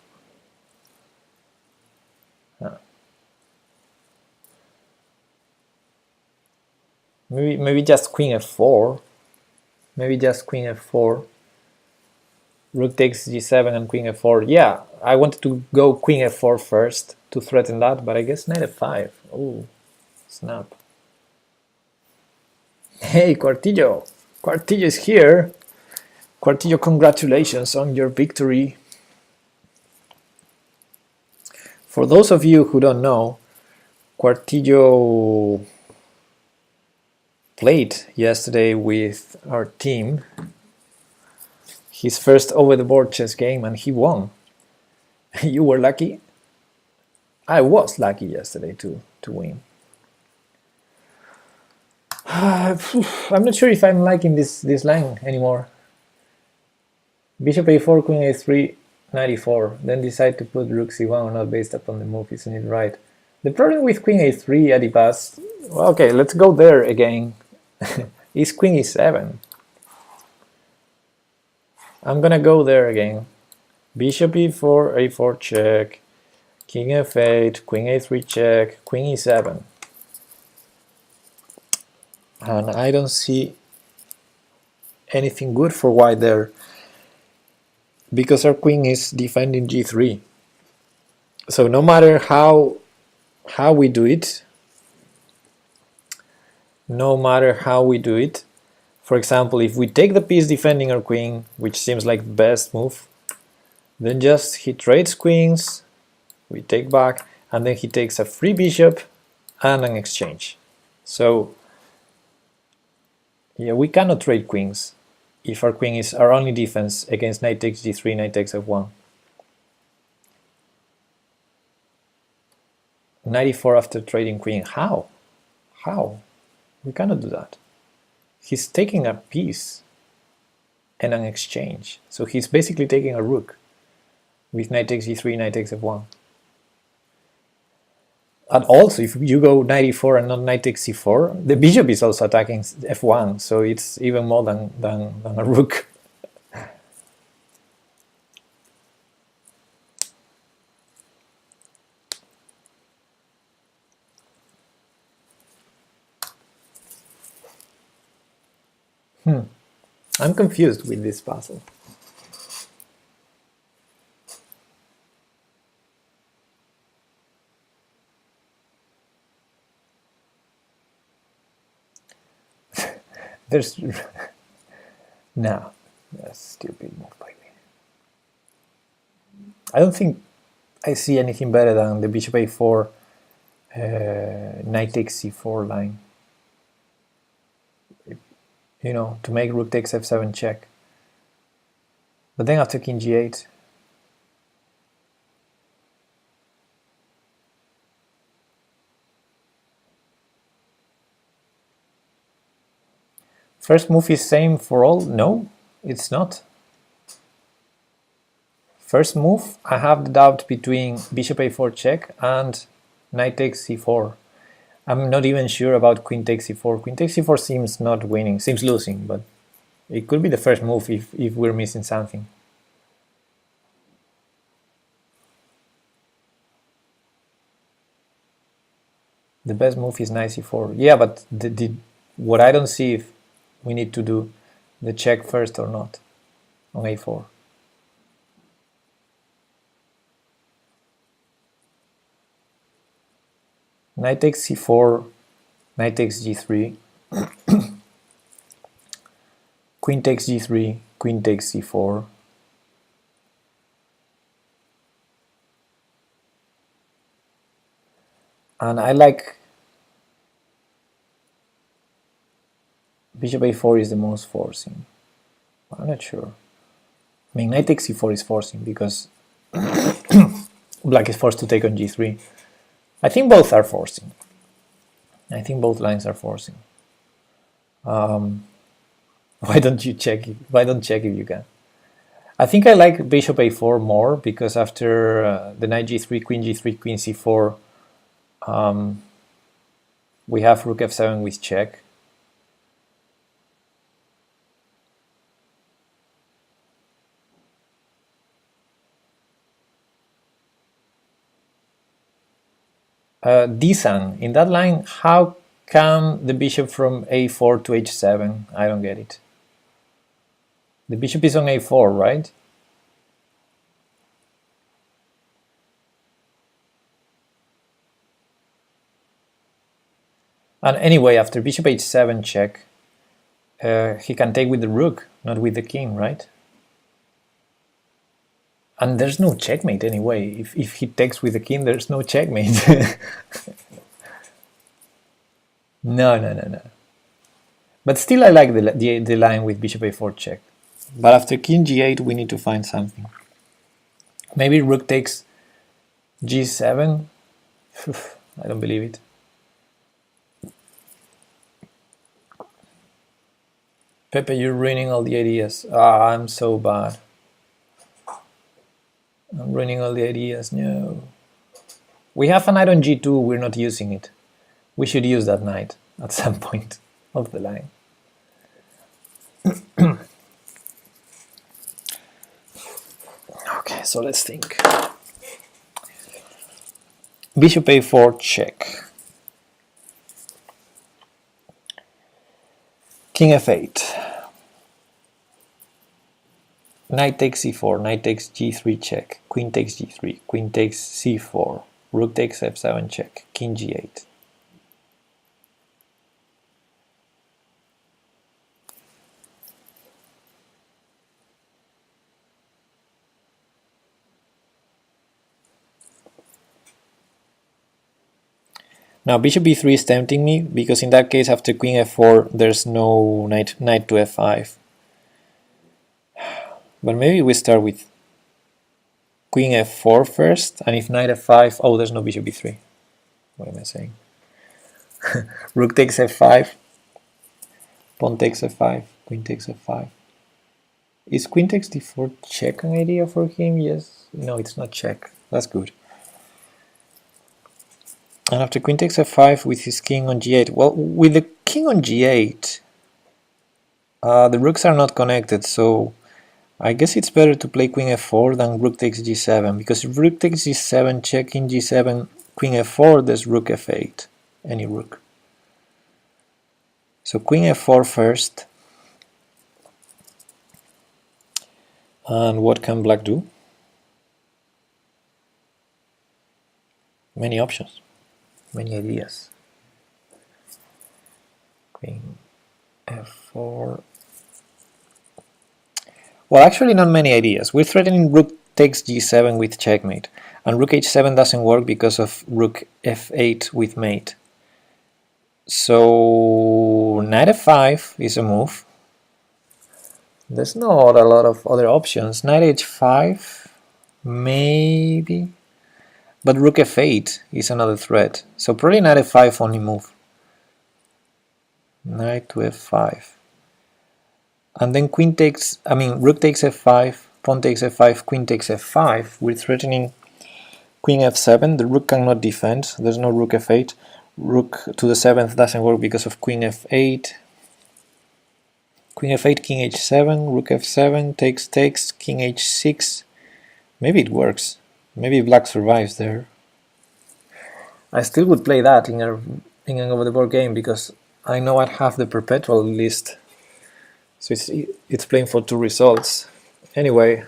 Maybe just queen f4. Maybe just queen f4. Rook takes g7 and queen f4. Yeah, I wanted to go queen f4 first to threaten that, but I guess knight f5. Oh, snap. Hey, Quartillo! Quartillo is here. Quartillo, congratulations on your victory. For those of you who don't know, Quartillo played yesterday with our team his first over-the-board chess game, and he won. You were lucky? I was lucky yesterday to win. I'm not sure if I'm liking this line anymore. Bishop a4, queen a3, 94. Then decide to put rook c1 or not based upon the move, isn't it right? The problem with queen a3, Adibas, well, okay, let's go there again, is queen e7. I'm gonna go there again. Bishop e4, a4 check, king f8, queen a3 check, queen e7. And I don't see anything good for white there, because our queen is defending g3. So no matter how we do it, for example, if we take the piece defending our queen, which seems like the best move, then just he trades queens, we take back, and then he takes a free bishop and an exchange. So yeah, we cannot trade queens if our queen is our only defense against knight takes g3, knight takes f1. 94 after trading queen. How? We cannot do that. He's taking a piece and an exchange. So he's basically taking a rook with knight takes g3, knight takes f1. And also, if you go 94 and not knight takes c4, the bishop is also attacking f1, so it's even more than a rook. I'm confused with this puzzle. There's no, that's a stupid move by me. I don't think I see anything better than the bishop a4, knight takes c4 line. You know, to make rook takes f7 check. But then after king g8, first move is same for all? No, it's not. First move, I have the doubt between bishop a4 check and knight takes c4. I'm not even sure about queen takes c4. Queen takes c4 seems not winning, seems losing, but it could be the first move if we're missing something. The best move is knight c4. Yeah, but what I don't see if we need to do the check first or not on a4. Knight takes c4, knight takes g3, queen takes g3, queen takes c4. And I like bishop a4 is the most forcing. I'm not sure. I mean, knight takes c4 is forcing because black is forced to take on g3. I think both are forcing. I think both lines are forcing. Why don't you check? Why don't check if you can? I think I like bishop a4 more because after the knight g3, queen c4, we have rook f7 with check. Disan, in that line, how come the bishop from a4 to h7? I don't get it. The bishop is on a4, right? And anyway, after bishop h7 check, he can take with the rook, not with the king, right? And there's no checkmate anyway. If he takes with the king, there's no checkmate. No. But still, I like the line with bishop a4 check. But after king g8, we need to find something. Maybe rook takes g7. I don't believe it. Pepe, you're ruining all the ideas. Ah, I'm so bad. I'm ruining all the ideas. No. We have a knight on g2. We're not using it. We should use that knight at some point of the line. Okay, so let's think. Bishop a4 check. King f8. Knight takes c4, knight takes g3 check, queen takes g3, queen takes c4, rook takes f7 check, king g8. Now bishop b3 is tempting me, because in that case after queen f4 there's no knight to f5. But maybe we start with queen f4 first, and if knight f5, oh, there's no bishop b3. What am I saying? Rook takes f5, pawn takes f5, queen takes f5. Is queen takes d4 check an idea for him? Yes. No, it's not check. That's good. And after queen takes f5 with his king on g8, well, with the king on g8, the rooks are not connected, so I guess it's better to play queen f4 than rook takes g7, because if rook takes g7, check king g7, queen f4, there's rook f8, any rook. So queen f4 first. And what can black do? Many options, many ideas. Queen f4. Well, actually not many ideas. We're threatening rook takes g7 with checkmate, and rook h7 doesn't work because of rook f8 with mate. So knight f5 is a move. There's not a lot of other options. Knight h5, maybe, but rook f8 is another threat. So probably knight f5 only move. Knight to f5. And then rook takes f5, pawn takes f5, queen takes f5. We're threatening queen f7. The rook cannot defend. There's no rook f8. Rook to the 7th doesn't work because of queen f8. Queen f8, king h7, rook f7, takes, king h6. Maybe it works. Maybe black survives there. I still would play that in an over-the-board game because I know I have the perpetual list. So it's playing for 2 results. Anyway,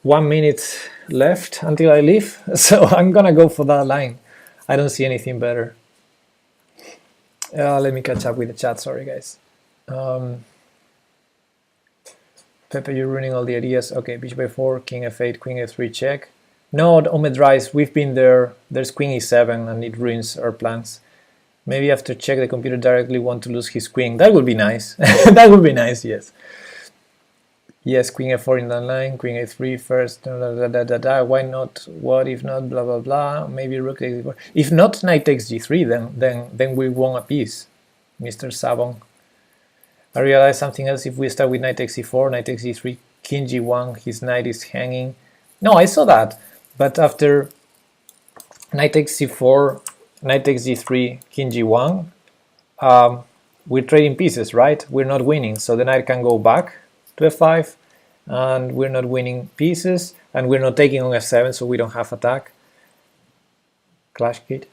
1 minute left until I leave, so I'm gonna go for that line. I don't see anything better. Let me catch up with the chat, sorry guys. Pepe, you're ruining all the ideas. Okay, bishop a4, king f8, queen f3 check. No, Omed Rice, we've been there. There's queen e7 and it ruins our plans. Maybe after check the computer directly want to lose his queen. That would be nice. That would be nice, yes. Yes, queen f4 in that line, queen a3 first, why not, what if not, blah blah blah, maybe rook takes d4. If not knight takes g3, then we won a piece, Mr. Sabon. I realize something else. If we start with knight takes e4, knight takes e3, king g1, his knight is hanging. No, I saw that, but after knight takes c4, knight takes g3, king g1, we're trading pieces, right? We're not winning, so the knight can go back to f5, and we're not winning pieces, and we're not taking on f7, so we don't have attack. Clash kit.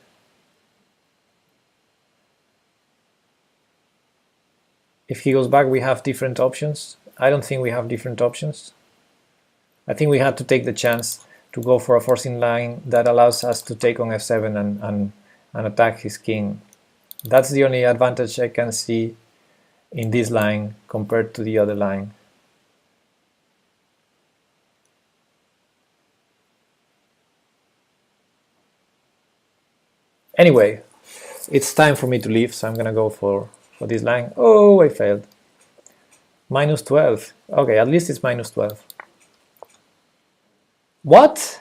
If he goes back, we have different options. I don't think we have different options. I think we had to take the chance to go for a forcing line that allows us to take on f7 and attack his king. That's the only advantage I can see in this line compared to the other line. Anyway, it's time for me to leave, so I'm gonna go for this line. Oh, I failed. Minus 12. Okay, at least it's minus 12. What?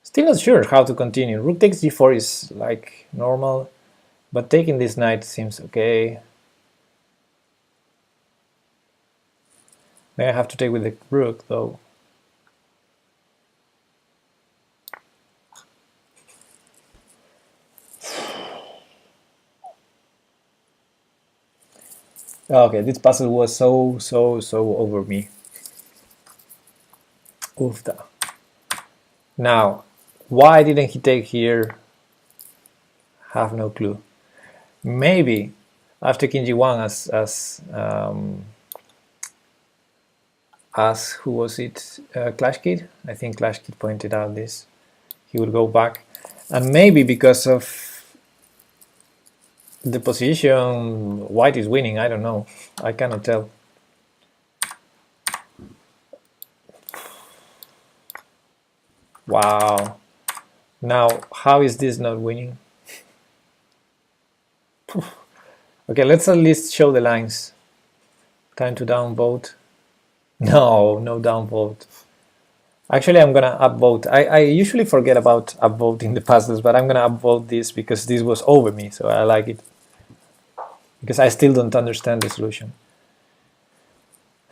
Still not sure how to continue. Rook takes g4 is like normal, but taking this knight seems okay. Then I have to take with the rook though. Okay, this puzzle was so over me. Oofda. Now, why didn't he take here? Have no clue. Maybe after king g1 as who was it? Clash Kid? I think Clash Kid pointed out this. He would go back, and maybe because of the position, white is winning. I don't know. I cannot tell. Wow. Now, how is this not winning? Okay, let's at least show the lines. Time to downvote. No, no downvote. Actually, I'm gonna upvote. I usually forget about upvoting the puzzles, but I'm gonna upvote this because this was over me, so I like it. Because I still don't understand the solution.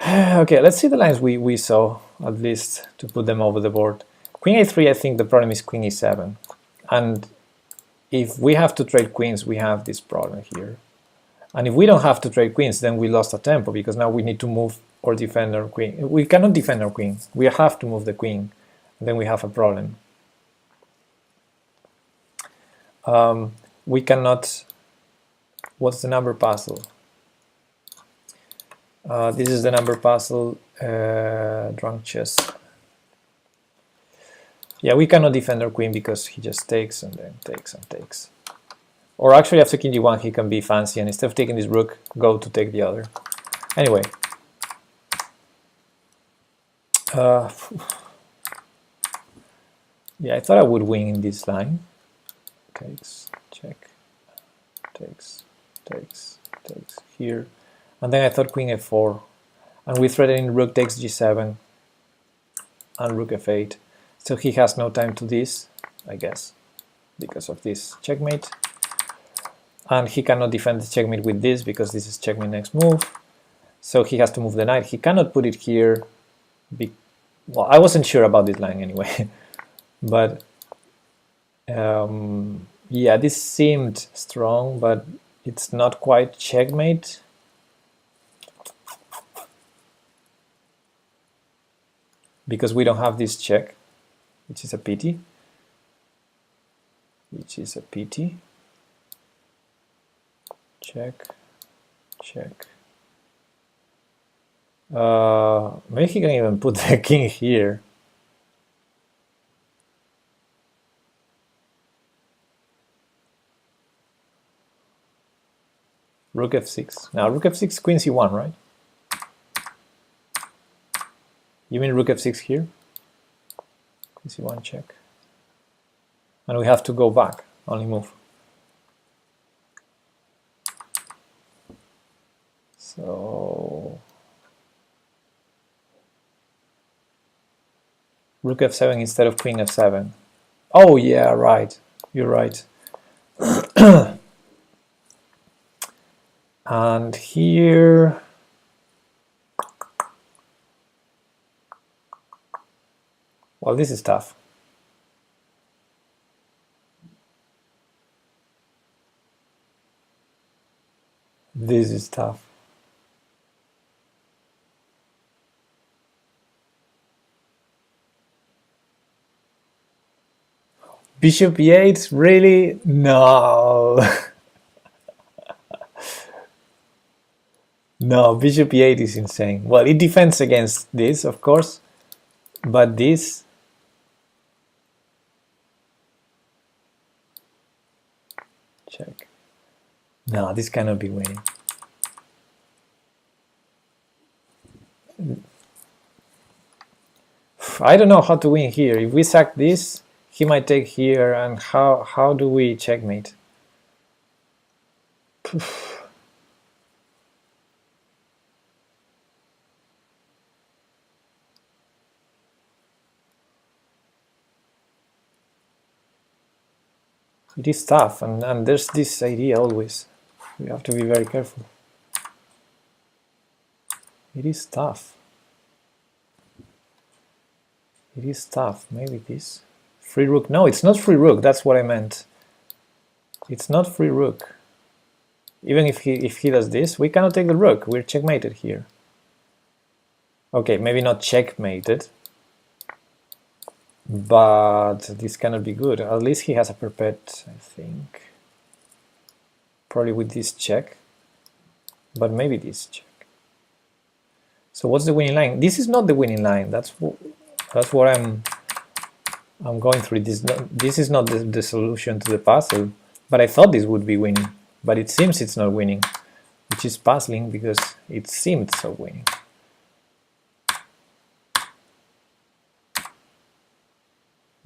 Okay, let's see the lines we saw, at least, to put them over the board. Queen a3, I think the problem is queen e7. And if we have to trade queens, we have this problem here. And if we don't have to trade queens, then we lost a tempo, because now we need to move or defend our queen. We cannot defend our queen. We have to move the queen. And then we have a problem. We cannot... What's the number puzzle? This is the number puzzle, drunk chess. Yeah, we cannot defend our queen because he just takes and then takes and takes. Or actually after king g1 he can be fancy and instead of taking this rook, go to take the other. Anyway. Yeah, I thought I would win in this line. Takes, check, takes, takes, takes, here. And then I thought queen f4. And we threatened rook takes g7 and rook f8. So he has no time to this, I guess, because of this checkmate. And he cannot defend the checkmate with this because this is checkmate next move. So he has to move the knight. He cannot put it here. Well, I wasn't sure about this line anyway. But yeah, this seemed strong, but it's not quite checkmate. Because we don't have this check, which is a pity. Which is a pity. Check, check. Maybe he can even put the king here. Rook f6. Now rook f6, queen c1, right? You mean rook f6 here? Queen c1 check. And we have to go back, only move. So rook f7 instead of queen f7. Oh yeah, right. You're right. And here... Well, this is tough. This is tough. Bishop e8, really? No. No, bishop e8 is insane. Well, it defends against this, of course, but this... Check. No, this cannot be winning. I don't know how to win here. If we sack this, he might take here, and how do we checkmate? It is tough, and there's this idea always. We have to be very careful. It is tough. It is tough. Maybe this. Free rook. No, it's not free rook. That's what I meant. It's not free rook. Even if he does this, we cannot take the rook. We're checkmated here. Okay, maybe not checkmated, but this cannot be good. At least he has a perpet, I think. Probably with this check, but maybe this check. So what's the winning line? This is not the winning line. That's what I'm going through. This is not the solution to the puzzle, but I thought this would be winning, but it seems it's not winning, which is puzzling because it seemed so winning.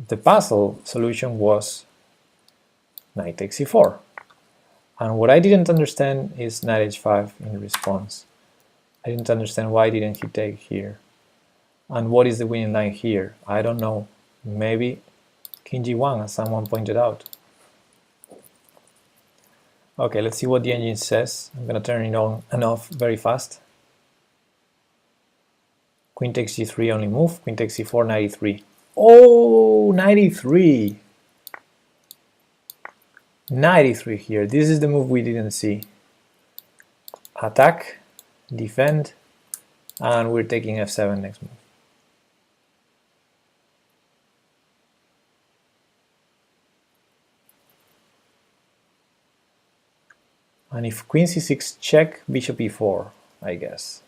The puzzle solution was knight takes e4, and what I didn't understand is knight h5 in response. I didn't understand why didn't he take here. And what is the winning line here? I don't know. Maybe king g1, as someone pointed out. Okay, let's see what the engine says. I'm gonna turn it on and off very fast. Queen takes g3, only move. Queen takes c4, knight e3. Oh, knight e3. Knight e3 here. This is the move we didn't see. Attack, defend, and we're taking f7 next move. And if queen c6 check, bishop e4, I guess.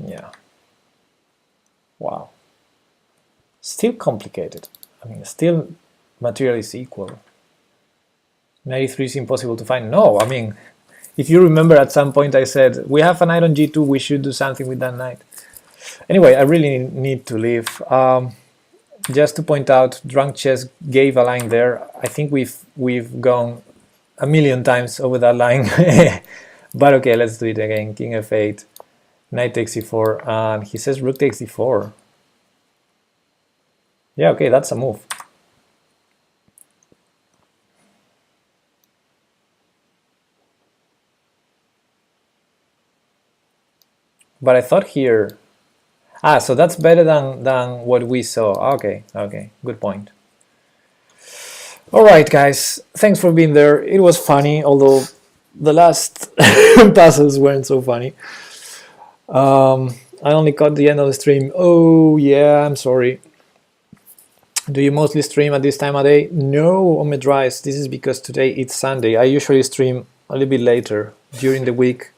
Yeah. Wow. Still complicated. I mean, still material is equal. Knight e3 is impossible to find. No, I mean, if you remember at some point I said, we have a knight on g2, we should do something with that knight. Anyway, I really need to leave. Just to point out, Drunk Chess gave a line there. I think we've gone a million times over that line. But okay, let's do it again. King f8, knight takes e4, and he says rook takes e4. Yeah, okay, that's a move. But I thought here... Ah, so that's better than what we saw. Okay, okay, good point. Alright guys, thanks for being there. It was funny, although the last puzzles weren't so funny. I only caught the end of the stream. Oh yeah, I'm sorry. Do you mostly stream at this time of day? No, Omedrice, this is because today it's Sunday. I usually stream a little bit later during the week.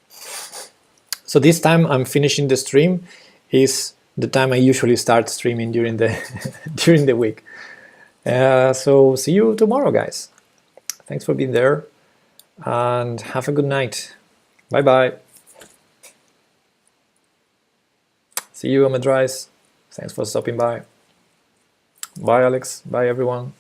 So this time I'm finishing the stream is the time I usually start streaming during the during the week. So see you tomorrow, guys. Thanks for being there and have a good night. Bye bye. See you, Omedrice. Thanks for stopping by. Bye, Alex. Bye, everyone.